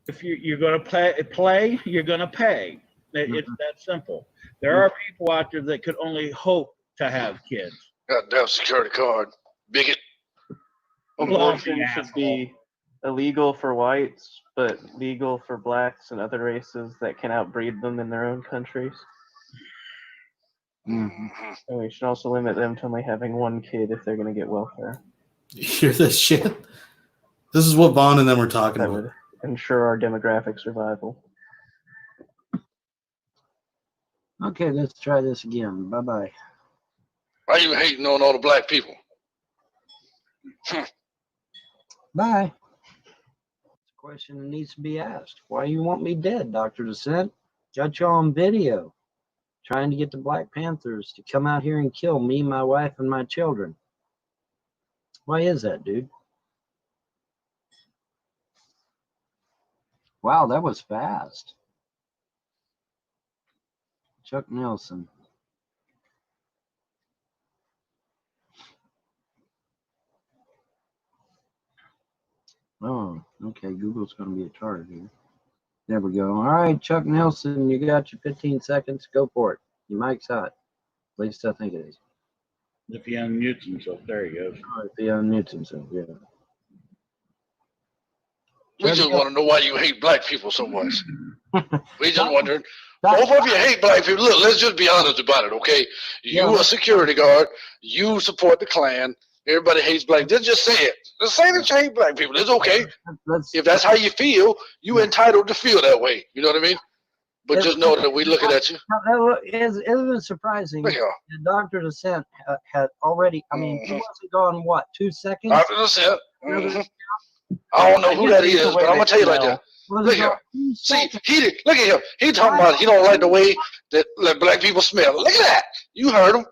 If you're going to play, you're going to pay. It's that simple. There are people out there that could only hope to have kids. Goddamn security card, bigot. Abortion should be illegal for whites, but legal for blacks and other races that can outbreed them in their own countries. Mm-hmm. And we should also limit them to only having one kid if they're going to get welfare. You hear this shit? This is what Vaughn and them were talking That about. would ensure our demographic survival. Okay, let's try this again. Bye-bye. Why you hating on all the black people? Bye. It's a question that needs to be asked. Why you want me dead, Dr. Descent? Got you on video trying to get the Black Panthers to come out here and kill me, my wife, and my children. Why is that, dude? Wow, that was fast. Chuck Nelson. Oh, okay. Google's going to be a target here. There we go. All right, Chuck Nelson, you got your 15 seconds. Go for it. Your mic's hot. At least I think it is. If he unmutes himself, there he goes. Oh, if he unmutes himself, yeah. We just want to know why you hate black people so much. We just wondering. Both of you hate black people. Look, let's just be honest about it, okay? You a security guard. You support the Klan. Everybody hates black. Just say it. Just say that you hate black people. It's okay. If that's how you feel, you entitled to feel that way. You know what I mean? But just know that we're looking at you. It was surprising. Yeah. Dr. Descent had already, I mean, he wasn't gone, what, 2 seconds? Dr. Descent. I don't know who that is, but I'm going to tell you like that. Look here. See, look at him. He talking about he don't like the way that black people smell. Look at that. You heard him.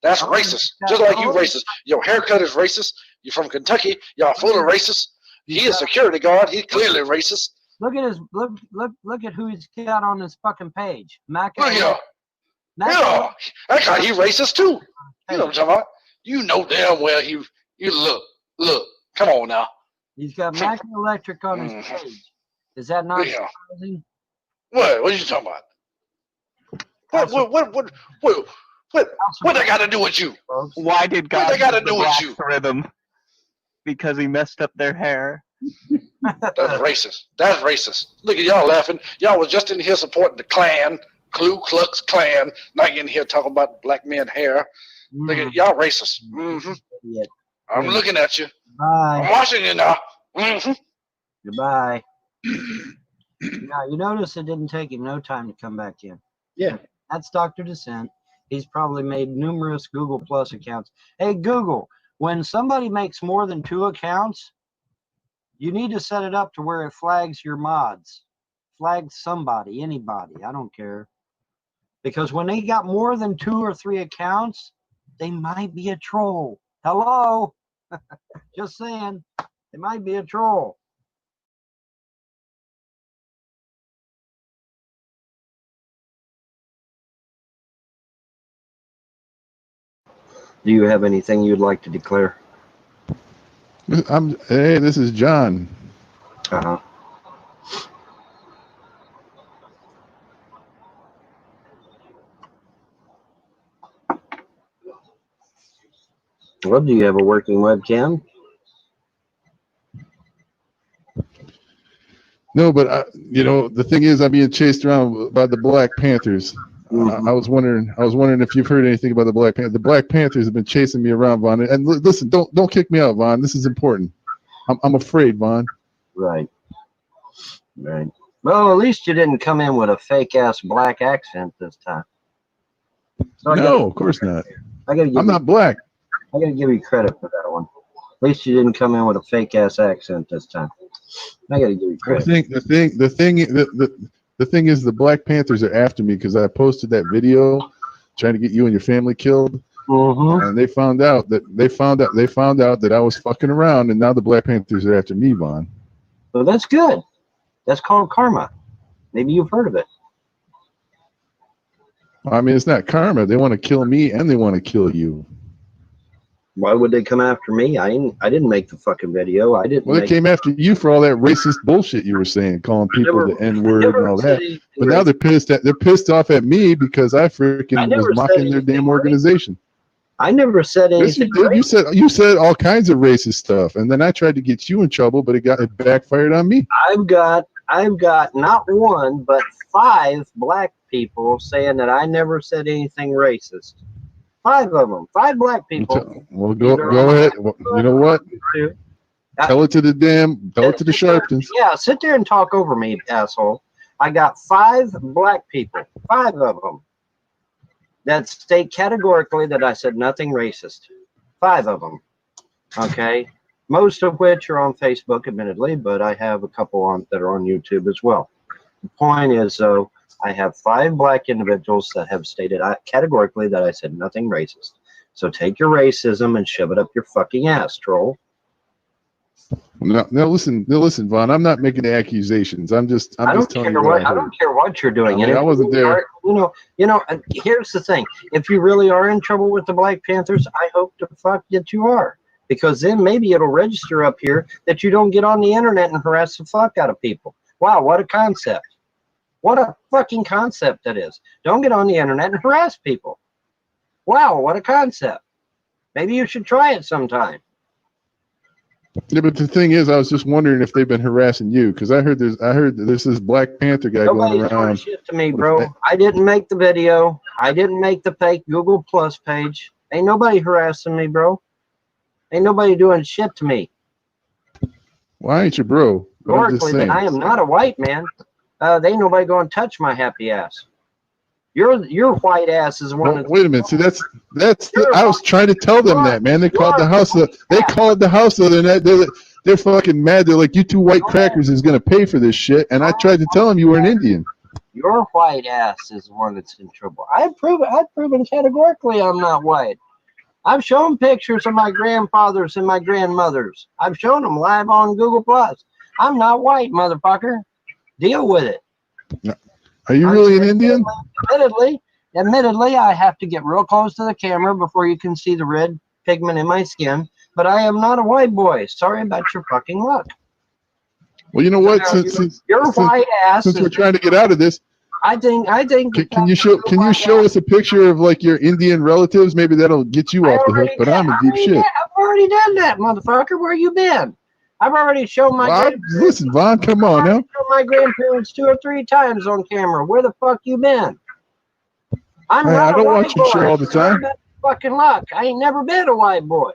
That's racist. Just like you racist. Your haircut is racist. You're from Kentucky. Y'all full of racists. He is security guard. He's clearly racist. Look at his look at who he's got on his fucking page. Look here. Yeah. That guy, he racist too. You know what I'm talking about? You know damn well you look. Come on now. He's got Mac Electric on his page. Is that not surprising? What are you talking about? What they got to do with you? Why did God what they got to give do the with blacks you? rhythm? Because he messed up their hair. That's racist. That's racist. Look at y'all laughing. Y'all was just in here supporting the Klan, Ku Klux Klan. Now you're in here talking about black men hair. Look at y'all racist. I'm looking at you. Bye. I'm watching you now. Goodbye. Now, you notice it didn't take him no time to come back in. Yeah. That's Dr. Descent. He's probably made numerous Google Plus accounts. Hey, Google, when somebody makes more than 2 accounts, you need to set it up to where it flags your mods. Flags somebody, anybody, I don't care. Because when they got more than 2 or 3 accounts, they might be a troll. Hello? Just saying, they might be a troll. Do you have anything you'd like to declare? Hey, this is John. Uh-huh. Well, do you have a working webcam? No, but the thing is, I'm being chased around by the Black Panthers. I was wondering if you've heard anything about the Black Panthers. The Black Panthers have been chasing me around, Vaughn. And listen, don't kick me out, Vaughn. This is important. I'm afraid, Vaughn. Right. Right. Well, at least you didn't come in with a fake ass black accent this time. So No, of course not. I'm not black. I gotta give you credit for that one. At least you didn't come in with a fake ass accent this time. I gotta give you credit. The thing is, the Black Panthers are after me because I posted that video trying to get you and your family killed, and they found out that I was fucking around, and now the Black Panthers are after me, Vaughn. So that's good. That's called karma. Maybe you've heard of it. I mean, it's not karma. They want to kill me and they want to kill you. Why would they come after me? I didn't make the fucking video. I didn't. Well, they make came after you for all that racist bullshit you were saying, calling people never- the N-word and never all said that. anything But now they're pissed off at me because I freaking was never said mocking their damn organization. I never said Yes, you anything. did. You said all kinds of racist stuff, and then I tried to get you in trouble, but it backfired on me. I've got not one but 5 black people saying that I never said anything racist. 5 of them, 5 black people. Well, go ahead. You know what? Tell it to the Sharptons. Yeah, sit there and talk over me, asshole. I got 5 black people, 5 of them, that state categorically that I said nothing racist. 5 of them. Okay. Most of which are on Facebook, admittedly, but I have a couple that are on YouTube as well. The point is, though, I have 5 black individuals that have stated categorically that I said nothing racist. So take your racism and shove it up your fucking ass, troll. No, listen, Vaughn. I'm not making accusations. I'm just telling you what I heard. I don't care what you're doing. I wasn't there. Here's the thing. If you really are in trouble with the Black Panthers, I hope the fuck that you are. Because then maybe it'll register up here that you don't get on the internet and harass the fuck out of people. Wow, what a concept. What a fucking concept that is. Don't get on the internet and harass people. Wow, what a concept. Maybe you should try it sometime. Yeah, but the thing is, I was just wondering if they've been harassing you, because I heard there's this Black Panther guy Nobody's going doing around. shit to me, bro. I didn't make the video. I didn't make the fake Google Plus page. Ain't nobody harassing me, bro. Ain't nobody doing shit to me. Why ain't you, bro? But I'm just Historically, saying. I am not a white man. They ain't nobody going to touch my happy ass. Your white ass is one. Well, wait a minute. See, I was trying to tell them that, man. They called the house. They called the house the other night. They're fucking mad. They're like, you 2 white crackers is gonna pay for this shit. And I tried to tell them you were an Indian. Your white ass is the one that's in trouble. I've proven categorically I'm not white. I've shown pictures of my grandfathers and my grandmothers. I've shown them live on Google Plus. I'm not white, motherfucker. Deal with it. Are you really an Indian? Admittedly, I have to get real close to the camera before you can see the red pigment in my skin. But I am not a white boy. Sorry about your fucking luck. Well, you know what? Your white ass. Since we're trying to get out of this, I think. Can you show us a picture of like your Indian relatives? Maybe that'll get you off the hook. But I'm in deep shit. I've already done that, motherfucker. Where you been? I've already shown my. Listen, Vaughn, come on now. Shown my grandparents 2 or 3 times on camera. Where the fuck you been? I don't watch your show all the time. Fucking luck. I ain't never been a white boy.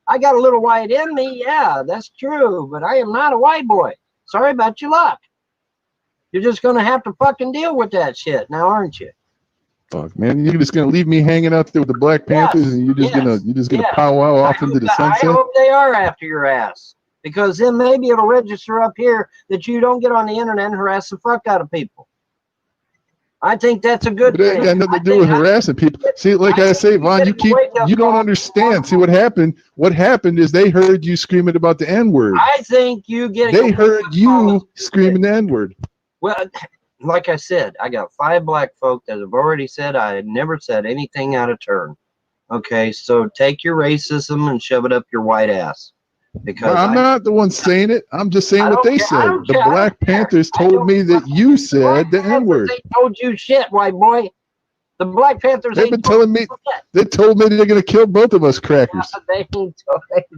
I got a little white in me, yeah, that's true, but I am not a white boy. Sorry about your luck. You're just gonna have to fucking deal with that shit now, aren't you? Fuck, man, you're just gonna leave me hanging out there with the Black Panthers, and you're just gonna powwow off into the sunset. I hope they are after your ass, because then maybe it'll register up here that you don't get on the internet and harass the fuck out of people. I think that's a good thing. But that got nothing to do with harassing people. See, like I say, Vaughn, you don't understand. See what happened? What happened is they heard you screaming about the N-word. I think you get. They heard you screaming the N-word. Well, like I said, I got 5 black folk that have already said I had never said anything out of turn. Okay, so take your racism and shove it up your white ass. Because I'm not the one saying it. I'm just saying what they said. The Black Panthers told me that you said the N-word. They told you shit, white boy. The Black Panthers. They've been telling me. They told me they're gonna kill both of us crackers. They ain't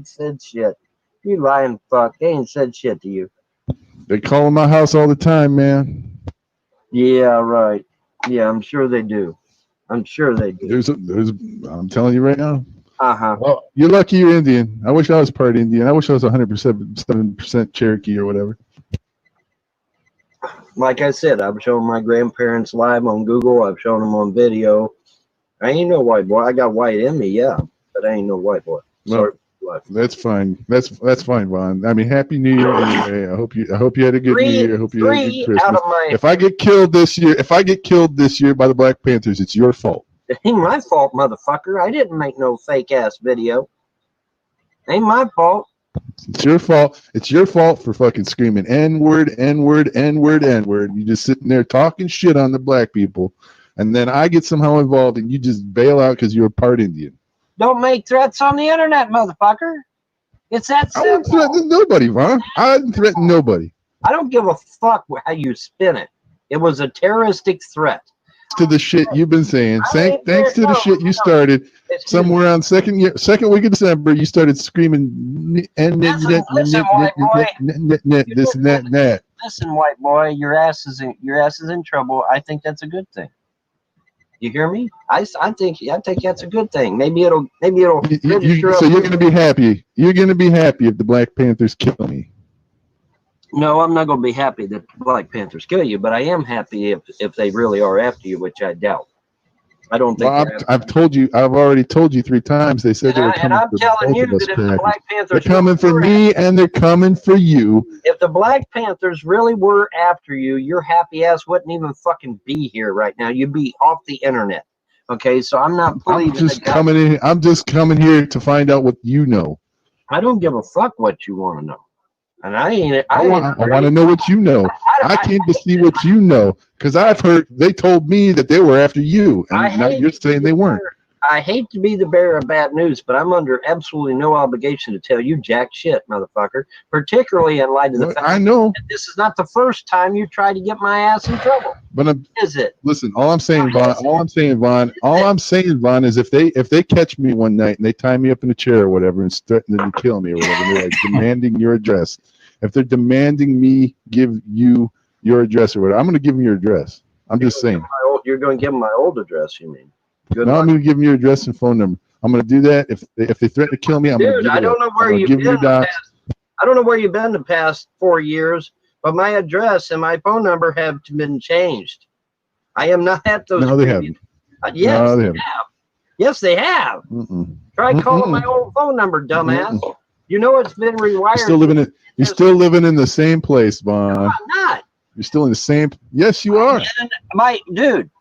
said shit. You lying fuck. They ain't said shit to you. They call in my house all the time, man. Yeah, right. Yeah, I'm sure they do. I'm sure they do. I'm telling you right now. Well, you're lucky you're Indian. I wish I was part Indian. I wish I was 100% Cherokee or whatever. Like I said, I've shown my grandparents live on Google. I've shown them on video. I ain't no white boy. I got white in me, yeah, but I ain't no white boy. Sorry. That's fine. That's fine, Vaughn. I mean, Happy New Year anyway. I hope you had a good New Year. I hope you had a good Christmas. If I get killed this year by the Black Panthers, it's your fault. It ain't my fault, motherfucker. I didn't make no fake ass video. Ain't my fault. It's your fault. It's your fault for fucking screaming N-word, N-word, N-word, N-word. You just sitting there talking shit on the black people, and then I get somehow involved, and you just bail out because you're a part Indian. Don't make threats on the internet, motherfucker. It's that I wouldn't simple. threaten nobody, Vaughn. I didn't threaten nobody. I don't give a fuck how you spin it. It was a terroristic threat. To the shit you've been saying. Thanks to the shit you started Excuse somewhere around second week of December. You started screaming and Listen, white boy. this and that. Listen, white boy, your ass is in trouble. I think that's a good thing. You hear me? I think that's a good thing. Maybe it'll register So up. you're gonna be happy. You're gonna be happy if the Black Panthers kill me. No, I'm not going to be happy that Black Panthers kill you, but I am happy if they really are after you, which I doubt. I don't think. Well, I've already told you 3 times. They said they were coming I'm for telling both you of us. that if the Black They're Panthers coming for me and they're coming for you. if the Black Panthers really were after you, your happy ass wouldn't even fucking be here right now. You'd be off the internet. Okay, so I'm not believing. I'm just coming here to find out what you know. I don't give a fuck what you want to know, and I want to know what you know. I came to see what you know because I've heard they told me that they were after you, and now you're saying they weren't. I hate to be the bearer of bad news, but I'm under absolutely no obligation to tell you jack shit, motherfucker. Particularly in light of the fact that this is not the first time you tried to get my ass in trouble. But is it? Listen, all I'm saying, Vaughn, is if they catch me one night and they tie me up in a chair or whatever and threaten to kill me or whatever, and they're like demanding your address. If they're demanding me give you your address or whatever, I'm going to give them your address. I'm just saying. You're going to give them my old address, you mean? I'm going to give them your address and phone number. I'm going to do that. If they threaten to kill me, I'm going to give I don't know where you've been. I don't know where you've been the past 4 years, but my address and my phone number have been changed. I am not at those. No, they haven't. Yes, No, they they have. haven't. Yes, they have. Try calling my old phone number, dumbass. You know it's been rewired. You're still living in the same place, Vaughn. I'm not. You're still in the same. Yes, you are.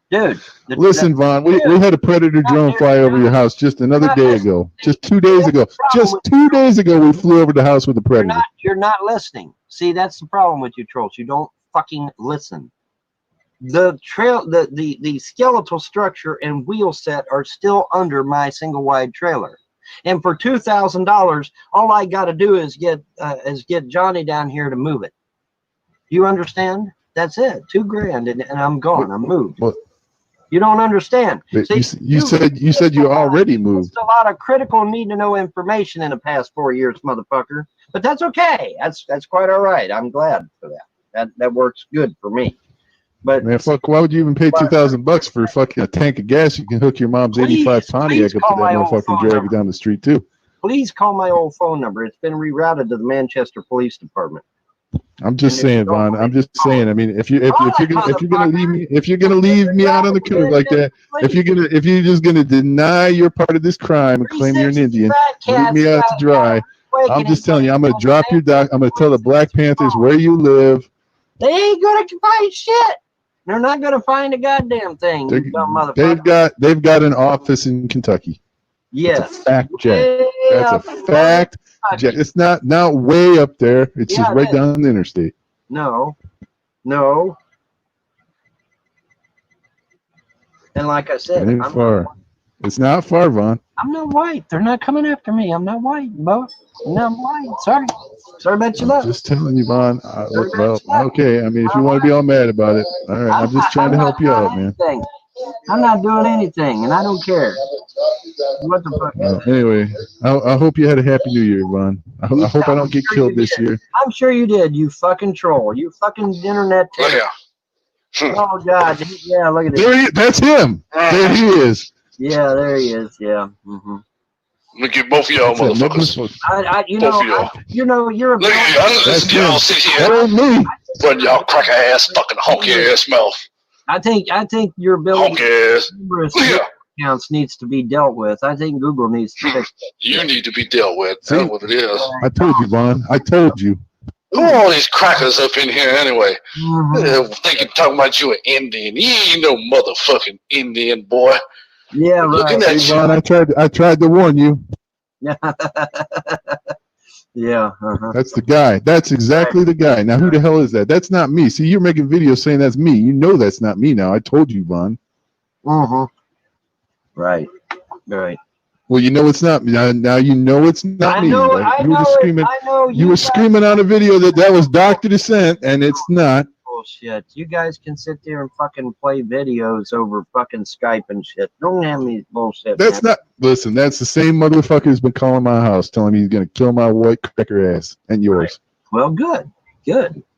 Dude. Listen, Vaughn, we had a Predator drone fly over your house just another day ago. Just 2 days ago. Just 2 days ago, we flew over the house with a Predator. You're not listening. See, that's the problem with you trolls. You don't fucking listen. The skeletal structure and wheel set are still under my single wide trailer. And for $2,000, all I got to do is get Johnny down here to move it. You understand? That's it. $2,000 and I'm gone. I'm moved. You don't understand. See, You said you already moved. a lot of critical need to know information in the past 4 years, motherfucker. But that's okay. That's quite all right. I'm glad for that. That works good for me. But Man, fuck! Why would you even pay $2,000 for fucking a tank of gas? You can hook your mom's '85 Pontiac up to that motherfucker and drag it down the street too. Please call my old phone number. It's been rerouted to the Manchester Police Department. I'm just saying, Vaughn. I'm just saying. I mean, if you're gonna leave me out on the curb like that, if you're just gonna deny you're part of this crime and claim you're an Indian, leave me out to dry. I'm just telling you, I'm gonna drop your doc. I'm gonna tell the Black Panthers where you live. They ain't gonna find shit. They're not gonna find a goddamn thing. You dumb motherfucker. They've got an office in Kentucky. Yes. That's a fact, Jack. That's a fact, Jack. It's not way up there. It's just right down the interstate. No. And like I said, It ain't far. It's not far, Vaughn. I'm not white. They're not coming after me. I'm not white, Bo. I'm not white. Sorry about your luck. Just telling you, Vaughn. Well, okay. I mean, if you want to be all mad about it, all right. I'm just trying to help you out, man. I'm not doing anything, and I don't care. What the fuck? Well, anyway, I hope you had a happy New Year, Vaughn. I hope I don't get killed this year. I'm sure you did, you fucking troll. You fucking internet terror. Oh, God. Yeah, look at this. That's him. There he is. Yeah, there he is. Yeah. Look at both of y'all motherfuckers. You're a look at y'all. Listen to y'all sit here. Run y'all cracker ass fucking honky ass mouth. I think your ability to accounts needs to be dealt with. I think Google needs to fix it. You need to be dealt with. That's what it is. I told you, Vaughn. I told you. Who are all these crackers up in here anyway? Talking about you an Indian. You ain't no motherfucking Indian, boy. Yeah, right. Looking at you. Vaughn, I tried to warn you. Yeah. That's the guy. That's exactly the guy. Now, who the hell is that? That's not me. See, you're making videos saying that's me. You know that's not me now. I told you, Vaughn. Right. Well, you know it's not now. You know it's not me. Like, you were just screaming. You were screaming on a video that was Dr. Descent, and it's not. Bullshit. You guys can sit there and fucking play videos over fucking Skype and shit. Don't have me bullshit. That's man. not. Listen, that's the same motherfucker who's been calling my house, telling me he's gonna kill my white cracker ass and yours. Well, good.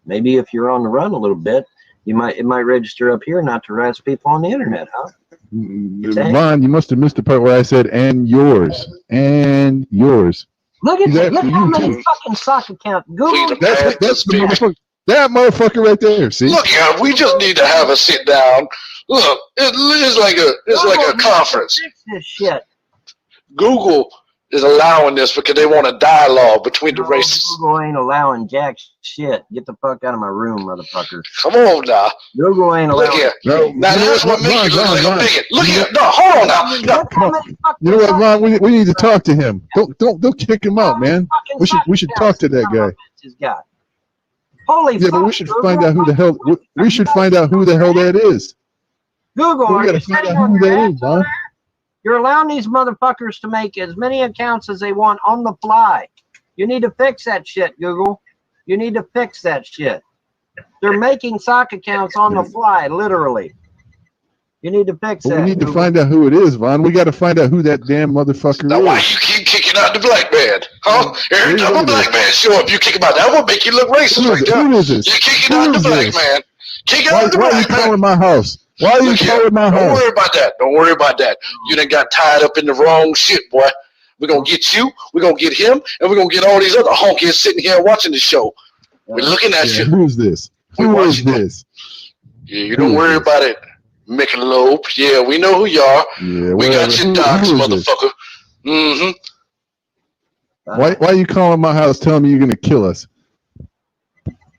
Maybe if you're on the run a little bit, it might register up here not to harass people on the internet, huh? Vaughn, you must have missed the part where I said "and yours" and yours. Look at He's that. Look asking how you many too. fucking sock account. Google. That's the motherfucker. That motherfucker right there. See? Look, yeah, we just need to have a sit down. Look, it's like a conference. Fix this shit. Google is allowing this because they want a dialogue between the races. Google ain't allowing jack shit. Get the fuck out of my room, motherfucker. Come on now. Google ain't Look allowing here. shit. Now that's what makes you look like a bigot. Look here. No, hold on now. No. You know what, Vaughn? We need to talk to him. Don't kick him out, man. We should talk to that guy. He's got. Holy Yeah, but we should find out who the hell. We should find out who the hell that is. Google, We are gotta you find sitting out on who your that ass is, Vaughn. You're allowing these motherfuckers to make as many accounts as they want on the fly. You need to fix that shit, Google. You need to fix that shit. They're making sock accounts on the fly, literally. You need to fix But that. we need to Google. find out who it is, Vaughn. We got to find out who that damn motherfucker Now, why is. you keep kicking out the black man? Huh? Every time a black man show up, you kick him out. That would make you look racist right there. Who is this? You're kicking Who out the is black this? man. Kick Why out the are you black man. calling my house? Why are you Look here. calling my Don't house? worry about that. Don't worry about that. You done got tied up in the wrong shit, boy. We're going to get you, we're going to get him, and we're going to get all these other honkies sitting here watching the show. We're looking at Yeah, you. who's this? Who is this? Yeah, you don't worry about it, Michelob. Yeah, we know who you are. Yeah, We got your docs, who is this? motherfucker. Mm-hmm. Why are you calling my house telling me you're going to kill us?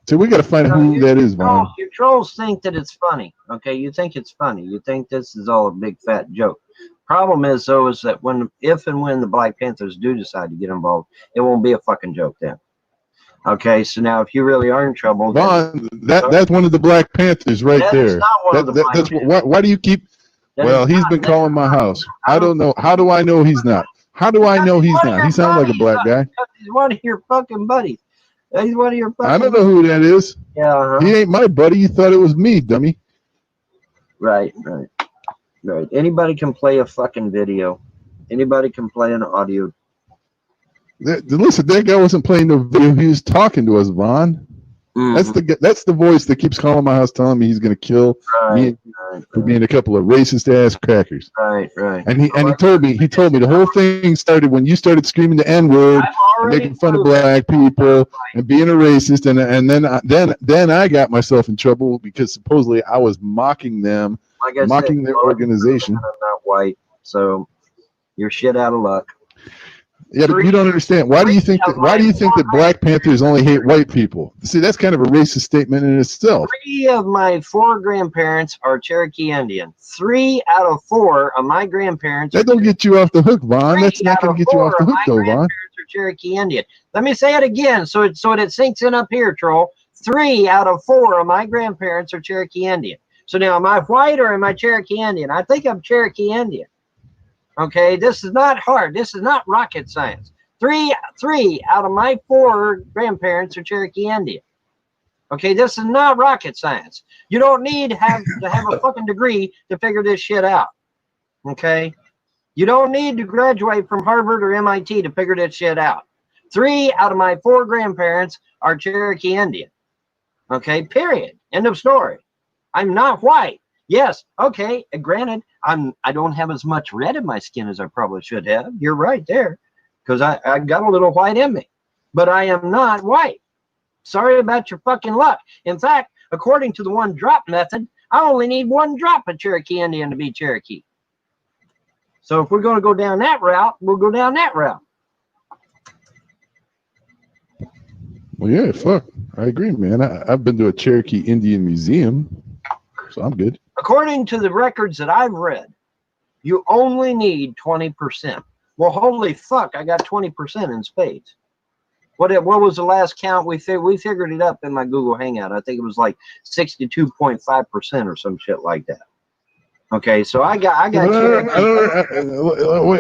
So we got to find out who that is, Vaughn. Your trolls think that it's funny. Okay, you think it's funny. You think this is all a big fat joke. Problem is, though, is that if and when the Black Panthers do decide to get involved, it won't be a fucking joke then. Okay, so now if you really are in trouble, Vaughn, that's one of the Black Panthers right That there. is not one of the Black That's why do you keep? That Well, is he's not- been calling my house. I don't know. How do I know he's not? How do I know he's not? He sounds like a black guy. He's one of your fucking buddies. He's one of your fucking I don't know who that is. Yeah, He ain't my buddy. You thought it was me, dummy. Right. Anybody can play a fucking video. Anybody can play an audio. Listen, that guy wasn't playing no video. He was talking to us, Vaughn. That's the voice that keeps calling my house, telling me he's going to kill me for being a couple of racist ass crackers. Right. And he told me the whole thing started when you started screaming the N-word and making fun of black people and being a racist, and then I got myself in trouble because supposedly I was mocking them, Like I mocking said, their organization. I'm not white, so you're shit out of luck. Yeah, but you don't understand. Why do you think that Black Panthers only hate white people? See, that's kind of a racist statement in itself. 3 of my 4 grandparents are Cherokee Indian. 3 out of 4 of my grandparents That don't get you off the hook, Vaughn. That's not going to get you off the hook, though, Vaughn. are Cherokee Indian. Let me say it again so it sinks in up here, troll. 3 out of 4 of my grandparents are Cherokee Indian. So now, am I white or am I Cherokee Indian? I think I'm Cherokee Indian. Okay, this is not hard. This is not rocket science. 3 out of my 4 grandparents are Cherokee Indian. Okay, this is not rocket science. You don't need to have a fucking degree to figure this shit out. Okay, you don't need to graduate from Harvard or MIT to figure this shit out. 3 out of my 4 grandparents are Cherokee Indian. Okay, period. End of story. I'm not white. Yes, okay, granted, I don't have as much red in my skin as I probably should have. You're right there, because I got a little white in me. But I am not white. Sorry about your fucking luck. In fact, according to the 1 drop method, I only need 1 drop of Cherokee Indian to be Cherokee. So if we're going to go down that route, we'll go down that route. Well, yeah, fuck. I agree, man. I've been to a Cherokee Indian museum, so I'm good. According to the records that I've read, you only need 20%. Well, holy fuck, I got 20% in spades. What was the last count? We figured it up in my Google Hangout. I think it was like 62.5% or some shit like that. Okay, so I got Wait, Cherokee.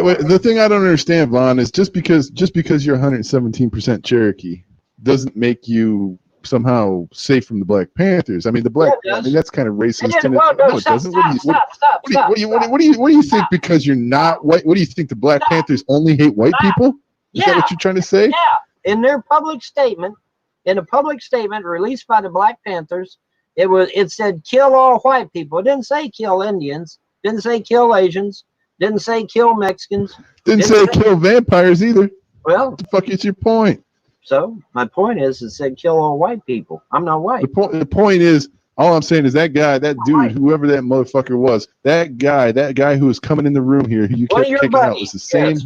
wait. The thing I don't understand, Vaughn, is just because you're 117% Cherokee doesn't make you somehow safe from the Black Panthers. I mean, the Black. Yeah, it I does. mean, that's kind of racist. It is. And Well, no, no, it stop, doesn't. stop, stop. What do you think? Because you're not white? What do you think? The Black Panthers only hate white people? Is that what you're trying to say? Yeah. In their public statement, in a public statement released by the Black Panthers, it said kill all white people. It didn't say kill Indians. Didn't say kill Asians. Didn't say kill Mexicans. Didn't say kill vampires either. Well, what the fuck is your point? So my point is, it said kill all white people. I'm not white. The point is, all I'm saying is that guy, that dude, whoever that motherfucker was, that guy who was coming in the room here, who you kept kicking out, was the same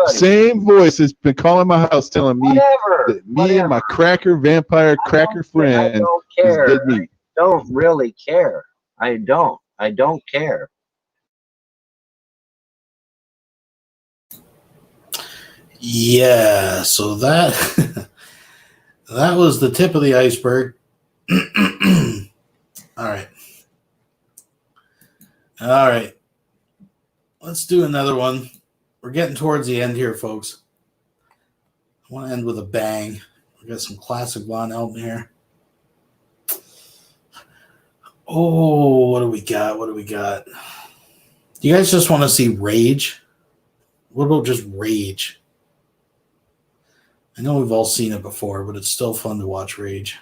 same voice that's been calling my house telling me that me and my cracker vampire cracker friend is dead meat. I don't really care. I don't care. Yeah, so that that was the tip of the iceberg. All right. Let's do another one. We're getting towards the end here, folks. I want to end with a bang. We got some classic Von Elton here. Oh, what do we got? You guys just want to see Rage? What about just Rage? I know we've all seen it before, but it's still fun to watch Rage.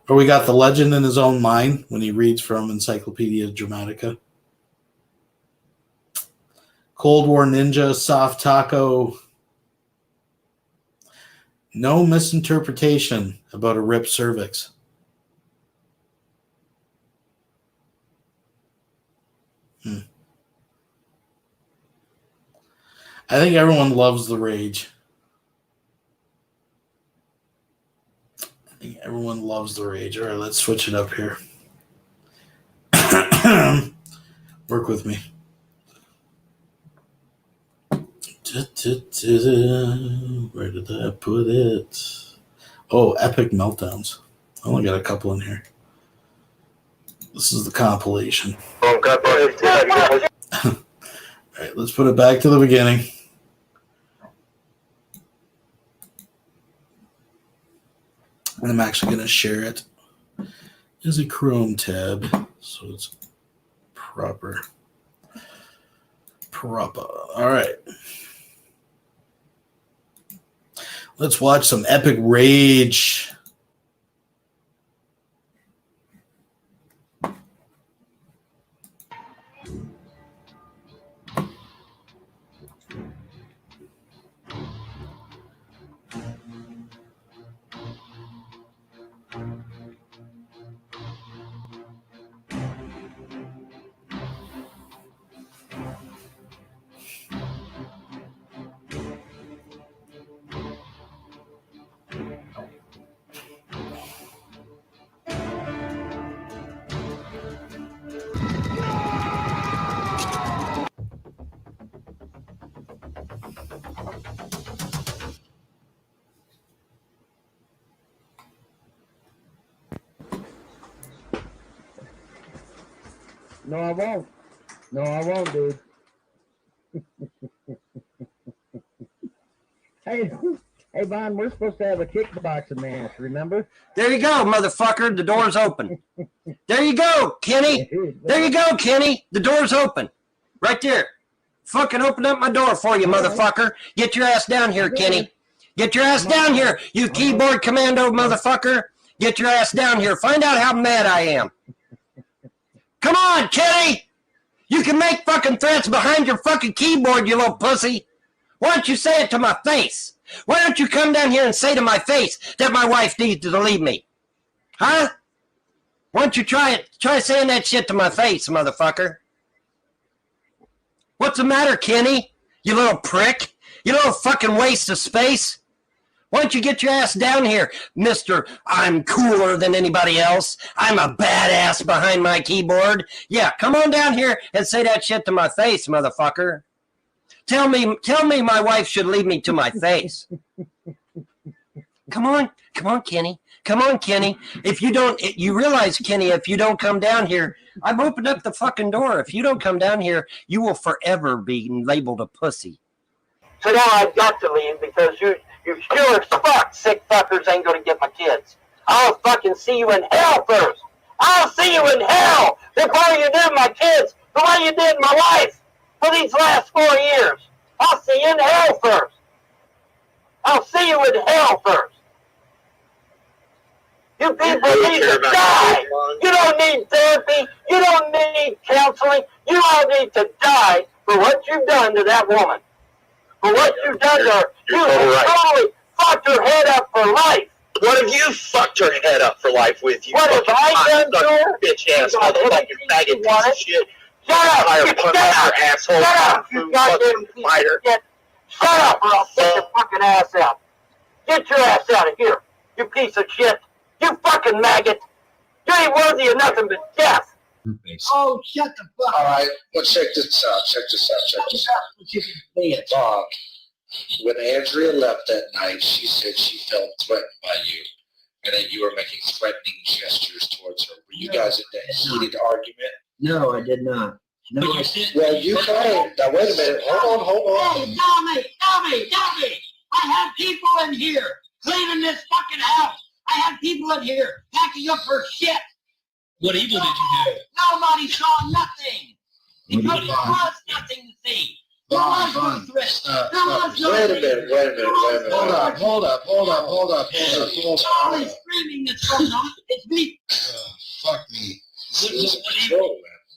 Or we got The Legend in His Own Mind when he reads from Encyclopedia Dramatica. Cold War Ninja, Soft Taco. No misinterpretation about a ripped cervix. I think everyone loves The Rage. All right, let's switch it up here. Work with me. Where did I put it? Oh, Epic Meltdowns. I only got a couple in here. This is the compilation. All right, let's put it back to the beginning. And I'm actually going to share it as a Chrome tab, so it's proper. All right. Let's watch some epic Rage. No, I won't. No, I won't, dude. Hey, Vaughn, we're supposed to have a kickboxing match, remember? There you go, motherfucker. The door's open. There you go, Kenny. There you go, Kenny. The door's open. Right there. Fucking open up my door for you, motherfucker. Get your ass down here, Kenny. Get your ass down here, you keyboard commando motherfucker. Get your ass down here. Find out how mad I am. Come on, Kenny. You can make fucking threats behind your fucking keyboard, you little pussy. Why don't you say it to my face? Why don't you come down here and say to my face that my wife needs to leave me? Huh? Why don't you try it? Try saying that shit to my face, motherfucker. What's the matter, Kenny? You little prick. You little fucking waste of space. Why don't you get your ass down here, Mr. I'm cooler than anybody else. I'm a badass behind my keyboard. Yeah, come on down here and say that shit to my face, motherfucker. Tell me my wife should leave me to my face. Come on, Kenny. Come on, Kenny. If you don't, you realize, Kenny, if you don't come down here, I've opened up the fucking door. If you don't come down here, you will forever be labeled a pussy. So now I've got to leave because you sure as fuck sick fuckers ain't going to get my kids. I'll fucking see you in hell first. I'll see you in hell before you do my kids the way you did my wife for these last 4 years. I'll see you in hell first. I'll see you in hell first. You people need to die. You don't need therapy. You don't need counseling. You all need to die for what you've done to that woman. For what you've done to her. You totally fucked her head up for life. What have you fucked her head up for life with? You what have I done to her? Bitch ass motherfucking faggot piece of shit. Shut up! Shut up! Asshole. Shut up, you goddamn piece of shit. Shut up or I'll take your fucking ass out. Get your ass out of here, you piece of shit. You fucking maggot. You ain't worthy of nothing but death. Oh, shut the fuck up. All right, well, check this out. Bob, when Andrea left that night, she said she felt threatened by you and that you were making threatening gestures towards her. Were you guys in that heated argument? No, I did not. No, I didn't. Well, you claim. Now, wait a minute. Hold on. Hey, Tommy! I have people in here cleaning this fucking house. I have people in here packing up her shit. What evil did you do? Nobody saw nothing. Because there was nothing to see. There was no threat. Wait a minute. Hold up. Charlie's screaming that's going on. It's me. Fuck me.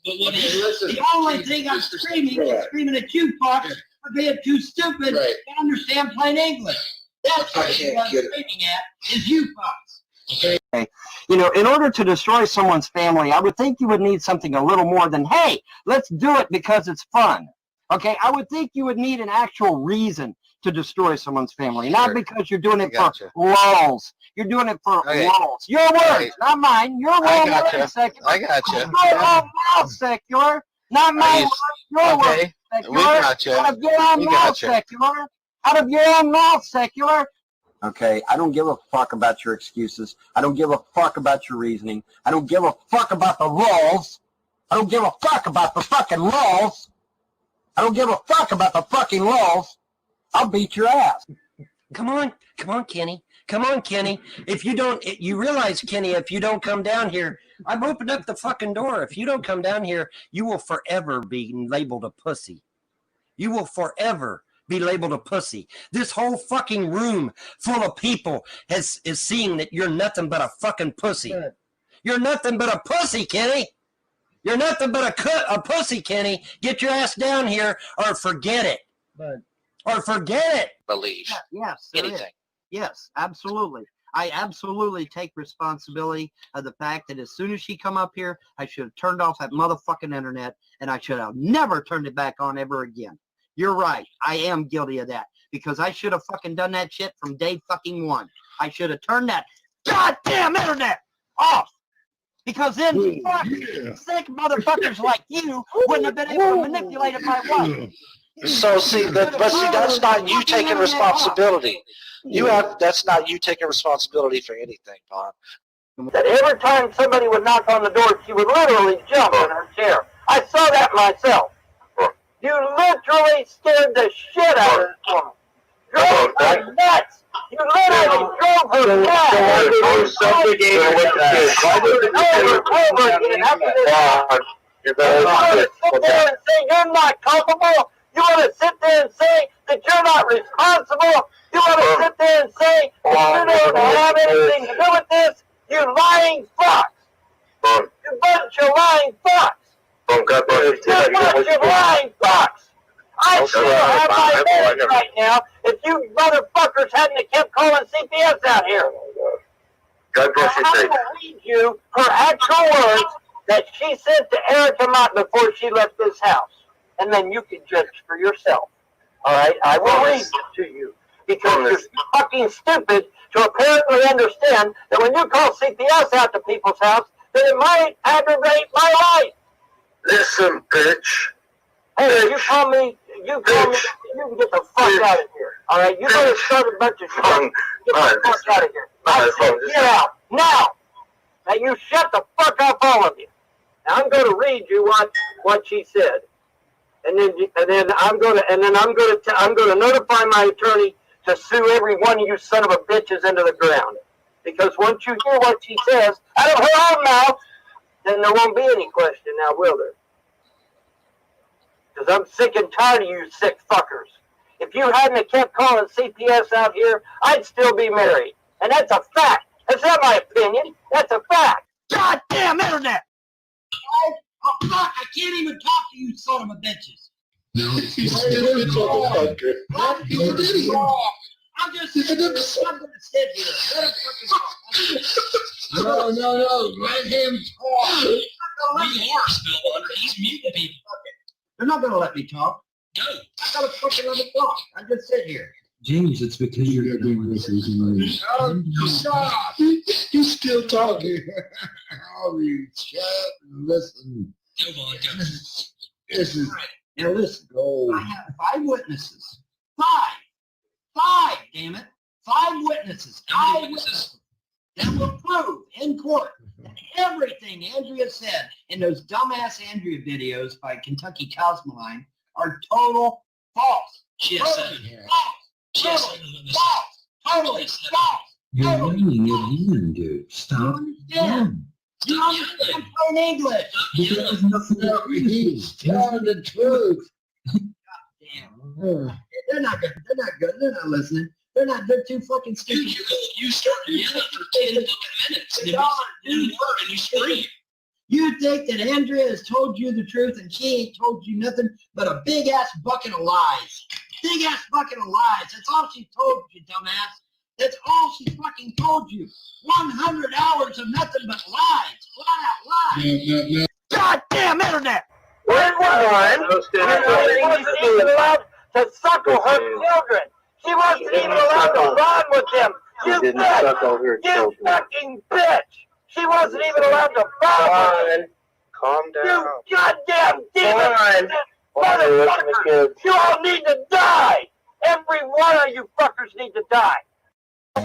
The only thing I'm screaming is screaming at you, Fox, for being too stupid to understand plain English. That's what I'm screaming at, is you, Fox. Okay. You know, in order to destroy someone's family, I would think you would need something a little more than, hey, let's do it because it's fun. Okay, I would think you would need an actual reason to destroy someone's family, not because you're doing it for lulz. You're doing it for lulz. Your words, not mine. Your words, secular. I got you. Your own mouth, secular. Not my words. Your words, secular. We got you. Out of your own mouth, secular. Out of your own mouth, secular. Okay, I don't give a fuck about your excuses. I don't give a fuck about your reasoning. I don't give a fuck about the lulz. I don't give a fuck about the fucking lulz. I don't give a fuck about the fucking lulz. I'll beat your ass. Come on, Kenny. Come on, Kenny. If you don't, you realize, Kenny, if you don't come down here, I've opened up the fucking door. If you don't come down here, you will forever be labeled a pussy. You will forever be labeled a pussy. This whole fucking room full of people is seeing that you're nothing but a fucking pussy. You're nothing but a pussy, Kenny. You're nothing but a pussy, Kenny. Get your ass down here or forget it. Or forget it. Believe. Yes. Anything. Yes, absolutely. I absolutely take responsibility of the fact that as soon as she come up here, I should have turned off that motherfucking internet and I should have never turned it back on ever again. You're right. I am guilty of that because I should have fucking done that shit from day fucking one. I should have turned that goddamn internet off because then sick motherfuckers like you wouldn't have been able to manipulate it my wife. So that's not you taking responsibility. That's not you taking responsibility for anything, Bob. That every time somebody would knock on the door, she would literally jump in her chair. I saw that myself. You literally scared the shit out of this woman. Drove her nuts. You literally drove her nuts. Over again after this. You want to sit there and say you're not culpable? You want to sit there and say that you're not responsible? You want to sit there and say that you don't have anything to do with this? You lying fucks. You bunch of lying fucks. You bunch of lying fucks. I should have my marriage right now if you motherfuckers hadn't kept calling CPS out here. God bless you. I will read you her actual words that she sent to Erica Mott before she left this house. And then you can judge for yourself. All right? I will read it to you. Because you're fucking stupid to apparently understand that when you call CPS out to people's house, that it might aggravate my life. Listen, bitch. Hey, you can get the fuck out of here. All right? You better start a bunch of shit. Get the fuck out of here. I said, get out. Now you shut the fuck up, all of you. Now I'm going to read you what she said, and then I'm going to notify my attorney to sue every one of you son of a bitches into the ground. Because once you hear what she says out of her own mouth, then there won't be any question now, will there? Because I'm sick and tired of you sick fuckers. If you hadn't kept calling CPS out here, I'd still be married. And that's a fact. That's not my opinion. That's a fact. God damn internet! Oh, fuck, I can't even talk to you son of a bitches. He's still a motherfucker. He's an idiot. I'm gonna sit here. Let him fucking talk. No. Let him talk. We are still under. He's muting people. They're not gonna let me talk. Go. I gotta fucking let him talk. I just sit here. James, it's because you're doing this. Stop! He's still talking. I'll you shut up and listen. Go on, go. This is Now listen. gold. I have 5 witnesses. 5, damn it. 5 witnesses. How many 5 witnesses? that will prove in court that everything Andrea said in those dumbass Andrea videos by Kentucky Cosmoline are total false. She has Totally said. false. She has said. False. Totally false. You're Totally yelling at him, dude. Stop. You understand? You understand plain English. Because He's telling the truth. Damn. They're not good. They're not good. They're not listening. They're too fucking stupid. Dude, you started yelling for 10 fucking minutes. And then you word and you scream. You think that Andrea has told you the truth and she ain't told you nothing but a big ass bucket of lies. Big ass bucket of lies. That's all she told you, dumbass. That's all she fucking told you. 100 hours of nothing but lies. Flat out lies. No. Goddamn internet! Where's one? She wasn't even allowed to suckle her children. She wasn't even allowed to bond with them. You bitch! You fucking bitch! She wasn't even allowed to bond with them. Calm down. You goddamn demon! Motherfuckers! You all need to die! Every one of you fuckers need to die!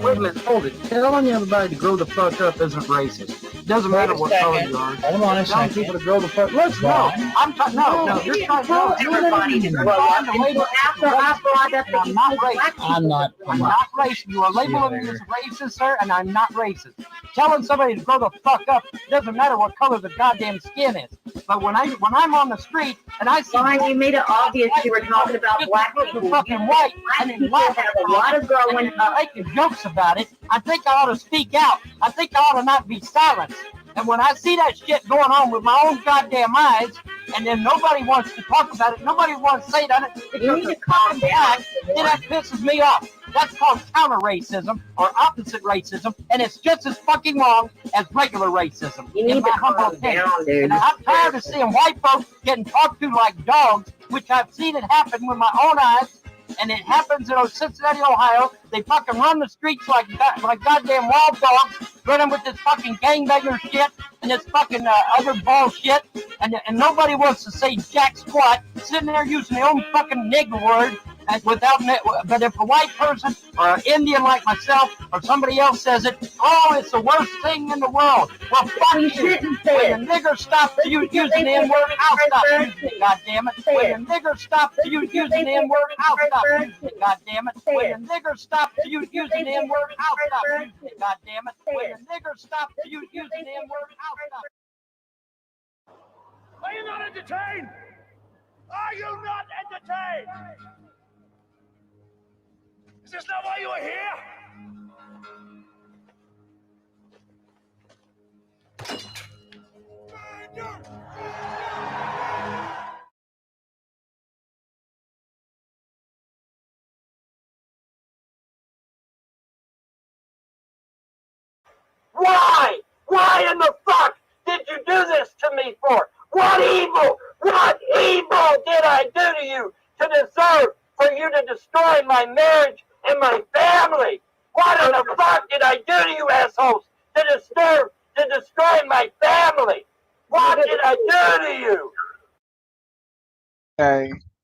Wait a minute, hold it. Telling everybody to grow the fuck up isn't racist. It doesn't matter what color you are. Hold on a Telling second. people to grow the fuck. Listen, no, I'm talking. No, you're trying to everybody to grow up. And so after I brought up that you not see black racist. people, I'm not racist. You are labeling me as racist, sir, and I'm not racist. Telling somebody to grow the fuck up doesn't matter what color the goddamn skin is. But when I'm on the street and I see, Fine, you made it obvious you were talking about black people. fucking white, and Black people have a lot of growing up. making jokes about it, I think I ought to speak out. I think I ought to not be silenced. And when I see that shit going on with my own goddamn eyes, and then nobody wants to talk about it, nobody wants to say that, You need to calm down. then that pisses me off. That's called counter racism or opposite racism, and it's just as fucking wrong as regular racism. You need in my to humble calm opinion. down, dude. And I'm tired of seeing white folks getting talked to like dogs, which I've seen it happen with my own eyes. And it happens in Cincinnati, Ohio. They fucking run the streets like goddamn wild dogs, running with this fucking gangbanger shit and this fucking other bullshit. And nobody wants to say jack squat, sitting there using their own fucking nigger word. But if a white person or an Indian like myself or somebody else says it, oh, it's the worst thing in the world. Well, fuck you. When the nigger stops using the N-word, I'll stop using it, goddammit. When the nigger stops using the N-word, I'll stop using it, goddammit. When the nigger stops using the N-word, I'll stop using it, goddammit. When the nigger stops using the N-word, I'll stop. Are you not entertained? Are you not entertained? Is this not why you are here? Why? Why in the fuck did you do this to me for? What evil did I do to you to deserve for you to destroy my marriage and my family? What in the fuck did I do to you assholes to destroy my family? What did I do to you? Okay.